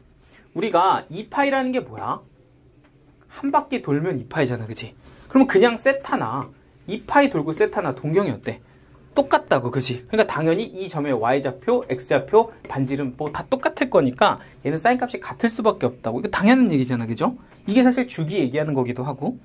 우리가 2파이라는 게 뭐야? 한 바퀴 돌면 2파이잖아, 그치? 그러면 그냥 세타나 2파이 돌고 세타나 동경이 어때? 똑같다고, 그치? 그러니까 당연히 이 점의 y좌표, x좌표, 반지름 뭐 다 똑같을 거니까 얘는 사인 값이 같을 수밖에 없다고. 이거 당연한 얘기잖아, 그죠? 이게 사실 주기 얘기하는 거기도 하고.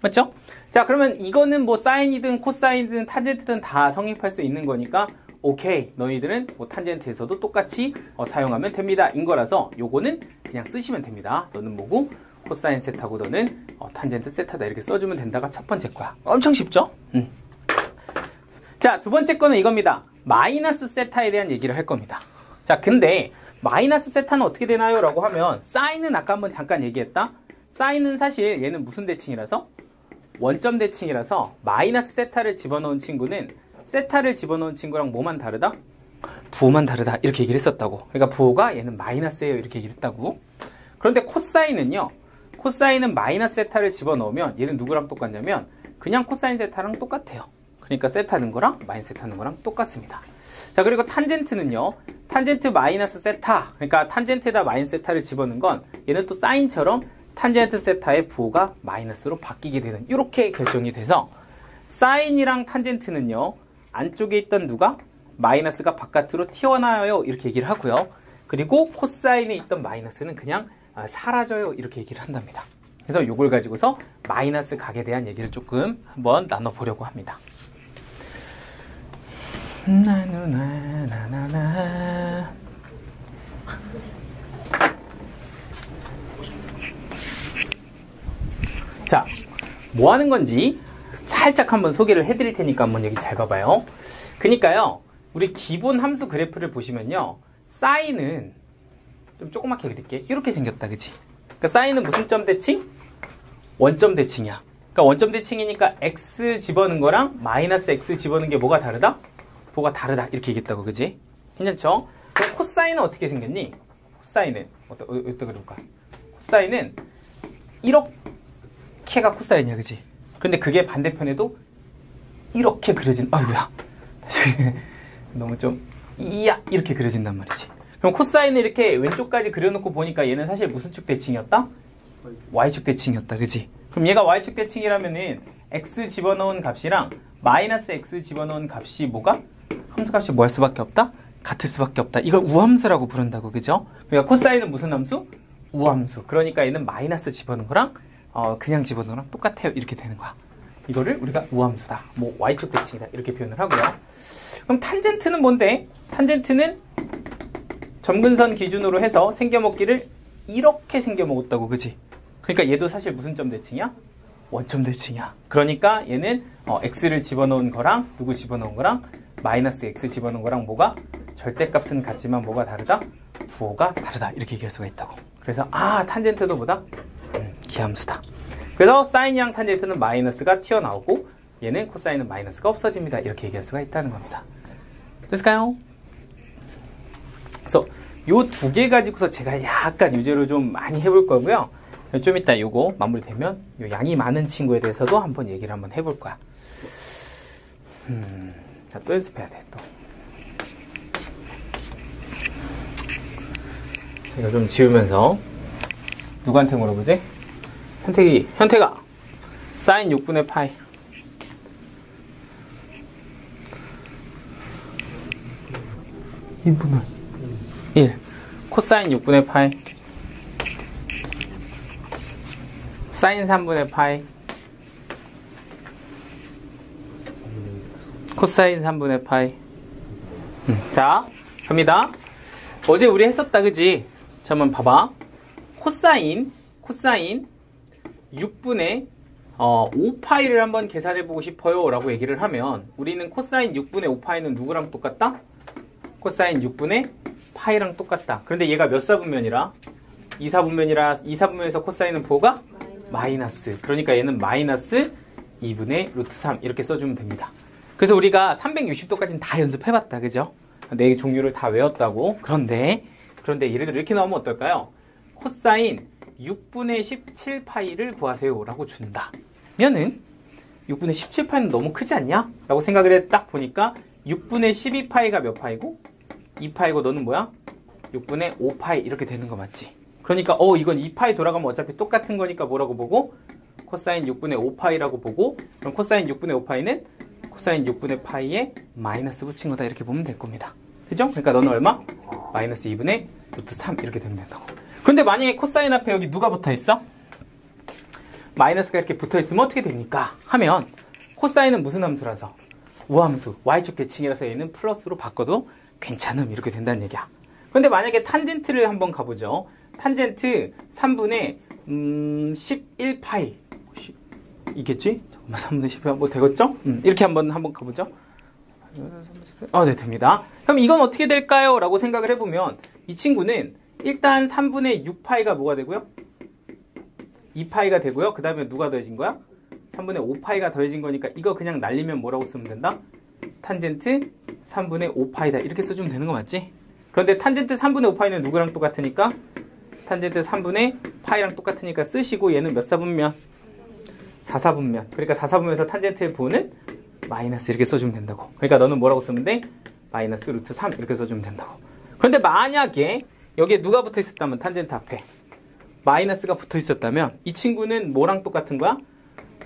맞죠? 자, 그러면 이거는 뭐 사인이든 코사인이든 탄젠트든 다 성립할 수 있는 거니까 오케이. 너희들은 뭐 탄젠트에서도 똑같이 사용하면 됩니다. 인 거라서 요거는 그냥 쓰시면 됩니다. 너는 뭐고? 코사인 세타고 너는 탄젠트 세타다. 이렇게 써주면 된다가 첫 번째 거야. 엄청 쉽죠? 자, 두 번째 거는 이겁니다. 마이너스 세타에 대한 얘기를 할 겁니다. 자, 근데 마이너스 세타는 어떻게 되나요? 라고 하면 사인은 아까 한번 잠깐 얘기했다. 사인은 사실 얘는 무슨 대칭이라서? 원점 대칭이라서 마이너스 세타를 집어넣은 친구는 세타를 집어넣은 친구랑 뭐만 다르다? 부호만 다르다. 이렇게 얘기를 했었다고. 그러니까 부호가 얘는 마이너스예요. 이렇게 얘기를 했다고. 그런데 코사인은요. 코사인은 마이너스 세타를 집어넣으면 얘는 누구랑 똑같냐면 그냥 코사인 세타랑 똑같아요. 그러니까 세타는 거랑 마이너스 세타는 거랑 똑같습니다. 자, 그리고 탄젠트는요. 탄젠트 마이너스 세타. 그러니까 탄젠트에다 마이너스 세타를 집어넣은 건 얘는 또 사인처럼 탄젠트 세타의 부호가 마이너스로 바뀌게 되는 이렇게 결정이 돼서 사인이랑 탄젠트는요. 안쪽에 있던 누가? 마이너스가 바깥으로 튀어나와요. 이렇게 얘기를 하고요. 그리고 코사인에 있던 마이너스는 그냥 사라져요. 이렇게 얘기를 한답니다. 그래서 이걸 가지고서 마이너스 각에 대한 얘기를 조금 한번 나눠보려고 합니다. 나누나. 자, 뭐 하는 건지 살짝 한번 소개를 해드릴 테니까 한번 여기 잘 봐봐요. 그니까요, 우리 기본 함수 그래프를 보시면요, 사인은 좀 조그맣게 그릴게. 이렇게 생겼다, 그치? 그러니까 사인은 무슨 점 대칭? 원점 대칭이야. 그러니까 원점 대칭이니까 x 집어넣은 거랑 마이너스 x 집어넣은 게 뭐가 다르다? 부호가 다르다. 이렇게 얘기했다고, 그치? 괜찮죠? 그럼 코사인은 어떻게 생겼니? 코사인은 어떻게 그릴까? 코사인은 이렇게가 코사인이야, 그치? 근데 그게 반대편에도 이렇게 그려진, 아이고야. 너무 좀, 이렇게 그려진단 말이지. 그럼 코사인을 이렇게 왼쪽까지 그려놓고 보니까 얘는 사실 무슨 축 대칭이었다? y축 대칭이었다, 그치? 그럼 얘가 y축 대칭이라면은 x 집어넣은 값이랑 마이너스 x 집어넣은 값이 뭐가? 함수값이 뭐 할 수밖에 없다? 같을 수밖에 없다. 이걸 우함수라고 부른다고, 그죠? 그러니까 코사인은 무슨 함수? 우함수. 그러니까 얘는 마이너스 집어넣은 거랑 그냥 집어넣은 거랑 똑같아요. 이렇게 되는 거야. 이거를 우리가 우함수다. 뭐 y축 대칭이다. 이렇게 표현을 하고요. 그럼 탄젠트는 뭔데? 탄젠트는 점근선 기준으로 해서 생겨먹기를 이렇게 생겨먹었다고, 그지? 그러니까 얘도 사실 무슨 점 대칭이야? 원점 대칭이야. 그러니까 얘는 x를 집어넣은 거랑 누구 집어넣은 거랑 마이너스 x 집어넣은 거랑 뭐가? 절대값은 같지만 뭐가 다르다? 부호가 다르다. 이렇게 얘기할 수가 있다고. 그래서 탄젠트도 뭐다? 기함수다. 그래서 사인이랑 탄젠트는 마이너스가 튀어나오고 얘는 코사인은 마이너스가 없어집니다. 이렇게 얘기할 수가 있다는 겁니다. 됐을까요? 그래서 요 두 개 가지고서 제가 약간 유제로 좀 많이 해볼 거고요. 좀 이따 요거 마무리되면 요 양이 많은 친구에 대해서도 한번 얘기를 한번 해볼 거야. 자, 또 연습해야 돼, 또. 이거 좀 지우면서 누구한테 물어보지? 현태가 사인 6분의 파이 2분의 1 코사인 6분의 파이 사인 3분의 파이 코사인 3분의 파이 자, 갑니다. 어제 우리 했었다, 그지? 자, 한번 봐봐. 코사인 6분의 5파이를 한번 계산해보고 싶어요 라고 얘기를 하면 우리는 코사인 6분의 5파이는 누구랑 똑같다? 코사인 6분의 파이랑 똑같다. 그런데 얘가 몇 사분면이라? 2사분면이라 2사분면에서 코사인은 부호가? 마이너스. 그러니까 얘는 마이너스 2분의 루트 3 이렇게 써주면 됩니다. 그래서 우리가 360도까지는 다 연습해봤다, 그죠? 4개 종류를 다 외웠다고. 그런데 예를 들어 이렇게 나오면 어떨까요? 코사인 6분의 17파이를 구하세요 라고 준다. 면은 6분의 17파이는 너무 크지 않냐? 라고 생각을 해 딱 보니까 6분의 12파이가 몇 파이고? 2파이고 너는 뭐야? 6분의 5파이 이렇게 되는 거 맞지? 그러니까 이건 2파이 돌아가면 어차피 똑같은 거니까 뭐라고 보고? 코사인 6분의 5파이라고 보고 그럼 코사인 6분의 5파이는 코사인 6분의 파이에 마이너스 붙인 거다 이렇게 보면 될 겁니다. 그죠? 그러니까 너는 얼마? 마이너스 2분의 루트 3 이렇게 되면 된다고. 그런데 만약에 코사인 앞에 여기 누가 붙어있어? 마이너스가 이렇게 붙어있으면 어떻게 됩니까? 하면 코사인은 무슨 함수라서? 우함수, y축 계층이라서 얘는 플러스로 바꿔도 괜찮음. 이렇게 된다는 얘기야. 그런데 만약에 탄젠트를 한번 가보죠. 탄젠트 3분의 11파이. 이겠지? 잠깐만, 3분의 11파이 뭐 되겠죠? 이렇게 한번 가보죠. 네, 됩니다. 그럼 이건 어떻게 될까요? 라고 생각을 해보면 이 친구는 일단 3분의 6파이가 뭐가 되고요? 2파이가 되고요. 그 다음에 누가 더해진 거야? 3분의 5파이가 더해진 거니까 이거 그냥 날리면 뭐라고 쓰면 된다? 탄젠트 3분의 5파이다. 이렇게 써주면 되는 거 맞지? 그런데 탄젠트 3분의 5파이는 누구랑 똑같으니까? 탄젠트 3분의 파이랑 똑같으니까 쓰시고 얘는 몇 사분면? 4사분면. 그러니까 4사분면에서 탄젠트의 부호는 마이너스 이렇게 써주면 된다고. 그러니까 너는 뭐라고 쓰면 돼? 마이너스 루트 3 이렇게 써주면 된다고. 그런데 만약에 여기에 누가 붙어 있었다면 탄젠트 앞에 마이너스가 붙어 있었다면 이 친구는 뭐랑 똑같은 거야?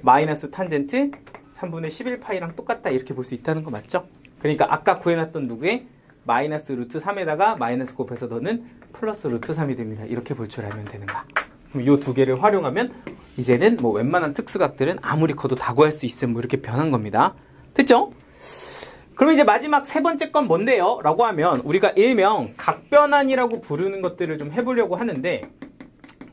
마이너스 탄젠트 3분의 11파이랑 똑같다 이렇게 볼 수 있다는 거 맞죠? 그러니까 아까 구해놨던 누구의 마이너스 루트 3에다가 마이너스 곱해서 너는 플러스 루트 3이 됩니다. 이렇게 볼 줄 알면 되는 거야. 그럼 이 두 개를 활용하면 이제는 뭐 웬만한 특수각들은 아무리 커도 다 구할 수 있음 뭐 이렇게 변한 겁니다. 됐죠? 그럼 이제 마지막 세 번째 건 뭔데요? 라고 하면 우리가 일명 각변환이라고 부르는 것들을 좀 해보려고 하는데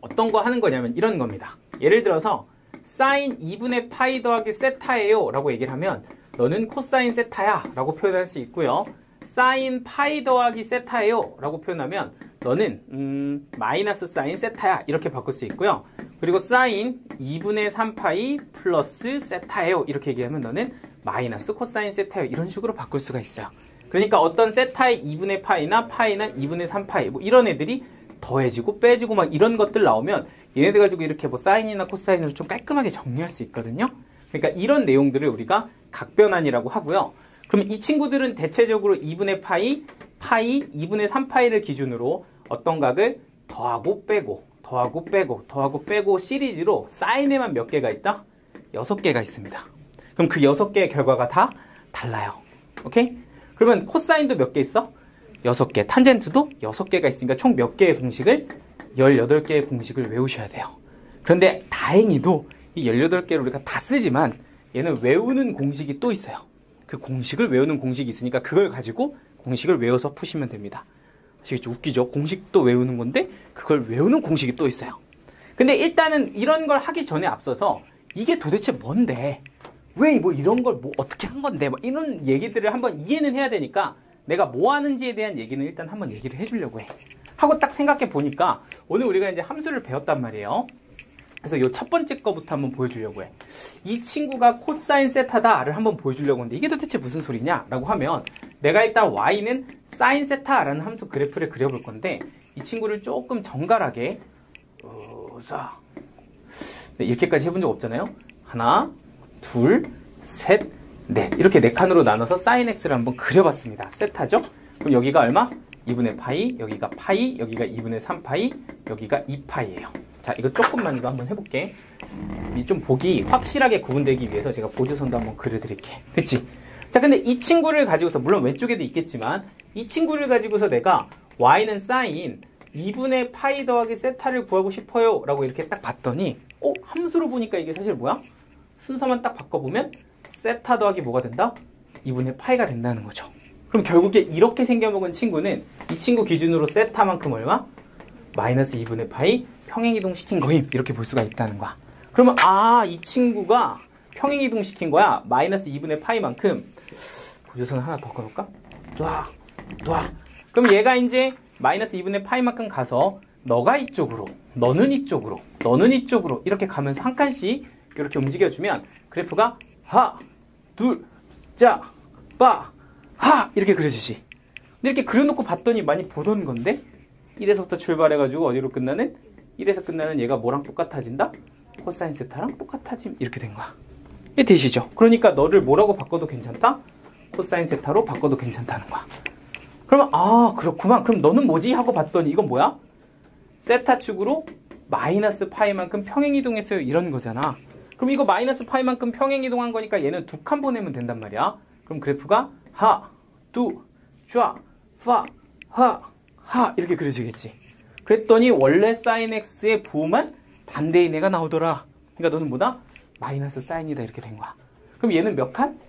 어떤 거 하는 거냐면 이런 겁니다. 예를 들어서 사인 2분의 파이 더하기 세타예요 라고 얘기를 하면 너는 코사인 세타야 라고 표현할 수 있고요. 사인 파이 더하기 세타예요 라고 표현하면 너는 마이너스 사인 세타야 이렇게 바꿀 수 있고요. 그리고 사인 2분의 3파이 플러스 세타예요 이렇게 얘기하면 너는 마이너스 코사인 세타예요 이런 식으로 바꿀 수가 있어요. 그러니까 어떤 세타의 2분의 파이나 파이나 2분의 3파이 뭐 이런 애들이 더해지고 빼지고 막 이런 것들 나오면 얘네들 가지고 이렇게 뭐 사인이나 코사인으로 좀 깔끔하게 정리할 수 있거든요. 그러니까 이런 내용들을 우리가 각변환이라고 하고요. 그럼 이 친구들은 대체적으로 2분의 파이, 2분의 3파이를 기준으로 어떤 각을 더하고 빼고 더하고 빼고 더하고 빼고 시리즈로 사인에만 몇 개가 있다? 6개가 있습니다. 그럼 그 6개의 결과가 다 달라요. 오케이? 그러면 코사인도 몇 개 있어? 6개. 탄젠트도 6개가 있으니까 총 몇 개의 공식을? 18개의 공식을 외우셔야 돼요. 그런데 다행히도 이 18개를 우리가 다 쓰지만 얘는 외우는 공식이 또 있어요. 그 공식을 외우는 공식이 있으니까 그걸 가지고 공식을 외워서 푸시면 됩니다. 아시겠죠? 웃기죠? 공식도 외우는 건데 그걸 외우는 공식이 또 있어요. 근데 일단은 이런 걸 하기 전에 앞서서 이게 도대체 뭔데? 왜 뭐 이런 걸 뭐 어떻게 한 건데? 뭐 이런 얘기들을 한번 이해는 해야 되니까 내가 뭐 하는지에 대한 얘기는 일단 한번 얘기를 해주려고 해. 하고 딱 생각해 보니까 오늘 우리가 이제 함수를 배웠단 말이에요. 그래서 이 첫 번째 거부터 한번 보여주려고 해. 이 친구가 코사인 세타다를 한번 보여주려고 하는데 이게 도대체 무슨 소리냐? 라고 하면 내가 일단 y는 사인 세타라는 함수 그래프를 그려볼 건데 이 친구를 조금 정갈하게 네, 이렇게까지 해본 적 없잖아요. 하나, 둘, 셋, 넷 이렇게 4칸으로 나눠서 사인 x를 한번 그려봤습니다. 세타죠? 그럼 여기가 얼마? 2분의 파이, 여기가 파이, 여기가 2분의 3파이, 여기가 2파이예요. 자, 이거 조금만 이거 한번 해볼게. 좀 보기 확실하게 구분되기 위해서 제가 보조선도 한번 그려드릴게. 그치? 자, 근데 이 친구를 가지고서 물론 왼쪽에도 있겠지만 이 친구를 가지고서 내가 y는 사인 2분의 파이 더하기 세타를 구하고 싶어요 라고 이렇게 딱 봤더니 함수로 보니까 이게 사실 뭐야? 순서만 딱 바꿔보면 세타 더하기 뭐가 된다? 2분의 파이가 된다는 거죠. 그럼 결국에 이렇게 생겨먹은 친구는 이 친구 기준으로 세타만큼 얼마? 마이너스 2분의 파이 평행이동 시킨 거임 이렇게 볼 수가 있다는 거야. 그러면 이 친구가 평행이동 시킨 거야. 마이너스 2분의 파이만큼. 보조선 하나 더 걸을까? 그럼 얘가 이제 마이너스 2분의 파이만큼 가서 너가 이쪽으로, 너는 이쪽으로, 너는 이쪽으로 이렇게 가면서 한 칸씩 이렇게 움직여주면 그래프가 하, 둘, 자, 빠, 하 이렇게 그려지지. 근데 이렇게 그려놓고 봤더니 많이 보던 건데 1에서부터 출발해가지고 어디로 끝나는? 1에서 끝나는 얘가 뭐랑 똑같아진다? 코사인 세타랑 똑같아짐 이렇게 된 거야. 이게 되시죠? 그러니까 너를 뭐라고 바꿔도 괜찮다? 코사인 세타로 바꿔도 괜찮다는 거야. 그러면 그렇구만. 그럼 너는 뭐지? 하고 봤더니 이건 뭐야? 세타 축으로 마이너스 파이만큼 평행이동했어요 이런 거잖아. 그럼 이거 마이너스 파이만큼 평행이동한 거니까 얘는 2칸 보내면 된단 말이야. 그럼 그래프가 하, 두, 좌, 파, 하 이렇게 그려지겠지. 그랬더니 원래 사인 x의 부호만 반대인 애가 나오더라. 그러니까 너는 뭐다? 마이너스 사인이다 이렇게 된 거야. 그럼 얘는 몇 칸?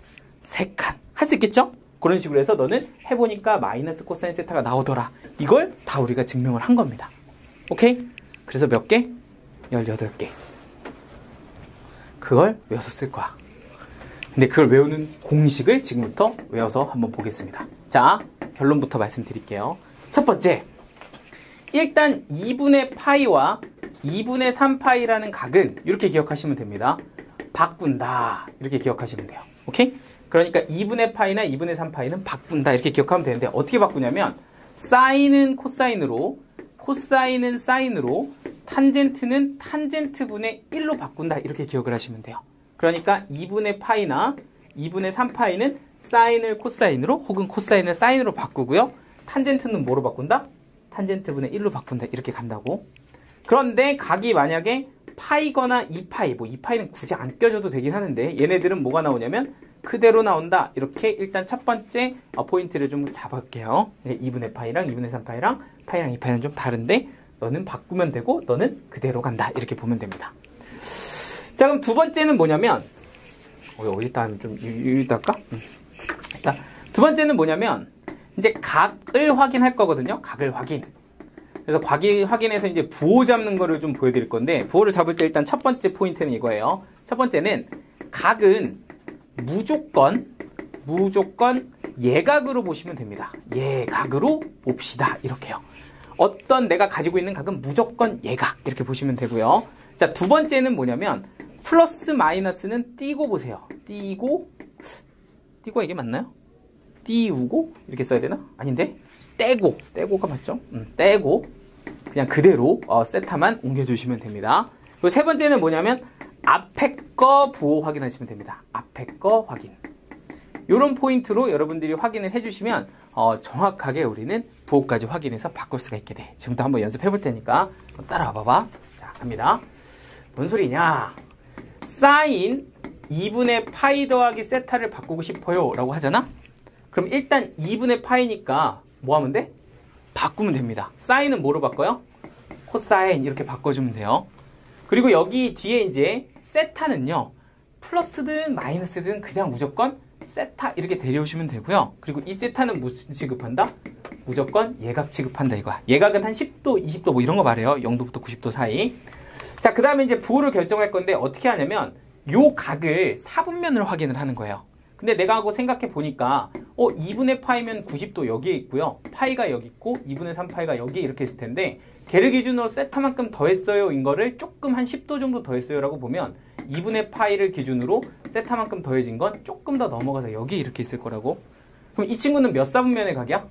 3칸. 할 수 있겠죠? 그런 식으로 해서 너는 해보니까 마이너스 코사인 세타가 나오더라. 이걸 다 우리가 증명을 한 겁니다. 오케이? 그래서 몇 개? 18개. 그걸 외워서 쓸 거야. 근데 그걸 외우는 공식을 지금부터 외워서 한번 보겠습니다. 자, 결론부터 말씀드릴게요. 첫 번째, 일단 2분의 파이와 2분의 3파이라는 각은 이렇게 기억하시면 됩니다. 바꾼다. 이렇게 기억하시면 돼요. 오케이? 그러니까 2분의 파이나 2분의 3파이는 바꾼다. 이렇게 기억하면 되는데 어떻게 바꾸냐면 사인은 코사인으로, 코사인은 사인으로, 탄젠트는 탄젠트분의 1로 바꾼다. 이렇게 기억을 하시면 돼요. 그러니까 2분의 파이나 2분의 3파이는 사인을 코사인으로 혹은 코사인을 사인으로 바꾸고요. 탄젠트는 뭐로 바꾼다? 탄젠트분의 1로 바꾼다. 이렇게 간다고. 그런데 각이 만약에 파이거나 2파이, 뭐 2파이는 굳이 안 껴줘도 되긴 하는데 얘네들은 뭐가 나오냐면 그대로 나온다. 이렇게 일단 첫 번째 포인트를 좀 잡을게요. 2분의 파이랑 2분의 3파이랑 파이랑 2파이는 좀 다른데 너는 바꾸면 되고 너는 그대로 간다. 이렇게 보면 됩니다. 자, 그럼 두 번째는 뭐냐면 어디다 하면 좀 여기다 할까? 자, 두 번째는 뭐냐면 이제 각을 확인할 거거든요. 각을 확인. 그래서 확인해서 이제 부호 잡는 거를 좀 보여드릴 건데 부호를 잡을 때 일단 첫 번째 포인트는 이거예요. 첫 번째는 각은 무조건 예각으로 보시면 됩니다. 예각으로 봅시다. 이렇게요. 어떤 내가 가지고 있는 각은 무조건 예각 이렇게 보시면 되고요. 자, 두 번째는 뭐냐면 플러스 마이너스는 띄고 보세요. 띄고 이게 맞나요? 띄우고 이렇게 써야 되나? 아닌데 떼고가 맞죠? 떼고 그냥 그대로 세타만 옮겨주시면 됩니다. 그리고 세 번째는 뭐냐면 앞에 거 부호 확인하시면 됩니다. 앞에 거 확인. 이런 포인트로 여러분들이 확인을 해주시면 정확하게 우리는 부호까지 확인해서 바꿀 수가 있게 돼. 지금부터 한번 연습해 볼 테니까 따라와 봐봐. 자, 갑니다. 뭔 소리냐? 사인 2분의 파이 더하기 세타를 바꾸고 싶어요 라고 하잖아? 그럼 일단 2분의 파이니까 뭐 하면 돼? 바꾸면 됩니다. 사인은 뭐로 바꿔요? 코사인 이렇게 바꿔주면 돼요. 그리고 여기 뒤에 이제 세타는요. 플러스든 마이너스든 그냥 무조건 세타 이렇게 데려오시면 되고요. 그리고 이 세타는 무슨 취급한다? 무조건 예각 취급한다 이거야. 예각은 한 10도, 20도 뭐 이런 거 말해요. 0도부터 90도 사이. 자, 그 다음에 이제 부호를 결정할 건데 어떻게 하냐면 요 각을 4분면을 확인을 하는 거예요. 근데 내가 하고 생각해 보니까 2분의 파이면 90도 여기에 있고요. 파이가 여기 있고 2분의 3파이가 여기에 이렇게 있을 텐데 걔를 기준으로 세타만큼 더했어요 인 거를 조금 한 10도 정도 더했어요 라고 보면 2분의 파이를 기준으로 세타만큼 더해진 건 조금 더 넘어가서 여기에 이렇게 있을 거라고. 그럼 이 친구는 몇 사분면의 각이야?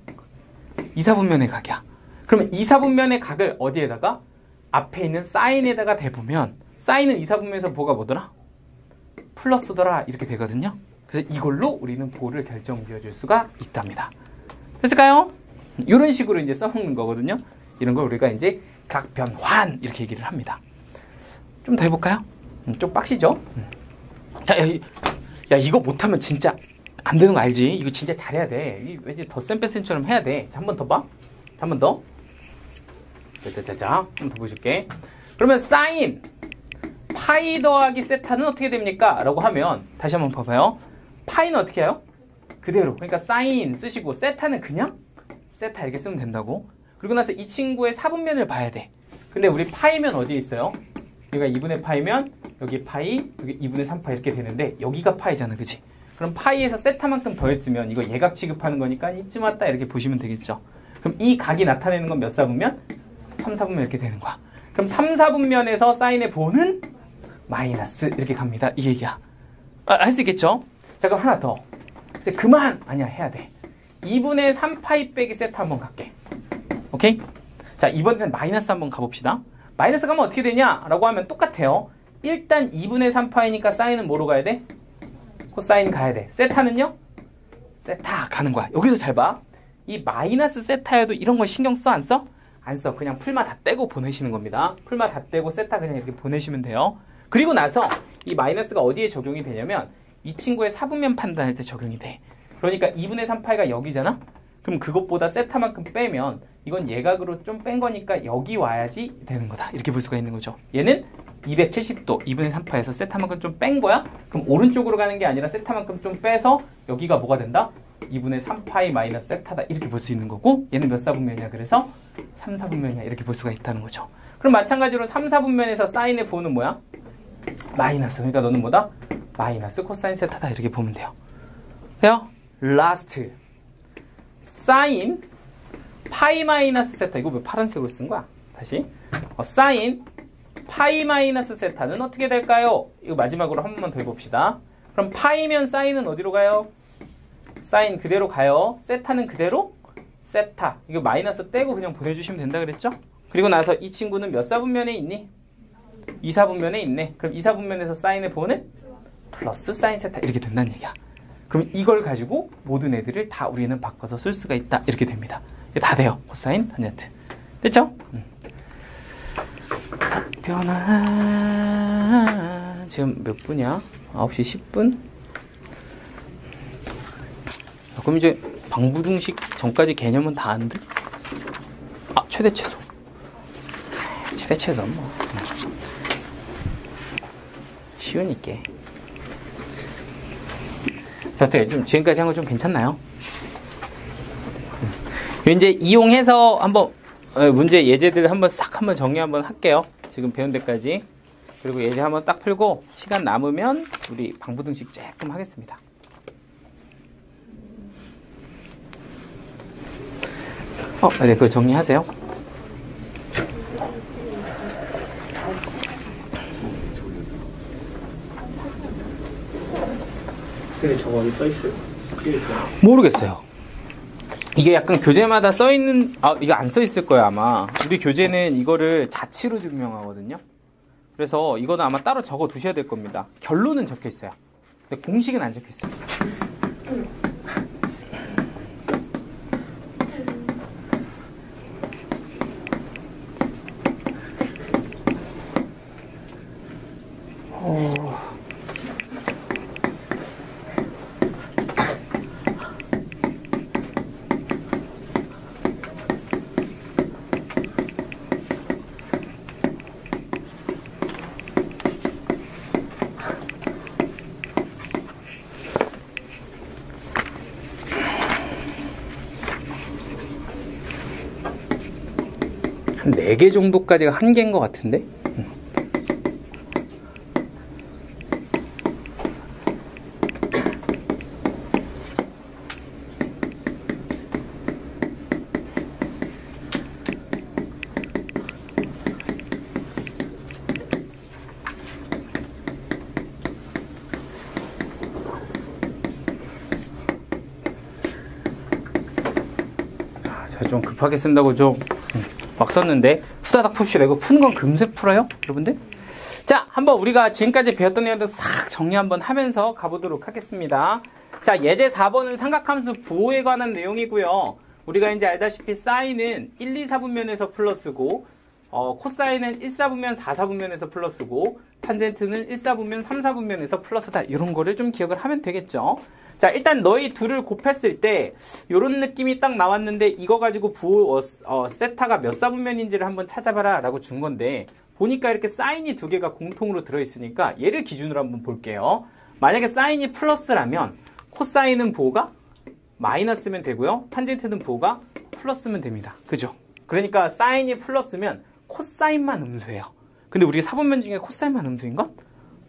2사분면의 각이야. 그러면 2사분면의 각을 어디에다가? 앞에 있는 사인에다가 대보면 사인은 2사분면에서 부호가 뭐더라? 플러스더라 이렇게 되거든요. 그래서 이걸로 우리는 부호를 결정 지어줄 수가 있답니다. 됐을까요? 이런 식으로 이제 써먹는 거거든요. 이런 걸 우리가 이제 각변환 이렇게 얘기를 합니다. 좀 더 해볼까요? 좀 빡시죠? 자, 야, 이거 못하면 진짜 안 되는 거 알지? 이거 진짜 잘해야 돼. 왠지 덧셈 뺄셈처럼 해야 돼. 자, 한 번 더 봐. 자, 한 번 더. 자, 한 번 더 보여줄게. 그러면 사인 파이 더하기 세타는 어떻게 됩니까? 라고 하면 다시 한번 봐봐요. 파이는 어떻게 해요? 그대로. 그러니까 사인 쓰시고 세타는 그냥 세타 이렇게 쓰면 된다고. 그리고 나서 이 친구의 사분면을 봐야 돼. 근데 우리 파이면 어디에 있어요? 여기가 2분의 파이면 여기 파이, 여기 2분의 3파이 이렇게 되는데 여기가 파이잖아. 그치? 그럼 파이에서 세타만큼 더했으면 이거 예각 취급하는 거니까 이쯤 왔다 이렇게 보시면 되겠죠. 그럼 이 각이 나타내는 건 몇 사분면? 3사분면 이렇게 되는 거야. 그럼 3사분면에서 사인의 부호는 마이너스 이렇게 갑니다. 이 얘기야. 할 수 있겠죠? 자, 그럼 하나 더. 그만! 아니야, 해야 돼. 2분의 3파이 빼기 세타 한번 갈게. 오케이? 자, 이번에는 마이너스 한번 가봅시다. 마이너스 가면 어떻게 되냐? 라고 하면 똑같아요. 일단 2분의 3파이니까 사인은 뭐로 가야 돼? 코사인 가야 돼. 세타는요? 세타 가는 거야. 여기서 잘 봐. 이 마이너스 세타에도 이런 거 신경 써? 안 써? 안 써. 그냥 풀마 다 떼고 보내시는 겁니다. 풀마 다 떼고 세타 그냥 이렇게 보내시면 돼요. 그리고 나서 이 마이너스가 어디에 적용이 되냐면 이 친구의 사분면 판단할 때 적용이 돼. 그러니까 2분의 3파이가 여기잖아? 그럼 그것보다 세타만큼 빼면 이건 예각으로 좀 뺀 거니까 여기 와야지 되는 거다. 이렇게 볼 수가 있는 거죠. 얘는 270도 2분의 3파에서 세타만큼 좀 뺀 거야? 그럼 오른쪽으로 가는 게 아니라 세타만큼 좀 빼서 여기가 뭐가 된다? 2분의 3파이 마이너스 세타다 이렇게 볼 수 있는 거고 얘는 몇 사분면이야? 그래서 3, 4분면이야 이렇게 볼 수가 있다는 거죠. 그럼 마찬가지로 3, 4분면에서 사인의 부호는 뭐야? 마이너스. 그러니까 너는 뭐다? 마이너스 코사인 세타다 이렇게 보면 돼요. 돼요? 라스트 사인 파이 마이너스 세타. 이거 왜 파란색으로 쓴 거야? 다시 사인 파이 마이너스 세타는 어떻게 될까요? 이거 마지막으로 한 번만 더 해봅시다. 그럼 파이면 사인은 어디로 가요? 사인 그대로 가요. 세타는 그대로 세타. 이거 마이너스 떼고 그냥 보내주시면 된다 그랬죠? 그리고 나서 이 친구는 몇 사분면에 있니? 2, 4분면에 있네. 그럼 2, 4분면에서 사인의 부호는 플러스 사인 세타 이렇게 된다는 얘기야. 그럼 이걸 가지고 모든 애들을 다 우리는 바꿔서 쓸 수가 있다 이렇게 됩니다. 이게 다 돼요. 코사인 탄젠트. 됐죠? 변화 지금 몇 분이야? 9시 10분? 그럼 이제 방부등식 전까지 개념은 다 안 돼? 아, 최대 최소. 최대 최소 뭐. 쉬우니까. 자, 어때? 좀 지금까지 한 거 좀 괜찮나요? 이제 이용해서 한번 문제 예제들 한번 싹 한번 정리 한번 할게요. 지금 배운 데까지. 그리고 예제 한번 딱 풀고 시간 남으면 우리 방부등식 조금 하겠습니다. 네, 그거 정리하세요.
근데 저거 어디 써있어요?
모르겠어요. 이게 약간 교재마다 써있는, 이거 안 써있을 거예요, 아마. 우리 교재는 이거를 자치로 증명하거든요. 그래서 이거는 아마 따로 적어 두셔야 될 겁니다. 결론은 적혀 있어요. 근데 공식은 안 적혀 있어요. 한 4개 정도까지가 한계인 것 같은데? 제가 좀 급하게 쓴다고 좀 막 썼는데 수다닥 풉시다. 이거 푸는 건 금세 풀어요 여러분들. 자, 한번 우리가 지금까지 배웠던 내용들 싹 정리 한번 하면서 가보도록 하겠습니다. 자, 예제 4번은 삼각함수 부호에 관한 내용이고요. 우리가 이제 알다시피 사인은 1, 2, 4분면에서 플러스고 코사인은 1, 4분면, 4, 4분면에서 플러스고 탄젠트는 1, 4분면, 3, 4분면에서 플러스다. 이런 거를 좀 기억을 하면 되겠죠. 자, 일단 너희 둘을 곱했을 때 요런 느낌이 딱 나왔는데 이거 가지고 부호 세타가 몇 사분면인지를 한번 찾아봐라 라고 준 건데 보니까 이렇게 사인이 두 개가 공통으로 들어있으니까 얘를 기준으로 한번 볼게요. 만약에 사인이 플러스라면 코사인은 부호가 마이너스면 되고요. 탄젠트는 부호가 플러스면 됩니다. 그죠? 그러니까 사인이 플러스면 코사인만 음수예요. 근데 우리 사분면 중에 코사인만 음수인 건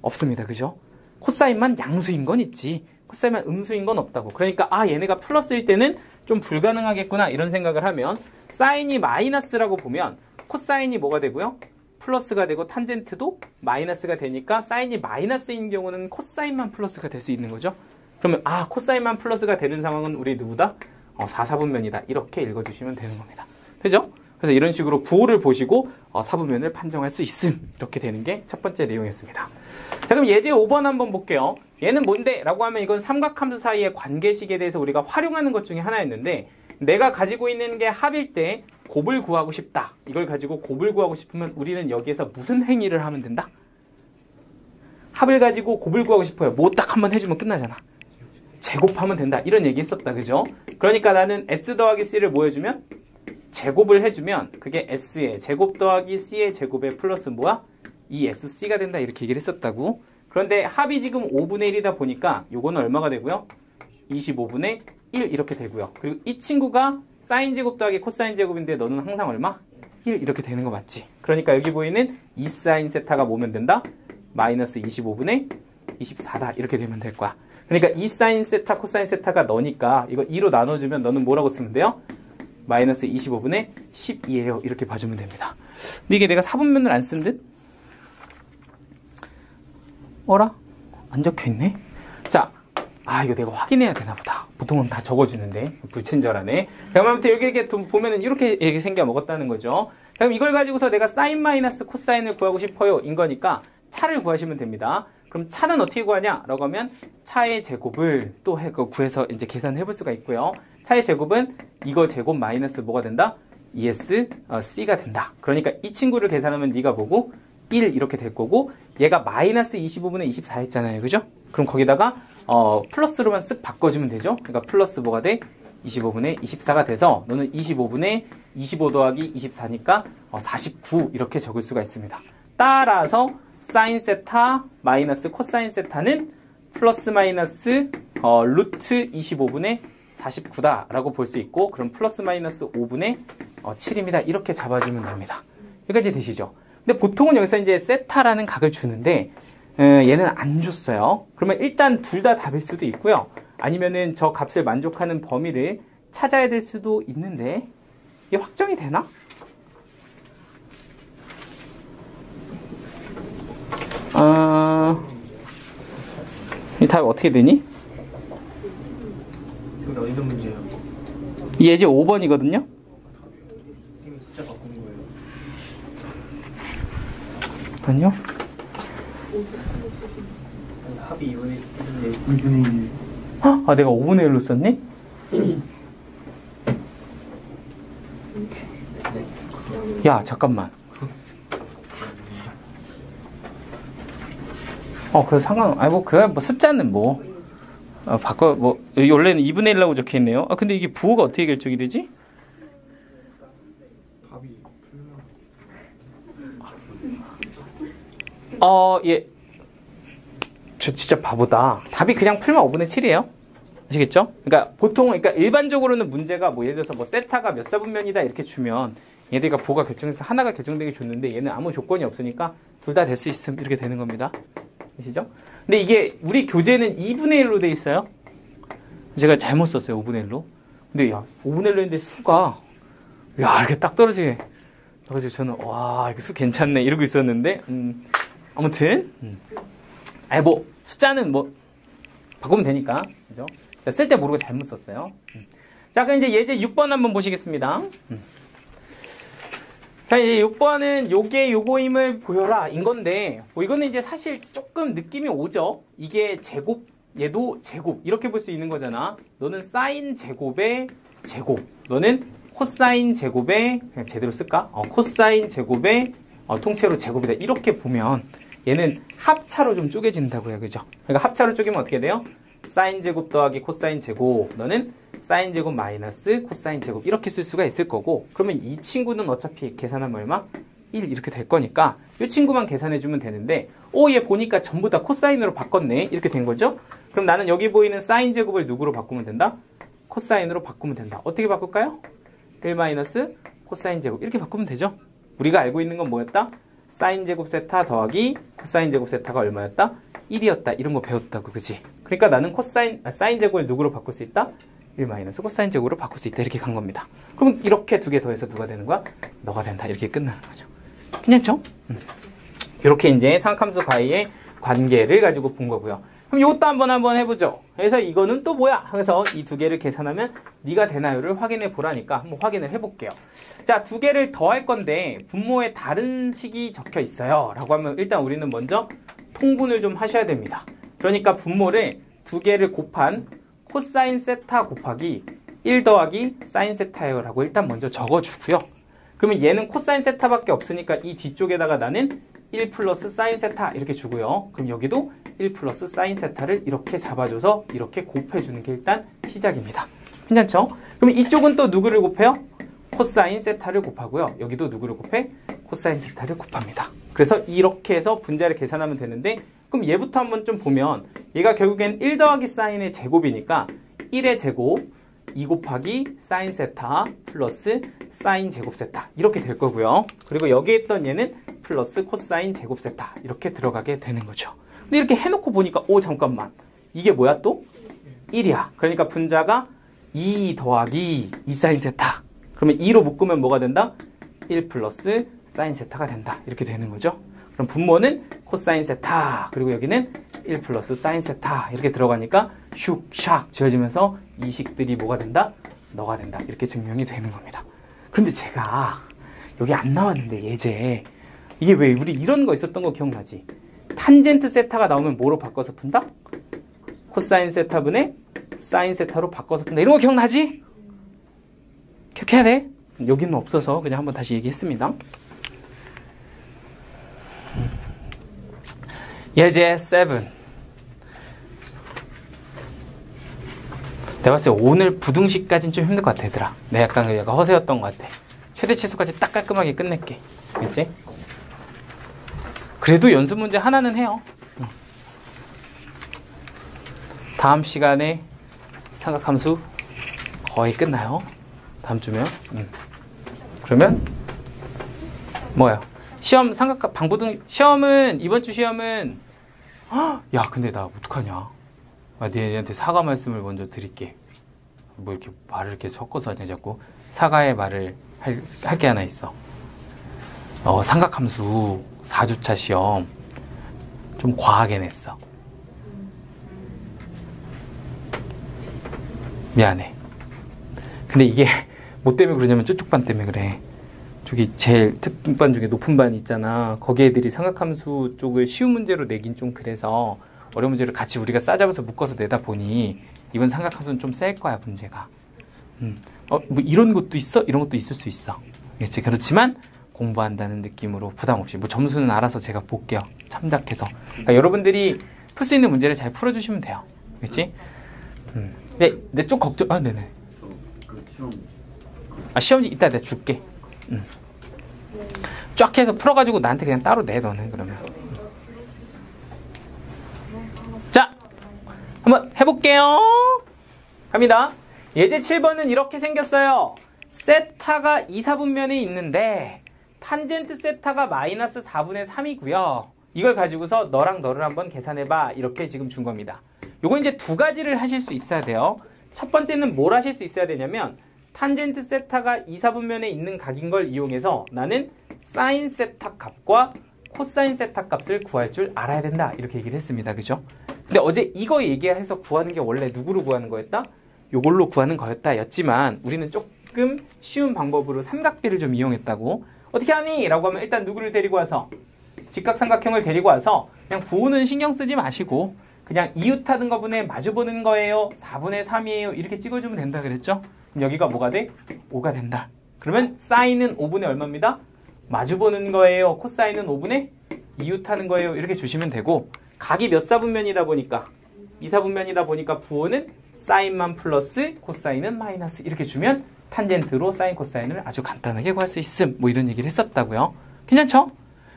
없습니다. 그죠? 코사인만 양수인 건 있지. 코사인만 음수인 건 없다고. 그러니까 얘네가 플러스일 때는 좀 불가능하겠구나 이런 생각을 하면 사인이 마이너스라고 보면 코사인이 뭐가 되고요? 플러스가 되고 탄젠트도 마이너스가 되니까 사인이 마이너스인 경우는 코사인만 플러스가 될 수 있는 거죠. 그러면 코사인만 플러스가 되는 상황은 우리 누구다? 4, 4분면이다. 이렇게 읽어주시면 되는 겁니다. 되죠? 그래서 이런 식으로 부호를 보시고 4분면을 판정할 수 있음. 이렇게 되는 게 첫 번째 내용이었습니다. 자, 그럼 예제 5번 한번 볼게요. 얘는 뭔데? 라고 하면 이건 삼각함수 사이의 관계식에 대해서 우리가 활용하는 것 중에 하나였는데 내가 가지고 있는 게 합일 때 곱을 구하고 싶다. 이걸 가지고 곱을 구하고 싶으면 우리는 여기에서 무슨 행위를 하면 된다? 합을 가지고 곱을 구하고 싶어요. 뭐 딱 한번 해주면 끝나잖아. 제곱하면 된다. 이런 얘기 했었다. 그죠? 그러니까 나는 S 더하기 C를 뭐 해주면? 제곱을 해주면 그게 S의 제곱 더하기 C의 제곱의 플러스 뭐야? 이 SC가 된다 이렇게 얘기를 했었다고. 그런데 합이 지금 5분의 1이다 보니까 요거는 얼마가 되고요? 25분의 1 이렇게 되고요. 그리고 이 친구가 사인 제곱 더하기 코사인 제곱인데 너는 항상 얼마? 1 이렇게 되는 거 맞지? 그러니까 여기 보이는 2 사인 세타가 뭐면 된다? 마이너스 25분의 24다 이렇게 되면 될 거야. 그러니까 2 사인 세타 코사인 세타가 너니까 이거 2로 나눠주면 너는 뭐라고 쓰면 돼요? 마이너스 25분의 12예요. 이렇게 봐주면 됩니다. 근데 이게 내가 4분면을 안 쓴 듯? 어라? 안 적혀있네? 자, 이거 내가 확인해야 되나 보다. 보통은 다 적어주는데 불친절하네. 그럼 아무튼 여기 이렇게 보면은 이렇게 생겨 먹었다는 거죠. 그럼 이걸 가지고서 내가 사인 마이너스 코사인을 구하고 싶어요 인 거니까 차를 구하시면 됩니다. 그럼 차는 어떻게 구하냐? 라고 하면 차의 제곱을 또 구해서 이제 계산을 해볼 수가 있고요. 차의 제곱은 이거 제곱 마이너스 뭐가 된다? C가 된다. 그러니까 이 친구를 계산하면 네가 보고 1 이렇게 될 거고 얘가 마이너스 25분의 24 했잖아요. 그죠? 그럼 거기다가 플러스로만 쓱 바꿔주면 되죠. 그러니까 플러스 뭐가 돼? 25분의 24가 돼서 너는 25분의 25 더하기 24니까 49 이렇게 적을 수가 있습니다. 따라서 사인 세타 마이너스 코사인 세타는 플러스 마이너스 루트 25분의 49다 라고 볼 수 있고 그럼 플러스 마이너스 5분의 7입니다. 이렇게 잡아주면 됩니다. 여기까지 되시죠? 근데 보통은 여기서 이제 세타라는 각을 주는데 얘는 안 줬어요. 그러면 일단 둘 다 답일 수도 있고요. 아니면은 저 값을 만족하는 범위를 찾아야 될 수도 있는데 이게 확정이 되나? 이 답이 어떻게 되니?
이거 어디 있는 문제예요?
이 예제 5번이거든요?
이거 진짜 바꾸는 거예요.
아니요?
아니, 합이 2분의 1.
내가 5분의 1로 썼니? 야, 잠깐만. 그래 상관, 숫자는 원래는 2분의 1라고 적혀 있네요. 근데 이게 부호가 어떻게 결정이 되지?
합이
예. 저 진짜 바보다. 답이 그냥 풀면 5분의 7이에요. 아시겠죠? 그러니까 일반적으로는 문제가 예를 들어서 세타가 몇 사분면이다 이렇게 주면 얘들가 부호가 결정해서 하나가 결정되게 줬는데 얘는 아무 조건이 없으니까 둘 다 될 수 있음 이렇게 되는 겁니다. 아시죠? 근데 이게 우리 교재는 2분의 1로 돼 있어요. 제가 잘못 썼어요. 5분의 1로. 근데 5분의 1로 했는데 수가 이렇게 딱 떨어지게. 그래서 저는 이거 수 괜찮네 이러고 있었는데 아무튼 숫자는 바꾸면 되니까. 그죠? 쓸 때 모르고 잘못 썼어요. 자, 그럼 이제 예제 6번 한번 보시겠습니다. 자, 이제 6번은 요게 요거임을 보여라 인 건데 이거는 이제 사실 조금 느낌이 오죠. 이게 제곱, 얘도 제곱 이렇게 볼 수 있는 거잖아. 너는 사인 제곱의 제곱, 너는 코사인 제곱의 그냥 제대로 쓸까? 코사인 제곱의 통째로 제곱이다. 이렇게 보면 얘는 합차로 좀 쪼개진다고요. 그죠? 그러니까 합차로 쪼개면 어떻게 돼요? 사인 제곱 더하기 코사인 제곱, 너는 사인 제곱 마이너스 코사인 제곱 이렇게 쓸 수가 있을 거고 그러면 이 친구는 어차피 계산하면 얼마? 1 이렇게 될 거니까 이 친구만 계산해주면 되는데 얘 보니까 전부 다 코사인으로 바꿨네 이렇게 된 거죠? 그럼 나는 여기 보이는 사인 제곱을 누구로 바꾸면 된다? 코사인으로 바꾸면 된다. 어떻게 바꿀까요? 1 마이너스 코사인 제곱 이렇게 바꾸면 되죠? 우리가 알고 있는 건 뭐였다? 사인 제곱 세타 더하기 코사인 제곱 세타가 얼마였다? 1이었다. 이런 거 배웠다고, 그지? 그러니까 나는 사인 제곱을 누구로 바꿀 수 있다? 1 마이너스 코사인 제곱으로 바꿀 수 있다. 이렇게 간 겁니다. 그럼 이렇게 두 개 더해서 누가 되는 거야? 너가 된다. 이렇게 끝나는 거죠. 괜찮죠? 이렇게 이제 삼각함수 가이의 관계를 가지고 본 거고요. 그럼 이것도 한번 해보죠. 그래서 이거는 또 뭐야? 그래서 이 두 개를 계산하면 네가 되나요를 확인해 보라니까 한번 확인을 해볼게요. 자, 두 개를 더할 건데 분모에 다른 식이 적혀 있어요. 라고 하면 일단 우리는 먼저 통분을 좀 하셔야 됩니다. 그러니까 분모를 두 개를 곱한 코사인 세타 곱하기 1 더하기 사인 세타예요 라고 일단 먼저 적어주고요. 그러면 얘는 코사인 세타밖에 없으니까 이 뒤쪽에다가 나는 1 플러스 사인 세타 이렇게 주고요. 그럼 여기도 1 플러스 사인 세타를 이렇게 잡아줘서 이렇게 곱해주는 게 일단 시작입니다. 괜찮죠? 그러면 이쪽은 또 누구를 곱해요? 코사인 세타를 곱하고요. 여기도 누구를 곱해? 코사인 세타를 곱합니다. 그래서 이렇게 해서 분자를 계산하면 되는데 그럼 얘부터 한번 좀 보면 얘가 결국엔 1 더하기 사인의 제곱이니까 1의 제곱 2 곱하기 사인 세타 플러스 사인 제곱 세타 이렇게 될 거고요. 그리고 여기에 있던 얘는 플러스 코사인 제곱 세타 이렇게 들어가게 되는 거죠. 근데 이렇게 해놓고 보니까 오 잠깐만 이게 뭐야 또? 1이야. 그러니까 분자가 2 더하기 2 사인 세타 그러면 2로 묶으면 뭐가 된다? 1 플러스 사인 세타가 된다. 이렇게 되는 거죠. 그럼 분모는 코사인 세타 그리고 여기는 1 플러스 사인 세타 이렇게 들어가니까 슉샥 지어지면서 이 식들이 뭐가 된다? 너가 된다. 이렇게 증명이 되는 겁니다. 그런데 제가 여기 안 나왔는데 예제 이게 왜 우리 이런 거 있었던 거 기억나지? 탄젠트 세타가 나오면 뭐로 바꿔서 푼다? 코사인 세타분의 사인 세타로 바꿔서 푼다. 이런 거 기억나지? 기억해야 돼. 여기는 없어서 그냥 한번 다시 얘기했습니다. 예제 7. 내가 봤을 때 오늘 부등식까지는 좀 힘들 것 같아, 얘들아. 내가 약간 허세였던 것 같아. 최대 치수까지 딱 깔끔하게 끝낼게. 알겠지? 그래도 연습 문제 하나는 해요. 다음 시간에 삼각함수 거의 끝나요. 다음 주면. 그러면 뭐야? 시험 삼각 방부등 시험은 이번 주 시험은 야 근데 나 어떡하냐? 얘한테 사과 말씀을 먼저 드릴게. 뭐 이렇게 말을 이렇게 섞어서 하냐 자꾸. 사과의 말을 할 게 하나 있어. 삼각함수 4주차 시험 좀 과하게 냈어. 미안해. 근데 이게 뭐 때문에 그러냐면 저쪽 반 때문에 그래. 저기 제일 특반 중에 높은 반 있잖아. 거기 애들이 삼각함수 쪽을 쉬운 문제로 내긴 좀 그래서 어려운 문제를 같이 우리가 싸잡아서 묶어서 내다 보니 이번 삼각함수는 좀 셀 거야 문제가. 뭐 이런 것도 있어? 이런 것도 있을 수 있어. 그렇지? 그렇지만 공부한다는 느낌으로 부담 없이 뭐 점수는 알아서 제가 볼게요. 참작해서. 그러니까 여러분들이 풀 수 있는 문제를 잘 풀어주시면 돼요. 그렇지? 내 쪽 걱정. 네네. 시험지 이따 내가 줄게. 쫙 해서 풀어가지고 나한테 그냥 따로 내 너는 그러면. 자, 한번 해볼게요. 갑니다. 예제 7번은 이렇게 생겼어요. 세타가 2, 4분면에 있는데 탄젠트 세타가 마이너스 4분의 3이고요. 이걸 가지고서 너랑 너를 한번 계산해봐. 이렇게 지금 준 겁니다. 요거 이제 두 가지를 하실 수 있어야 돼요. 첫 번째는 뭘 하실 수 있어야 되냐면 탄젠트 세타가 2, 4분면에 있는 각인 걸 이용해서 나는 사인 세타 값과 코사인 세타 값을 구할 줄 알아야 된다. 이렇게 얘기를 했습니다. 그죠? 근데 어제 이거 얘기해서 구하는 게 원래 누구로 구하는 거였다? 요걸로 구하는 거였다 였지만 우리는 조금 쉬운 방법으로 삼각비를 좀 이용했다고. 어떻게 하니? 라고 하면 일단 누구를 데리고 와서 직각삼각형을 데리고 와서 그냥 부호는 신경 쓰지 마시고 그냥 이웃하는 거분에 마주보는 거예요. 4분의 3이에요. 이렇게 찍어주면 된다 그랬죠? 그럼 여기가 뭐가 돼? 5가 된다. 그러면 사인은 5분의 얼마입니다? 마주보는 거예요. 코사인은 5분의 이웃하는 거예요. 이렇게 주시면 되고 각이 몇 사분면이다 보니까 2, 4분면이다 보니까 부호는 사인만 플러스 코사인은 마이너스 이렇게 주면 탄젠트로 사인 코사인을 아주 간단하게 구할 수 있음. 뭐 이런 얘기를 했었다고요. 괜찮죠?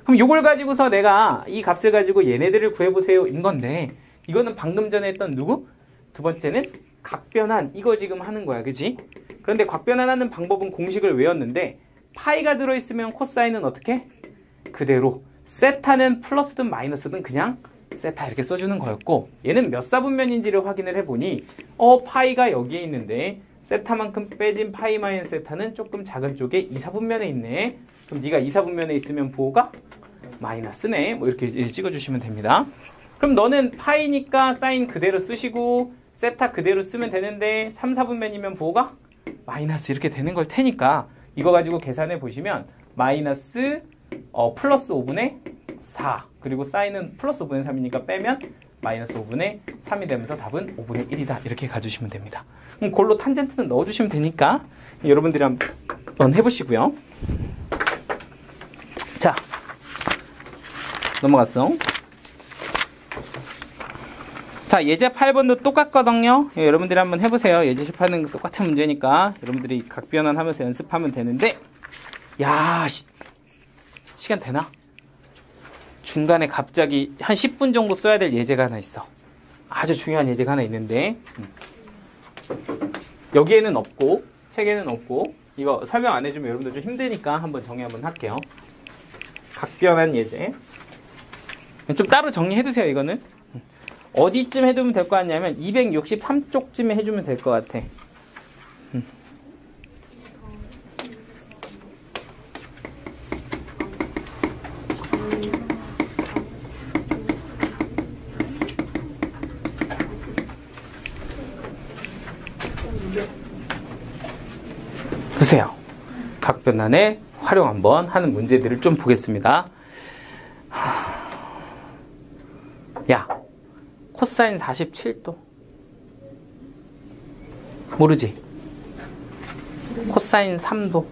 그럼 요걸 가지고서 내가 이 값을 가지고 얘네들을 구해보세요 인 건데 이거는 방금 전에 했던 누구? 두 번째는 각변환. 이거 지금 하는 거야. 그지? 그런데 각변환하는 방법은 공식을 외웠는데 파이가 들어있으면 코사인은 어떻게? 그대로 세타는 플러스든 마이너스든 그냥 세타 이렇게 써주는 거였고 얘는 몇 사분면인지를 확인을 해보니 파이가 여기에 있는데 세타만큼 빼진 파이 마이너스 세타는 조금 작은 쪽에 2, 4분면에 있네. 그럼 네가 2, 4분면에 있으면 부호가 마이너스네. 뭐 이렇게 찍어주시면 됩니다. 그럼 너는 파이니까 사인 그대로 쓰시고 세타 그대로 쓰면 되는데 3, 4분면이면 부호가 마이너스 이렇게 되는 걸 테니까 이거 가지고 계산해 보시면 마이너스 플러스 5분의 4 그리고 사인은 플러스 5분의 3이니까 빼면 마이너스 5분의 3이 되면서 답은 5분의 1이다. 이렇게 가주시면 됩니다. 그럼 그걸로 탄젠트는 넣어주시면 되니까 여러분들이 한번 해보시고요. 자, 넘어갔어. 자, 예제 8번도 똑같거든요. 여러분들이 한번 해보세요. 예제 18은 똑같은 문제니까 여러분들이 각변환 하면서 연습하면 되는데 야, 시간 되나? 중간에 갑자기 한 10분 정도 써야 될 예제가 하나 있어. 아주 중요한 예제가 하나 있는데 여기에는 없고 책에는 없고 이거 설명 안 해주면 여러분들 좀 힘드니까 한번 정리 한번 할게요. 각변한 예제 좀 따로 정리해두세요. 이거는 어디쯤 해두면 될 것 같냐면 263쪽쯤에 해주면 될 것 같아. 보세요. 각변환에 활용 한번 하는 문제들을 좀 보겠습니다. 야, 코사인 47도 모르지? 코사인 3도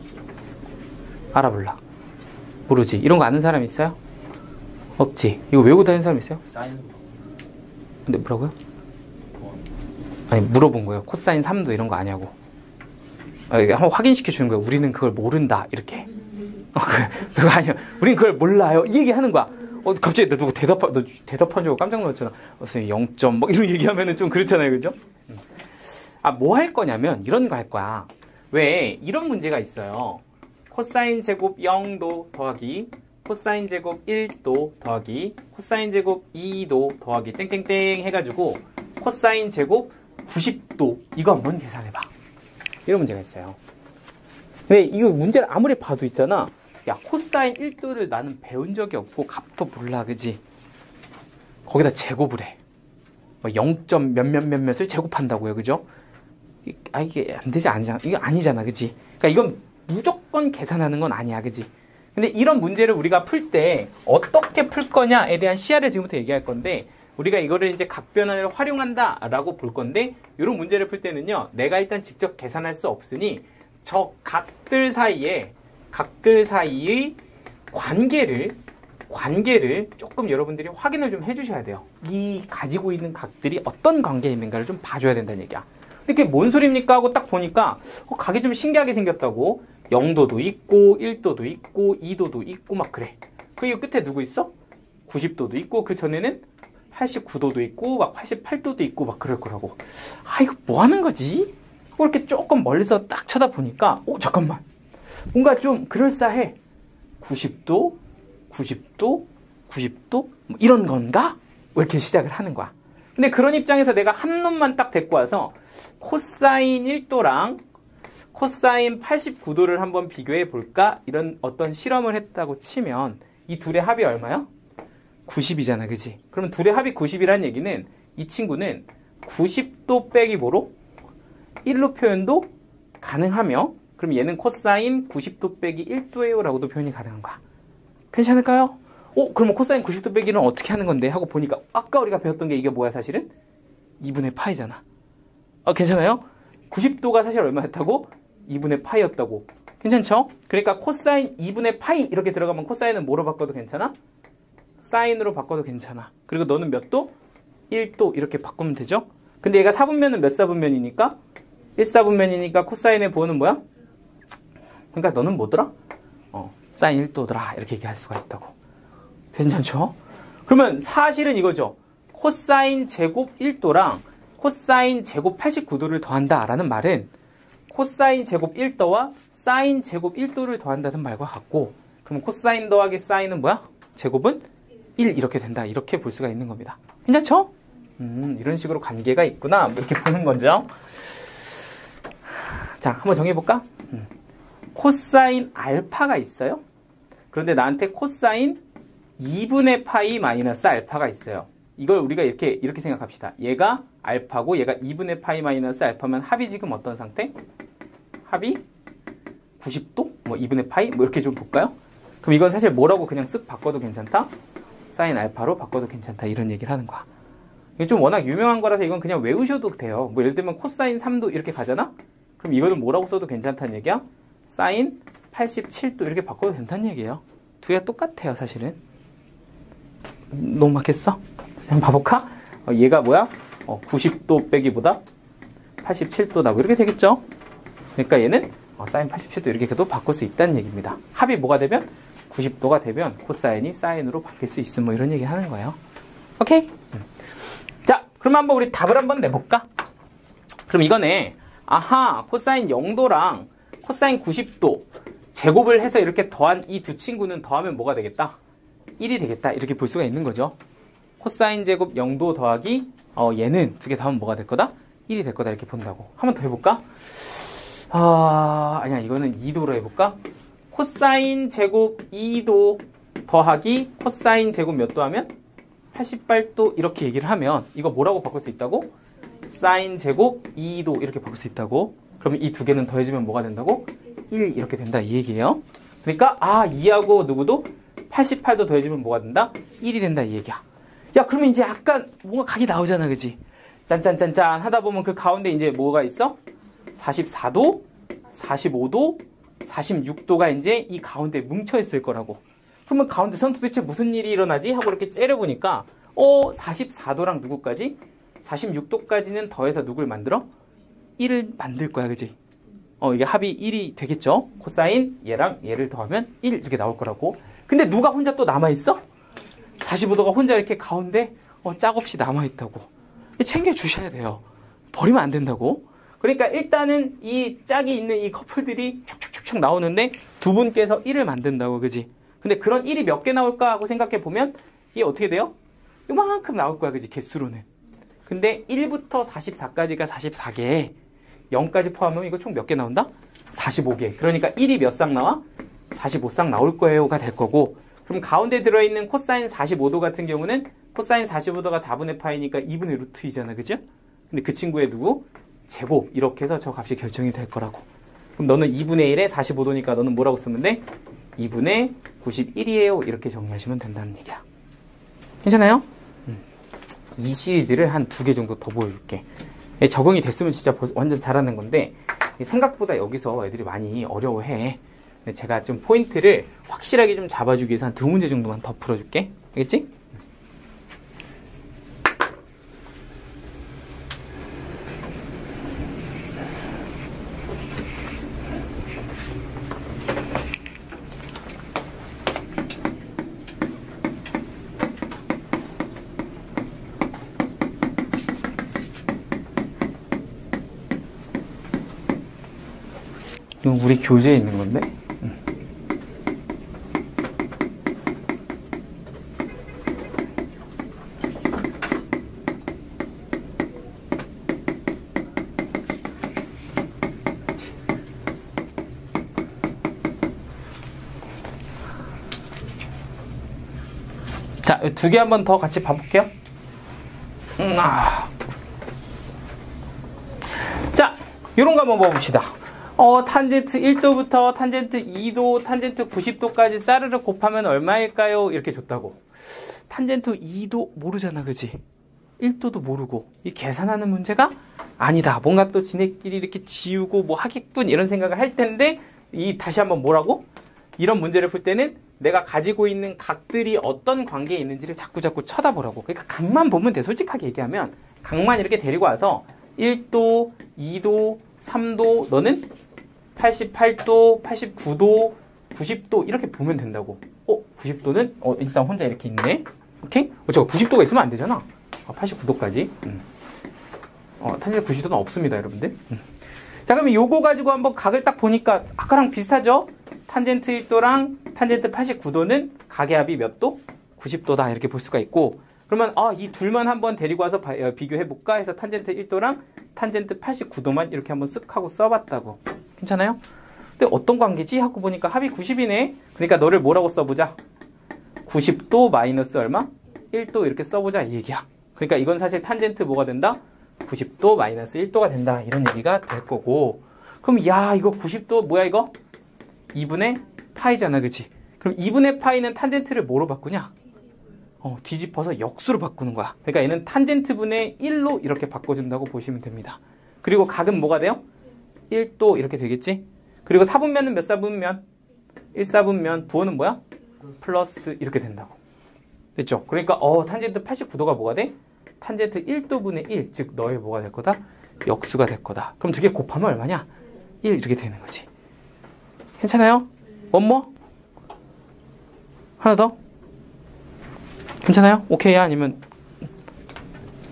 알아볼라. 모르지? 이런 거 아는 사람 있어요? 없지? 이거 외우고 다니는 사람 있어요?
사인.
근데 뭐라고요? 아니 물어본 거예요. 코사인 3도 이런 거 아냐고. 한번 확인시켜 주는 거예요. 우리는 그걸 모른다 이렇게. 그거 아니야. 우린 그걸 몰라요. 이 얘기 하는 거야. 갑자기 너 누구 너 대답한 줄 알고 깜짝 놀랐잖아. 선생님 0점 막 이런 얘기하면은 좀 그렇잖아요, 그죠? 뭐 할 거냐면 이런 거 할 거야. 왜 이런 문제가 있어요. 코사인 제곱 0도 더하기 코사인 제곱 1도 더하기 코사인 제곱 2도 더하기 땡땡땡 해가지고 코사인 제곱 90도 이거 한번 계산해봐. 이런 문제가 있어요. 근데 이거 문제를 아무리 봐도 있잖아. 야, 코사인 1도를 나는 배운 적이 없고 값도 몰라, 그지? 거기다 제곱을 해. 0점 몇몇몇몇을 제곱한다고요, 그죠? 이게 안 되지, 아니잖아. 이거 아니잖아, 그지? 그러니까 이건 무조건 계산하는 건 아니야, 그지? 근데 이런 문제를 우리가 풀 때 어떻게 풀 거냐에 대한 시야를 지금부터 얘기할 건데, 우리가 이거를 이제 각변환을 활용한다라고 볼 건데, 이런 문제를 풀 때는요, 내가 일단 직접 계산할 수 없으니 저 각들 사이의 관계를 조금 여러분들이 확인을 좀 해주셔야 돼요. 이 가지고 있는 각들이 어떤 관계에 있는가를 좀 봐줘야 된다는 얘기야. 이게 뭔 소리입니까? 하고 딱 보니까 각이 좀 신기하게 생겼다고. 0도도 있고 1도도 있고 2도도 있고 막 그래. 그리고 끝에 누구 있어? 90도도 있고 그 전에는 89도도 있고 막 88도도 있고 막 그럴 거라고. 이거 뭐 하는 거지? 이렇게 조금 멀리서 딱 쳐다보니까 잠깐만. 뭔가 좀 그럴싸해. 90도, 90도, 90도 뭐 이런 건가? 이렇게 시작을 하는 거야. 근데 그런 입장에서 내가 한 놈만 딱 데리고 와서 코사인 1도랑 코사인 89도를 한번 비교해 볼까? 이런 어떤 실험을 했다고 치면 이 둘의 합이 얼마야? 90이잖아, 그지? 그러면 둘의 합이 90이라는 얘기는 이 친구는 90도 빼기 뭐로? 1로 표현도 가능하며 그럼 얘는 코사인 90도 빼기 1도예요 라고도 표현이 가능한 거야. 괜찮을까요? 그러면 코사인 90도 빼기는 어떻게 하는 건데? 하고 보니까 아까 우리가 배웠던 게 이게 뭐야 사실은? 2분의 파이잖아. 괜찮아요? 90도가 사실 얼마였다고? 2분의 파이였다고. 괜찮죠? 그러니까 코사인 2분의 파이 이렇게 들어가면 코사인은 뭐로 바꿔도 괜찮아? 사인으로 바꿔도 괜찮아. 그리고 너는 몇 도? 1도 이렇게 바꾸면 되죠? 근데 얘가 4분면은 몇 사분면이니까? 1사분면이니까 코사인의 부호는 뭐야? 그러니까 너는 뭐더라? 사인 1도더라 이렇게 얘기할 수가 있다고. 괜찮죠? 그러면 사실은 이거죠. 코사인 제곱 1도랑 코사인 제곱 89도를 더한다 라는 말은 코사인 제곱 1도와 사인 제곱 1도를 더한다는 말과 같고, 그럼 코사인 더하기 사인은 뭐야? 제곱은 1 이렇게 된다. 이렇게 볼 수가 있는 겁니다. 괜찮죠? 이런 식으로 관계가 있구나. 이렇게 보는 거죠. 자, 한번 정해볼까? 코사인 알파가 있어요. 그런데 나한테 코사인 2분의 파이 마이너스 알파가 있어요. 이걸 우리가 이렇게 생각합시다. 얘가 알파고 얘가 2분의 파이 마이너스 알파면 합이 지금 어떤 상태? 합이 90도? 뭐 2분의 파이? 뭐 이렇게 좀 볼까요? 그럼 이건 사실 뭐라고 그냥 쓱 바꿔도 괜찮다? 사인 알파로 바꿔도 괜찮다. 이런 얘기를 하는 거야. 이게 좀 워낙 유명한 거라서 이건 그냥 외우셔도 돼요. 뭐 예를 들면 코사인 3도 이렇게 가잖아? 그럼 이거는 뭐라고 써도 괜찮다는 얘기야? 사인 87도 이렇게 바꿔도 된다는 얘기예요. 두 개가 똑같아요, 사실은. 너무 막혔어? 한번 봐볼까? 얘가 뭐야? 90도 빼기보다 87도다. 이렇게 되겠죠? 그러니까 얘는 사인 87도 이렇게 해도 바꿀 수 있다는 얘기입니다. 합이 뭐가 되면 90도가 되면 코사인이 사인으로 바뀔 수 있음 뭐 이런 얘기 하는 거예요. 오케이? 자, 그럼 한번 우리 답을 한번 내볼까? 그럼 이거네. 아하, 코사인 0도랑 코사인 90도 제곱을 해서 이렇게 더한 이 두 친구는 더하면 뭐가 되겠다? 1이 되겠다. 이렇게 볼 수가 있는 거죠. 코사인 제곱 0도 더하기 얘는 두 개 더하면 뭐가 될 거다? 1이 될 거다. 이렇게 본다고. 한번 더 해볼까? 아니야. 이거는 2도로 해볼까? 코사인 제곱 2도 더하기 코사인 제곱 몇 도 하면? 88도 이렇게 얘기를 하면 이거 뭐라고 바꿀 수 있다고? 사인 제곱 2도 이렇게 바꿀 수 있다고. 그러면 이 두 개는 더해지면 뭐가 된다고? 1 이렇게 된다 이 얘기예요. 그러니까 2하고 누구도 88도 더해지면 뭐가 된다? 1이 된다 이 얘기야. 야, 그러면 이제 약간 뭔가 각이 나오잖아, 그지? 짠짠짠짠 하다 보면 그 가운데 이제 뭐가 있어? 44도, 45도, 46도가 이제 이 가운데 뭉쳐 있을 거라고. 그러면 가운데선 도대체 무슨 일이 일어나지? 하고 이렇게 째려보니까 44도랑 누구까지? 46도까지는 더해서 누굴 만들어? 1을 만들 거야, 그지? 이게 합이 1이 되겠죠? 코사인 얘랑 얘를 더하면 1 이렇게 나올 거라고. 근데 누가 혼자 또 남아있어? 45도가 혼자 이렇게 가운데 짝 없이 남아있다고. 챙겨주셔야 돼요. 버리면 안 된다고. 그러니까 일단은 이 짝이 있는 이 커플들이 촉촉촉촉 나오는데 두 분께서 1을 만든다고, 그지? 근데 그런 1이 몇 개 나올까 하고 생각해 보면 이게 어떻게 돼요? 요만큼 나올 거야, 그지? 개수로는. 근데 1부터 44까지가 44개, 0까지 포함하면 이거 총 몇 개 나온다? 45개. 그러니까 1이 몇 쌍 나와? 45쌍 나올 거예요가 될 거고, 그럼 가운데 들어있는 코사인 45도 같은 경우는 코사인 45도가 4분의 파이니까 2분의 루트 2잖아, 그죠? 근데 그 친구의 누구? 제곱. 이렇게 해서 저 값이 결정이 될 거라고. 그럼 너는 2분의 1에 45도니까 너는 뭐라고 쓰면 돼? 2분의 91이에요. 이렇게 정리하시면 된다는 얘기야. 괜찮아요? 이 시리즈를 한 2개 정도 더 보여줄게. 적응이 됐으면 진짜 완전 잘하는 건데 생각보다 여기서 애들이 많이 어려워해. 제가 좀 포인트를 확실하게 좀 잡아주기 위해서 한 2문제 정도만 더 풀어줄게. 알겠지? 이건 우리 교재에 있는 건데. 자, 2개 한번 더 같이 봐볼게요. 자, 요런 거 한번 봐봅시다. 탄젠트 1도부터 탄젠트 2도, 탄젠트 90도까지 싸르르 곱하면 얼마일까요? 이렇게 줬다고. 탄젠트 2도 모르잖아, 그지? 1도도 모르고. 이 계산하는 문제가 아니다. 뭔가 또 지네끼리 이렇게 지우고 뭐 하겠군 이런 생각을 할 텐데, 다시 한번 뭐라고? 이런 문제를 풀 때는 내가 가지고 있는 각들이 어떤 관계에 있는지를 자꾸 쳐다보라고. 그러니까 각만 보면 돼. 솔직하게 얘기하면 각만 이렇게 데리고 와서 1도, 2도, 3도, 너는 88도, 89도, 90도 이렇게 보면 된다고. 90도는 일단 혼자 이렇게 있네. 오케이? 저거 90도가 있으면 안 되잖아. 89도까지. 탄젠트 90도는 없습니다, 여러분들. 자, 그러면 요거 가지고 한번 각을 딱 보니까 아까랑 비슷하죠? 탄젠트 1도랑 탄젠트 89도는 각의 합이 몇 도? 90도다 이렇게 볼 수가 있고, 그러면 이 둘만 한번 데리고 와서 비교해볼까 해서 탄젠트 1도랑 탄젠트 89도만 이렇게 한번 쓱 하고 써봤다고. 괜찮아요? 근데 어떤 관계지? 하고 보니까 합이 90이네. 그러니까 너를 뭐라고 써보자? 90도 마이너스 얼마? 1도 이렇게 써보자 이 얘기야. 그러니까 이건 사실 탄젠트 뭐가 된다? 90도 마이너스 1도가 된다 이런 얘기가 될 거고, 그럼 이거 90도 뭐야 이거? 2분의 파이잖아, 그치? 그럼 2분의 파이는 탄젠트를 뭐로 바꾸냐? 뒤집어서 역수로 바꾸는 거야. 그러니까 얘는 탄젠트 분의 1로 이렇게 바꿔준다고 보시면 됩니다. 그리고 각은 뭐가 돼요? 1도 이렇게 되겠지? 그리고 4분면은 몇 사분면? 1사분면 부호는 뭐야? 플러스 이렇게 된다고. 됐죠? 그러니까 탄젠트 89도가 뭐가 돼? 탄젠트 1도분의 1, 즉 너의 뭐가 될 거다? 역수가 될 거다. 그럼 두 개 곱하면 얼마냐? 1 이렇게 되는 거지. 괜찮아요? 원모? 하나 더? 괜찮아요? 오케이야? 아니면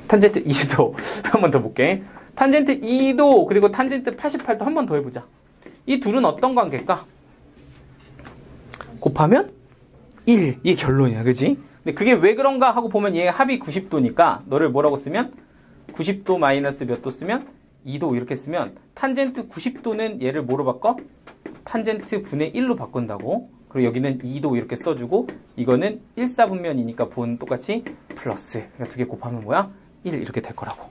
탄젠트 2도 한 번 더 볼게. 탄젠트 2도 그리고 탄젠트 88도 한 번 더 해보자. 이 둘은 어떤 관계일까? 곱하면 1. 이게 결론이야. 그지? 근데 그게 왜 그런가 하고 보면 얘 합이 90도니까 너를 뭐라고 쓰면 90도 마이너스 몇 도 쓰면 2도 이렇게 쓰면 탄젠트 90도는 얘를 뭐로 바꿔? 탄젠트 분의 1로 바꾼다고. 그리고 여기는 2도 이렇게 써주고 이거는 1사분면이니까 분 똑같이 플러스. 그러니까 두 개 곱하면 뭐야? 1 이렇게 될 거라고.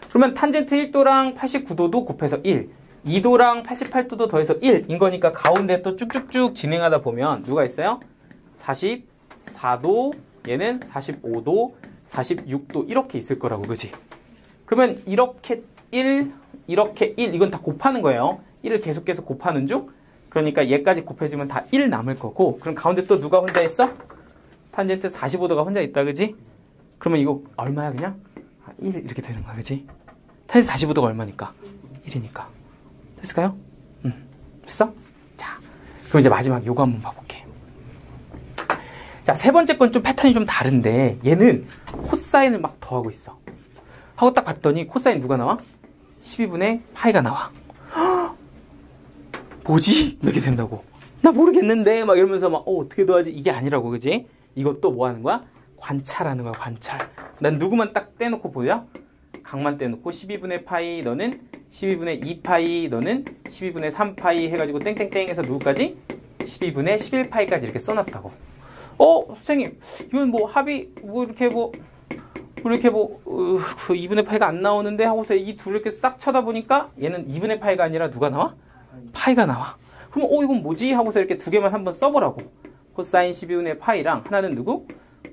그러면 탄젠트 1도랑 89도도 곱해서 1. 2도랑 88도도 더해서 1인 거니까 가운데 또 쭉쭉쭉 진행하다 보면 누가 있어요? 44도, 얘는 45도, 46도 이렇게 있을 거라고. 그지? 그러면 이렇게 1, 이렇게 1 이건 다 곱하는 거예요. 1을 계속 곱하는 중. 그러니까 얘까지 곱해지면 다 1 남을 거고 그럼 가운데 또 누가 혼자 있어? 탄젠트 45도가 혼자 있다. 그지? 그러면 이거 얼마야 그냥? 1 이렇게 되는 거야. 그지? 탄젠트 45도가 얼마니까? 1이니까. 됐을까요? 됐어? 자, 그럼 이제 마지막 요거 한번 봐볼게. 자, 세 번째 건 좀 패턴이 좀 다른데 얘는 코사인을 막 더하고 있어. 하고 딱 봤더니 코사인 누가 나와? 12분의 파이가 나와. 뭐지? 이렇게 된다고. 나 모르겠는데 막 이러면서 막 어떻게 더하지? 이게 아니라고. 그지? 이것도 뭐 하는 거야? 관찰하는 거야. 관찰. 난 누구만 딱 떼놓고 보여? 각만 떼놓고 12분의 파이 너는 12분의 2파이 너는 12분의 3파이 해가지고 땡땡땡 해서 누구까지? 12분의 11파이까지 이렇게 써놨다고. 선생님 이건 뭐 합이 뭐 이렇게 뭐 2분의 파이가 안 나오는데 하고서 이 둘을 이렇게 싹 쳐다보니까 얘는 2분의 파이가 아니라 누가 나와? 파이가 나와. 그럼 이건 뭐지? 하고서 이렇게 두 개만 한번 써보라고. 코사인 12분의 파이랑 하나는 누구?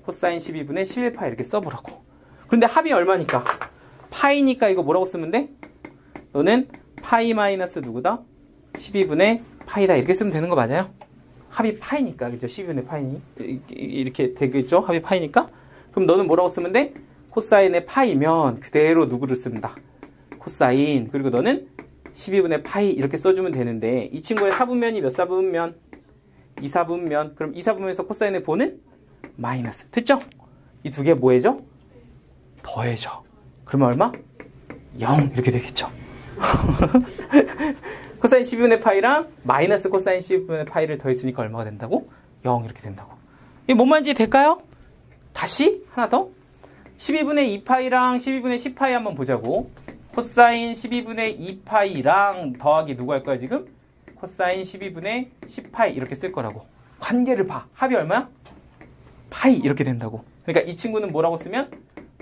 코사인 12분의 11파이 이렇게 써보라고. 그런데 합이 얼마니까? 파이니까 이거 뭐라고 쓰면 돼? 너는 파이 마이너스 누구다? 12분의 파이다 이렇게 쓰면 되는 거 맞아요? 합이 파이니까 그죠? 12분의 파이니 이렇게 되겠죠? 합이 파이니까 그럼 너는 뭐라고 쓰면 돼? 코사인의 파이면 그대로 누구를 쓴다? 코사인. 그리고 너는 12분의 파이 이렇게 써주면 되는데 이 친구의 사분면이 몇 사분면? 2사분면. 그럼 2사분면에서 코사인의 보는? 마이너스. 됐죠? 이 두 개 뭐 해줘? 더해줘. 그러면 얼마? 0 이렇게 되겠죠. 코사인 12분의 파이랑 마이너스 코사인 12분의 파이를 더했으니까 얼마가 된다고? 0 이렇게 된다고. 이게 뭔 말인지 될까요? 다시 하나 더. 12분의 2파이랑 12분의 10파이 한번 보자고. 코사인 12분의 2파이랑 더하기 누구 할 거야 지금? 코사인 12분의 10파이 이렇게 쓸 거라고. 관계를 봐. 합이 얼마야? 파이 이렇게 된다고. 그러니까 이 친구는 뭐라고 쓰면?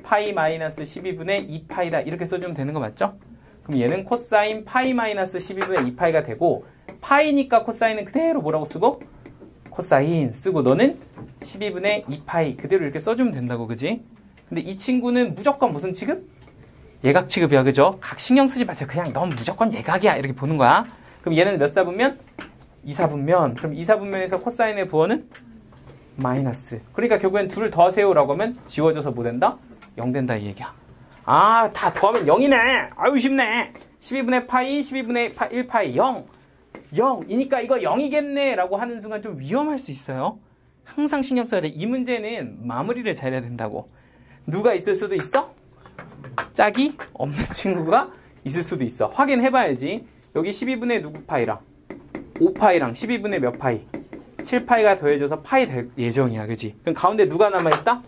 파이 마이너스 12분의 2파이다 이렇게 써주면 되는 거 맞죠? 그럼 얘는 코사인 파이 마이너스 12분의 2파이가 되고 파이니까 코사인은 그대로 뭐라고 쓰고? 코사인 쓰고 너는 12분의 2파이 그대로 이렇게 써주면 된다고. 그지? 근데 이 친구는 무조건 무슨 취급? 예각 취급이야. 그죠? 각 신경 쓰지 마세요. 그냥 넌 무조건 예각이야 이렇게 보는 거야. 그럼 얘는 몇 사분면? 2사분면. 그럼 2사분면에서 코사인의 부호는? 마이너스. 그러니까 결국엔 둘을 더하세요 라고 하면 지워져서 뭐 된다? 0 된다 이 얘기야. 아, 다 더하면 0이네. 아유 쉽네. 12분의 파이 12분의 1파이 0. 0이니까 이거 0이겠네 라고 하는 순간 좀 위험할 수 있어요. 항상 신경 써야 돼. 이 문제는 마무리를 잘해야 된다고. 누가 있을 수도 있어? 짝이 없는 친구가 있을 수도 있어. 확인해봐야지. 여기 12분의 누구 파이랑 5파이랑 12분의 몇 파이? 7파이가 더해져서 파이 될 예정이야. 그지? 그럼 가운데 누가 남아있다?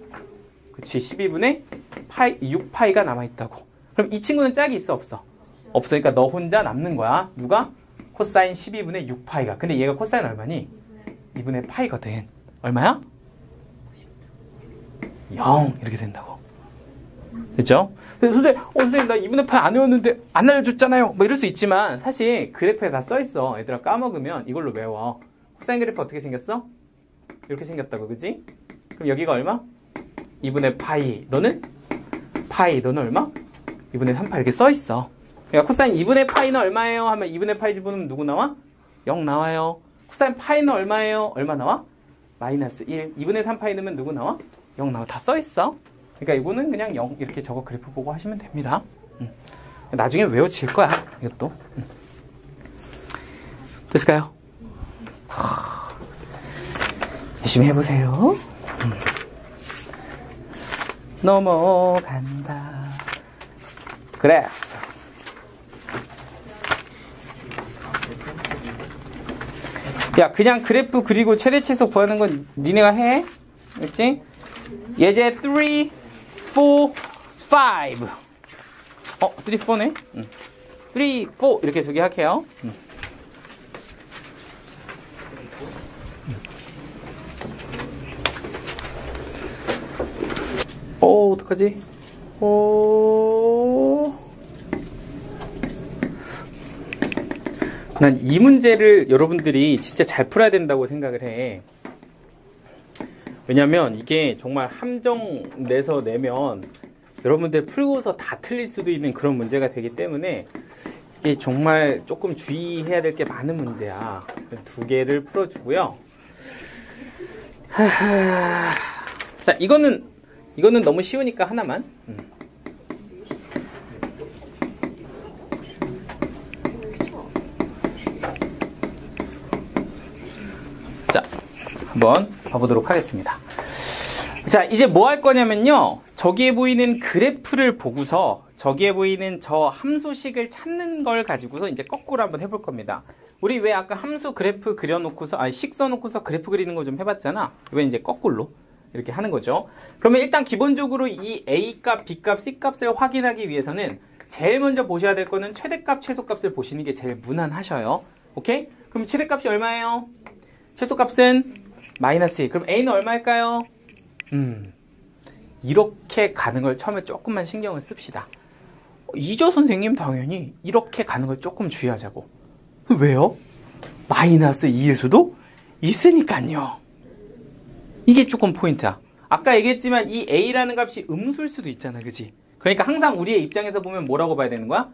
그치. 12분의 파이, 6파이가 남아있다고. 그럼 이 친구는 짝이 있어? 없어? 없으니까 너 혼자 남는 거야. 누가? 코사인 12분의 6파이가. 근데 얘가 코사인 얼마니? 2분의 파이거든. 얼마야? 0 이렇게 된다고. 됐죠? 선생님 나 2분의 파이 안 외웠는데 안 알려줬잖아요. 뭐 이럴 수 있지만 사실 그래프에 다 써있어. 얘들아 까먹으면 이걸로 외워. 코사인 그래프 어떻게 생겼어? 이렇게 생겼다고. 그지? 그럼 여기가 얼마? 2분의 파이. 너는? 파이. 너는 얼마? 2분의 3파이 이렇게 써있어. 그러니까 코사인 2분의 파이는 얼마예요? 하면 2분의 파이 집어넣으면 누구 나와? 0 나와요. 코사인 파이는 얼마예요? 얼마 나와? 마이너스 1. 2분의 3파이 넣으면 누구 나와? 0 나와. 다 써있어. 그러니까 이거는 그냥 0 이렇게 저거 그래프 보고 하시면 됩니다. 나중에 외워질 거야. 이것도. 됐을까요? 열심히 해보세요. 넘어간다. 그래. 야, 그냥 그래프 그리고 최대치수 구하는 건 니네가 해. 그렇지? 예제 3, 4, 5. 3, 4네? 3, 4 이렇게 두 개 할게요. 어떡하지? 난 이 문제를 여러분들이 진짜 잘 풀어야 된다고 생각을 해. 왜냐면 이게 정말 함정 내서 내면 여러분들 풀고서 다 틀릴 수도 있는 그런 문제가 되기 때문에 이게 정말 조금 주의해야 될 게 많은 문제야. 두 개를 풀어주고요. 자, 이거는 너무 쉬우니까 하나만. 자, 한번 봐보도록 하겠습니다. 자, 이제 뭐 할 거냐면요. 저기에 보이는 그래프를 보고서 저기에 보이는 저 함수식을 찾는 걸 가지고서 이제 거꾸로 한번 해볼 겁니다. 우리 왜 아까 함수 그래프 그려놓고서, 식 써놓고서 그래프 그리는 거 좀 해봤잖아. 이번엔 이제 거꾸로 이렇게 하는 거죠. 그러면 일단 기본적으로 이 A값, B값, C값을 확인하기 위해서는 제일 먼저 보셔야 될 거는 최대값, 최소값을 보시는 게 제일 무난하셔요. 오케이? 그럼 최대값이 얼마예요? 최소값은 마이너스 2. 그럼 A는 얼마일까요? 이렇게 가는 걸 처음에 조금만 신경을 씁시다. 이조 선생님 당연히 이렇게 가는 걸 조금 주의하자고. 왜요? 마이너스 2일 수도 있으니까요. 이게 조금 포인트야. 아까 얘기했지만 이 A라는 값이 음수일 수도 있잖아. 그지? 그러니까 항상 우리의 입장에서 보면 뭐라고 봐야 되는 거야?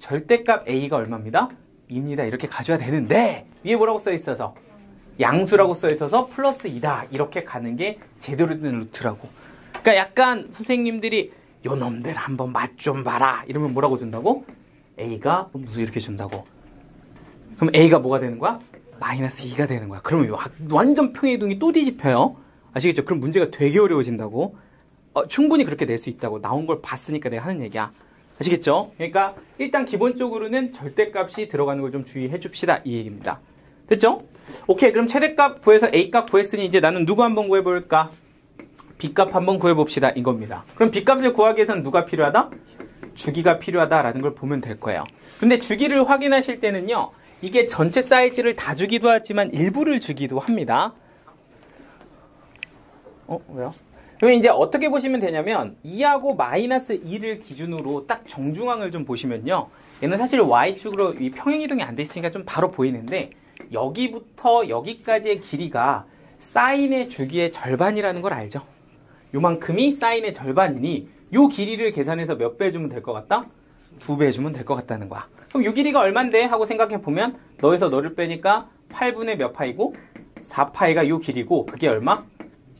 절대값 A가 얼마입니다? 2입니다. 이렇게 가져야 되는데 위에 뭐라고 써 있어서? 양수라고 써 있어서 플러스 2다. 이렇게 가는 게 제대로 된 루트라고. 그러니까 약간 선생님들이 요 놈들 한번 맛 좀 봐라. 이러면 뭐라고 준다고? A가 음수 이렇게 준다고. 그럼 A가 뭐가 되는 거야? 마이너스 2가 되는 거야. 그러면 완전 평행이동이 또 뒤집혀요. 아시겠죠? 그럼 문제가 되게 어려워진다고. 충분히 그렇게 낼 수 있다고. 나온 걸 봤으니까 내가 하는 얘기야. 아시겠죠? 그러니까 일단 기본적으로는 절대값이 들어가는 걸 좀 주의해 줍시다. 이 얘기입니다. 됐죠? 오케이. 그럼 최대값 구해서 A값 구했으니 이제 나는 누구 한번 구해볼까? B값 한번 구해봅시다. 이겁니다. 그럼 B값을 구하기 위해서는 누가 필요하다? 주기가 필요하다라는 걸 보면 될 거예요. 근데 주기를 확인하실 때는요. 이게 전체 사이즈를 다 주기도 하지만 일부를 주기도 합니다. 왜요? 그러면 이제 어떻게 보시면 되냐면 2하고 마이너스 2를 기준으로 딱 정중앙을 좀 보시면요. 얘는 사실 Y축으로 이 평행이동이 안 돼 있으니까 좀 바로 보이는데 여기부터 여기까지의 길이가 사인의 주기의 절반이라는 걸 알죠? 요만큼이 사인의 절반이니 요 길이를 계산해서 몇 배 해주면 될 것 같다? 2배 해주면 될 것 같다는 거야. 그럼 요 길이가 얼만데? 하고 생각해보면 너에서 너를 빼니까 8분의 몇 파이고 4파이가 요 길이고 그게 얼마?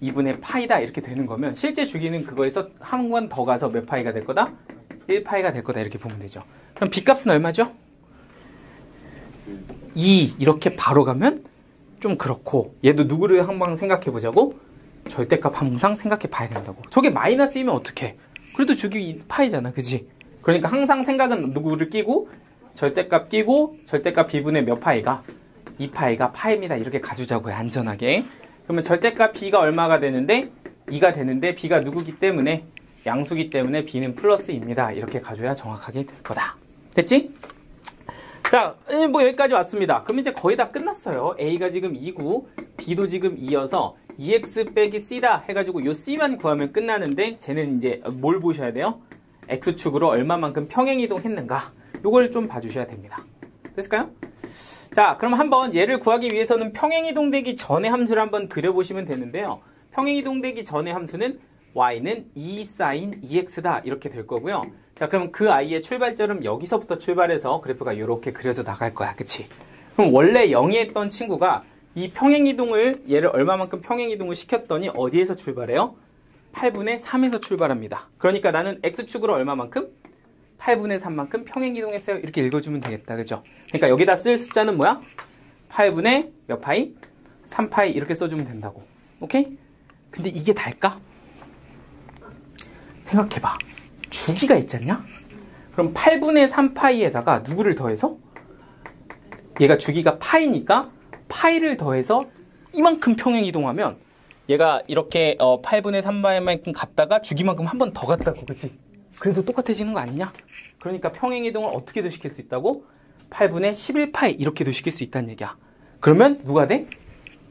2분의 파이다 이렇게 되는 거면 실제 주기는 그거에서 한 번 더 가서 몇 파이가 될 거다? 1파이가 될 거다 이렇게 보면 되죠. 그럼 B값은 얼마죠? 2 이렇게 바로 가면 좀 그렇고 얘도 누구를 한번 생각해보자고? 절대값 항상 생각해 봐야 된다고. 저게 마이너스이면 어떡해? 그래도 주기 파이잖아. 그지? 그러니까 항상 생각은 누구를 끼고 절대값 끼고 절대값 B분의 몇 파이가? 2파이가 파입니다. 이렇게 가주자고요. 안전하게. 그러면 절대값 B가 얼마가 되는데? 2가 되는데 B가 누구기 때문에? 양수기 때문에 B는 플러스입니다. 이렇게 가줘야 정확하게 될 거다. 됐지? 자, 뭐 여기까지 왔습니다. 그럼 이제 거의 다 끝났어요. A가 지금 2고 B도 지금 2여서 2x 빼기 C다 해가지고 요 C만 구하면 끝나는데 쟤는 이제 뭘 보셔야 돼요? X축으로 얼마만큼 평행이동 했는가? 요걸 좀 봐주셔야 됩니다. 됐을까요? 자, 그럼 한번 얘를 구하기 위해서는 평행이동되기 전의 함수를 한번 그려보시면 되는데요. 평행이동되기 전의 함수는 y는 2sin 2x다 이렇게 될 거고요. 자, 그럼 그 i의 출발점은 여기서부터 출발해서 그래프가 이렇게 그려져 나갈 거야. 그치? 그럼 원래 0이 했던 친구가 이 평행이동을 얘를 얼마만큼 평행이동을 시켰더니 어디에서 출발해요? 8분의 3에서 출발합니다. 그러니까 나는 x축으로 얼마만큼? 8분의 3만큼 평행이동했어요. 이렇게 읽어주면 되겠다. 그죠? 그러니까 여기다 쓸 숫자는 뭐야? 8분의 몇 파이? 3파이 이렇게 써주면 된다고. 오케이? 근데 이게 달까? 생각해봐. 주기가 있잖냐? 그럼 8분의 3파이에다가 누구를 더해서? 얘가 주기가 파이니까 파이를 더해서 이만큼 평행 이동하면 얘가 이렇게 8분의 3파이만큼 갔다가 주기만큼 한 번 더 갔다고, 그치? 그래도 똑같아지는 거 아니냐? 그러니까 평행 이동을 어떻게도 시킬 수 있다고? 8분의 11파이 이렇게도 시킬 수 있다는 얘기야. 그러면 누가 돼?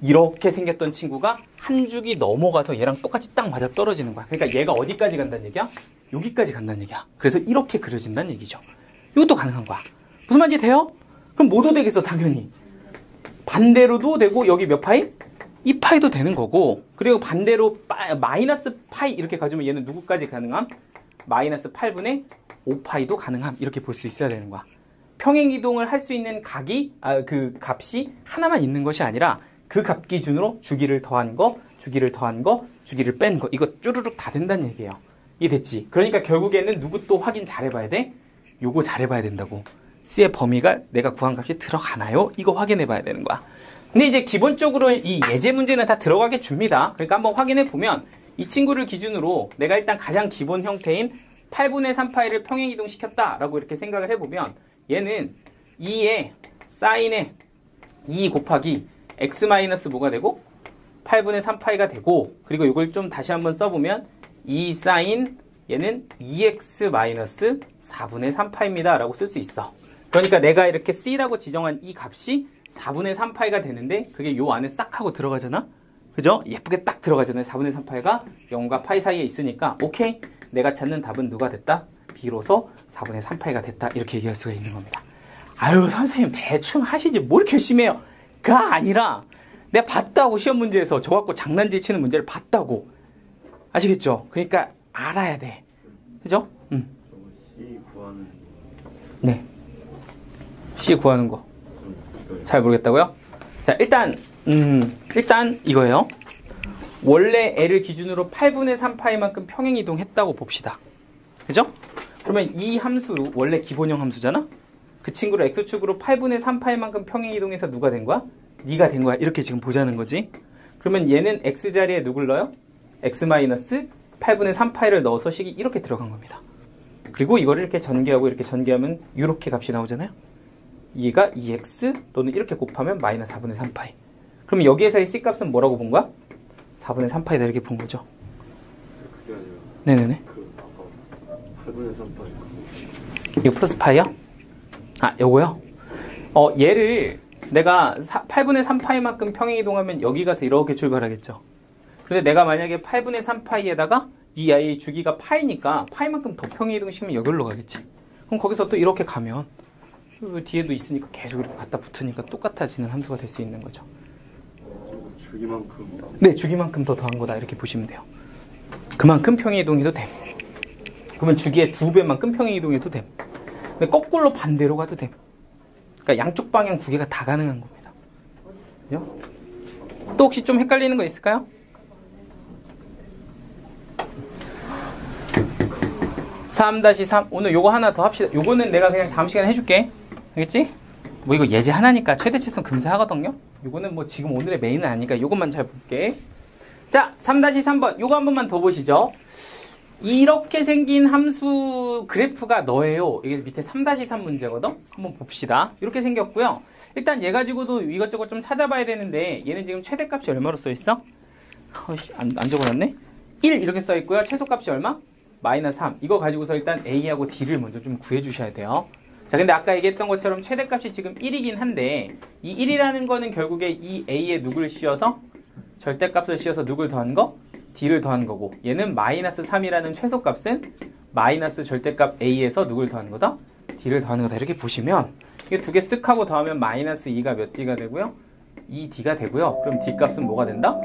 이렇게 생겼던 친구가 한 주기 넘어가서 얘랑 똑같이 딱 맞아 떨어지는 거야. 그러니까 얘가 어디까지 간다는 얘기야? 여기까지 간다는 얘기야. 그래서 이렇게 그려진다는 얘기죠. 이것도 가능한 거야. 무슨 말인지 돼요? 그럼 뭐도 되겠어, 당연히. 반대로도 되고 여기 몇 파이? 2파이도 되는 거고, 그리고 반대로 마이너스 파이 이렇게 가주면 얘는 누구까지 가능함? 마이너스 8분의 5파이도 가능함. 이렇게 볼 수 있어야 되는 거야. 평행 이동을 할 수 있는 그 값이 하나만 있는 것이 아니라 그 값 기준으로 주기를 더한 거, 주기를 더한 거, 주기를 뺀 거, 이거 쭈루룩 다 된다는 얘기예요. 이해됐지? 그러니까 결국에는 누구 또 확인 잘해봐야 돼? 요거 잘해봐야 된다고. C의 범위가 내가 구한 값이 들어가나요? 이거 확인해봐야 되는 거야. 근데 이제 기본적으로 이 예제 문제는 다 들어가게 줍니다. 그러니까 한번 확인해보면 이 친구를 기준으로 내가 일단 가장 기본 형태인 8분의 3파이를 평행 이동시켰다라고 이렇게 생각을 해보면 얘는 2의 사인의 2 곱하기 x 마이너스 뭐가 되고 8분의 3파이가 되고, 그리고 이걸 좀 다시 한번 써보면 2 사인 얘는 2x 마이너스 4분의 3파입니다 라고 쓸 수 있어. 그러니까 내가 이렇게 C라고 지정한 이 값이 4분의 3파이가 되는데 그게 요 안에 싹 하고 들어가잖아? 그죠? 예쁘게 딱 들어가잖아요. 4분의 3파이가 0과 파이 사이에 있으니까 오케이, 내가 찾는 답은 누가 됐다? 비로소 4분의 3파이가 됐다. 이렇게 얘기할 수가 있는 겁니다. 아유, 선생님 대충 하시지 뭘 이렇게 열심히 해요. 가 아니라 내가 봤다고, 시험 문제에서 저 갖고 장난질 치는 문제를 봤다고. 아시겠죠? 그러니까 알아야 돼. 그죠?
C 구하는.
네. C 구하는 거. 잘 모르겠다고요? 자, 일단 이거예요. 원래 L을 기준으로 8분의 3파이만큼 평행 이동했다고 봅시다. 그죠? 그러면 이 함수 원래 기본형 함수잖아? 그 친구를 X축으로 8분의 3파이만큼 평행 이동해서 누가 된 거야? 니가 된 거야. 이렇게 지금 보자는 거지. 그러면 얘는 X자리에 누굴 넣어요? X 마이너스 8분의 3파이를 넣어서 식이 이렇게 들어간 겁니다. 그리고 이거를 이렇게 전개하고 이렇게 전개하면 이렇게 값이 나오잖아요. 얘가 2x 또는 이렇게 곱하면 마이너스 4분의 3파이. 그럼 여기에서의 C값은 뭐라고 본 거야? 4분의 3파이다 이렇게 본 거죠.
그게 아니라.
네네네.
그 아까 8분의 3파이.
이거 플러스 파이야? 아, 요거요? 얘를 내가 8분의 3파이만큼 평행 이동하면 여기 가서 이렇게 출발하겠죠. 근데 내가 만약에 8분의 3파이에다가 이 아이의 주기가 파이니까 파이만큼 더 평행 이동시키면 여기로 가겠지. 그럼 거기서 또 이렇게 가면 뒤에도 있으니까 계속 이렇게 갖다 붙으니까 똑같아지는 함수가 될 수 있는 거죠.
주기만큼.
네, 주기만큼 더 더한 거다 이렇게 보시면 돼요. 그만큼 평행 이동해도 돼. 그러면 주기의 2배만큼 평행 이동해도 돼. 근데 거꾸로 반대로 가도 돼. 그러니까 양쪽 방향 두 개가 다 가능한 겁니다. 그죠? 또 혹시 좀 헷갈리는 거 있을까요? (3-3) 오늘 요거 하나 더 합시다. 요거는 내가 그냥 다음 시간에 해줄게. 알겠지? 뭐 이거 예제 하나니까 최대치수는 금세 하거든요. 요거는 뭐 지금 오늘의 메인은 아니니까 요것만 잘 볼게. 자, 3-3번 요거 한 번만 더 보시죠. 이렇게 생긴 함수 그래프가 너예요. 이게 밑에 3-3 문제거든. 한번 봅시다. 이렇게 생겼고요. 일단 얘 가지고도 이것저것 좀 찾아봐야 되는데 얘는 지금 최대값이 얼마로 써있어? 안 적어놨네. 1 이렇게 써있고요. 최소값이 얼마? 마이너스 3. 이거 가지고서 일단 A하고 D를 먼저 좀 구해주셔야 돼요. 자, 근데 아까 얘기했던 것처럼 최대값이 지금 1이긴 한데 이 1이라는 거는 결국에 이 A에 누구를 씌워서 절대값을 씌워서 누굴 더한 거? D를 더한 거고, 얘는 마이너스 3이라는 최소값은 마이너스 절대값 A에서 누굴 더하는 거다? D를 더하는 거다. 이렇게 보시면 이게 두 개 쓱 하고 더하면 마이너스 2가 몇 D가 되고요? 2D가 되고요. 그럼 D 값은 뭐가 된다?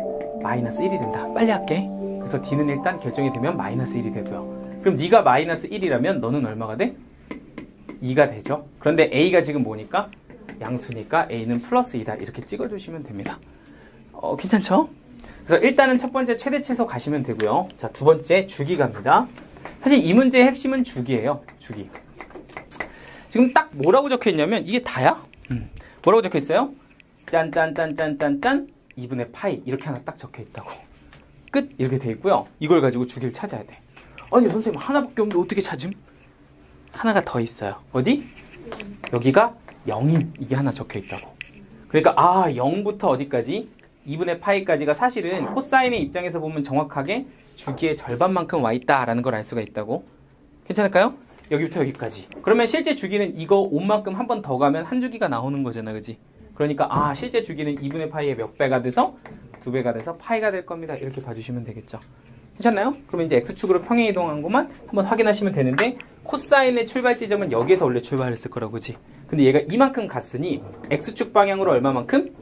마이너스 1이 된다. 빨리 할게. 그래서 D는 일단 결정이 되면 마이너스 1이 되고요. 그럼 네가 마이너스 1이라면 너는 얼마가 돼? 2가 되죠. 그런데 A가 지금 뭐니까? 양수니까 A는 플러스 2다. 이렇게 찍어주시면 됩니다. 괜찮죠? 그래서 일단은 첫 번째 최대 최소 가시면 되고요. 자, 두 번째 주기 갑니다. 사실 이 문제의 핵심은 주기예요. 주기. 지금 딱 뭐라고 적혀 있냐면 이게 다야? 뭐라고 적혀 있어요? 짠짠짠짠짠짠 2분의 파이 이렇게 하나 딱 적혀 있다고. 끝 이렇게 돼 있고요. 이걸 가지고 주기를 찾아야 돼. 아니 선생님 하나밖에 없는데 어떻게 찾음? 하나가 더 있어요. 어디? 여기가 0인 이게 하나 적혀 있다고. 그러니까 0부터 어디까지? 2분의 파이까지가 사실은 코사인의 입장에서 보면 정확하게 주기의 절반만큼 와 있다라는 걸 알 수가 있다고. 괜찮을까요? 여기부터 여기까지. 그러면 실제 주기는 이거 5만큼 한 번 더 가면 한 주기가 나오는 거잖아, 그지? 그러니까 실제 주기는 2분의 파이의 몇 배가 돼서 2배가 돼서 파이가 될 겁니다. 이렇게 봐주시면 되겠죠. 괜찮나요? 그러면 이제 x축으로 평행 이동한 것만 한번 확인하시면 되는데 코사인의 출발 지점은 여기에서 원래 출발했을 거라고, 그지? 근데 얘가 이만큼 갔으니 x축 방향으로 얼마만큼?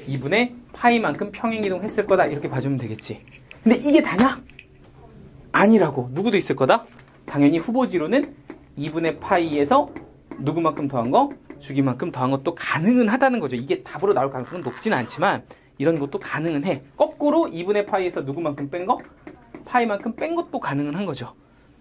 2분의 파이만큼 평행 이동했을 거다. 이렇게 봐주면 되겠지. 근데 이게 다냐? 아니라고. 누구도 있을 거다? 당연히 후보지로는 2분의 파이에서 누구만큼 더한 거? 주기만큼 더한 것도 가능은 하다는 거죠. 이게 답으로 나올 가능성은 높지는 않지만 이런 것도 가능은 해. 거꾸로 2분의 파이에서 누구만큼 뺀 거? 파이만큼 뺀 것도 가능은 한 거죠.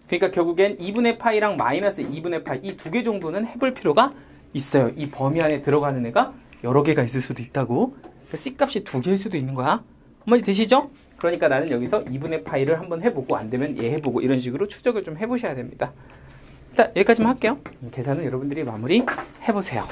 그러니까 결국엔 2분의 파이랑 마이너스 2분의 파이 이 두 개 정도는 해볼 필요가 있어요. 이 범위 안에 들어가는 애가 여러 개가 있을 수도 있다고. C값이 2개일 수도 있는 거야. 한마디 되시죠? 그러니까 나는 여기서 2분의 파이를 한번 해보고 안 되면 얘 해보고 이런 식으로 추적을 좀 해보셔야 됩니다. 일단 여기까지만 할게요. 계산은 여러분들이 마무리 해보세요.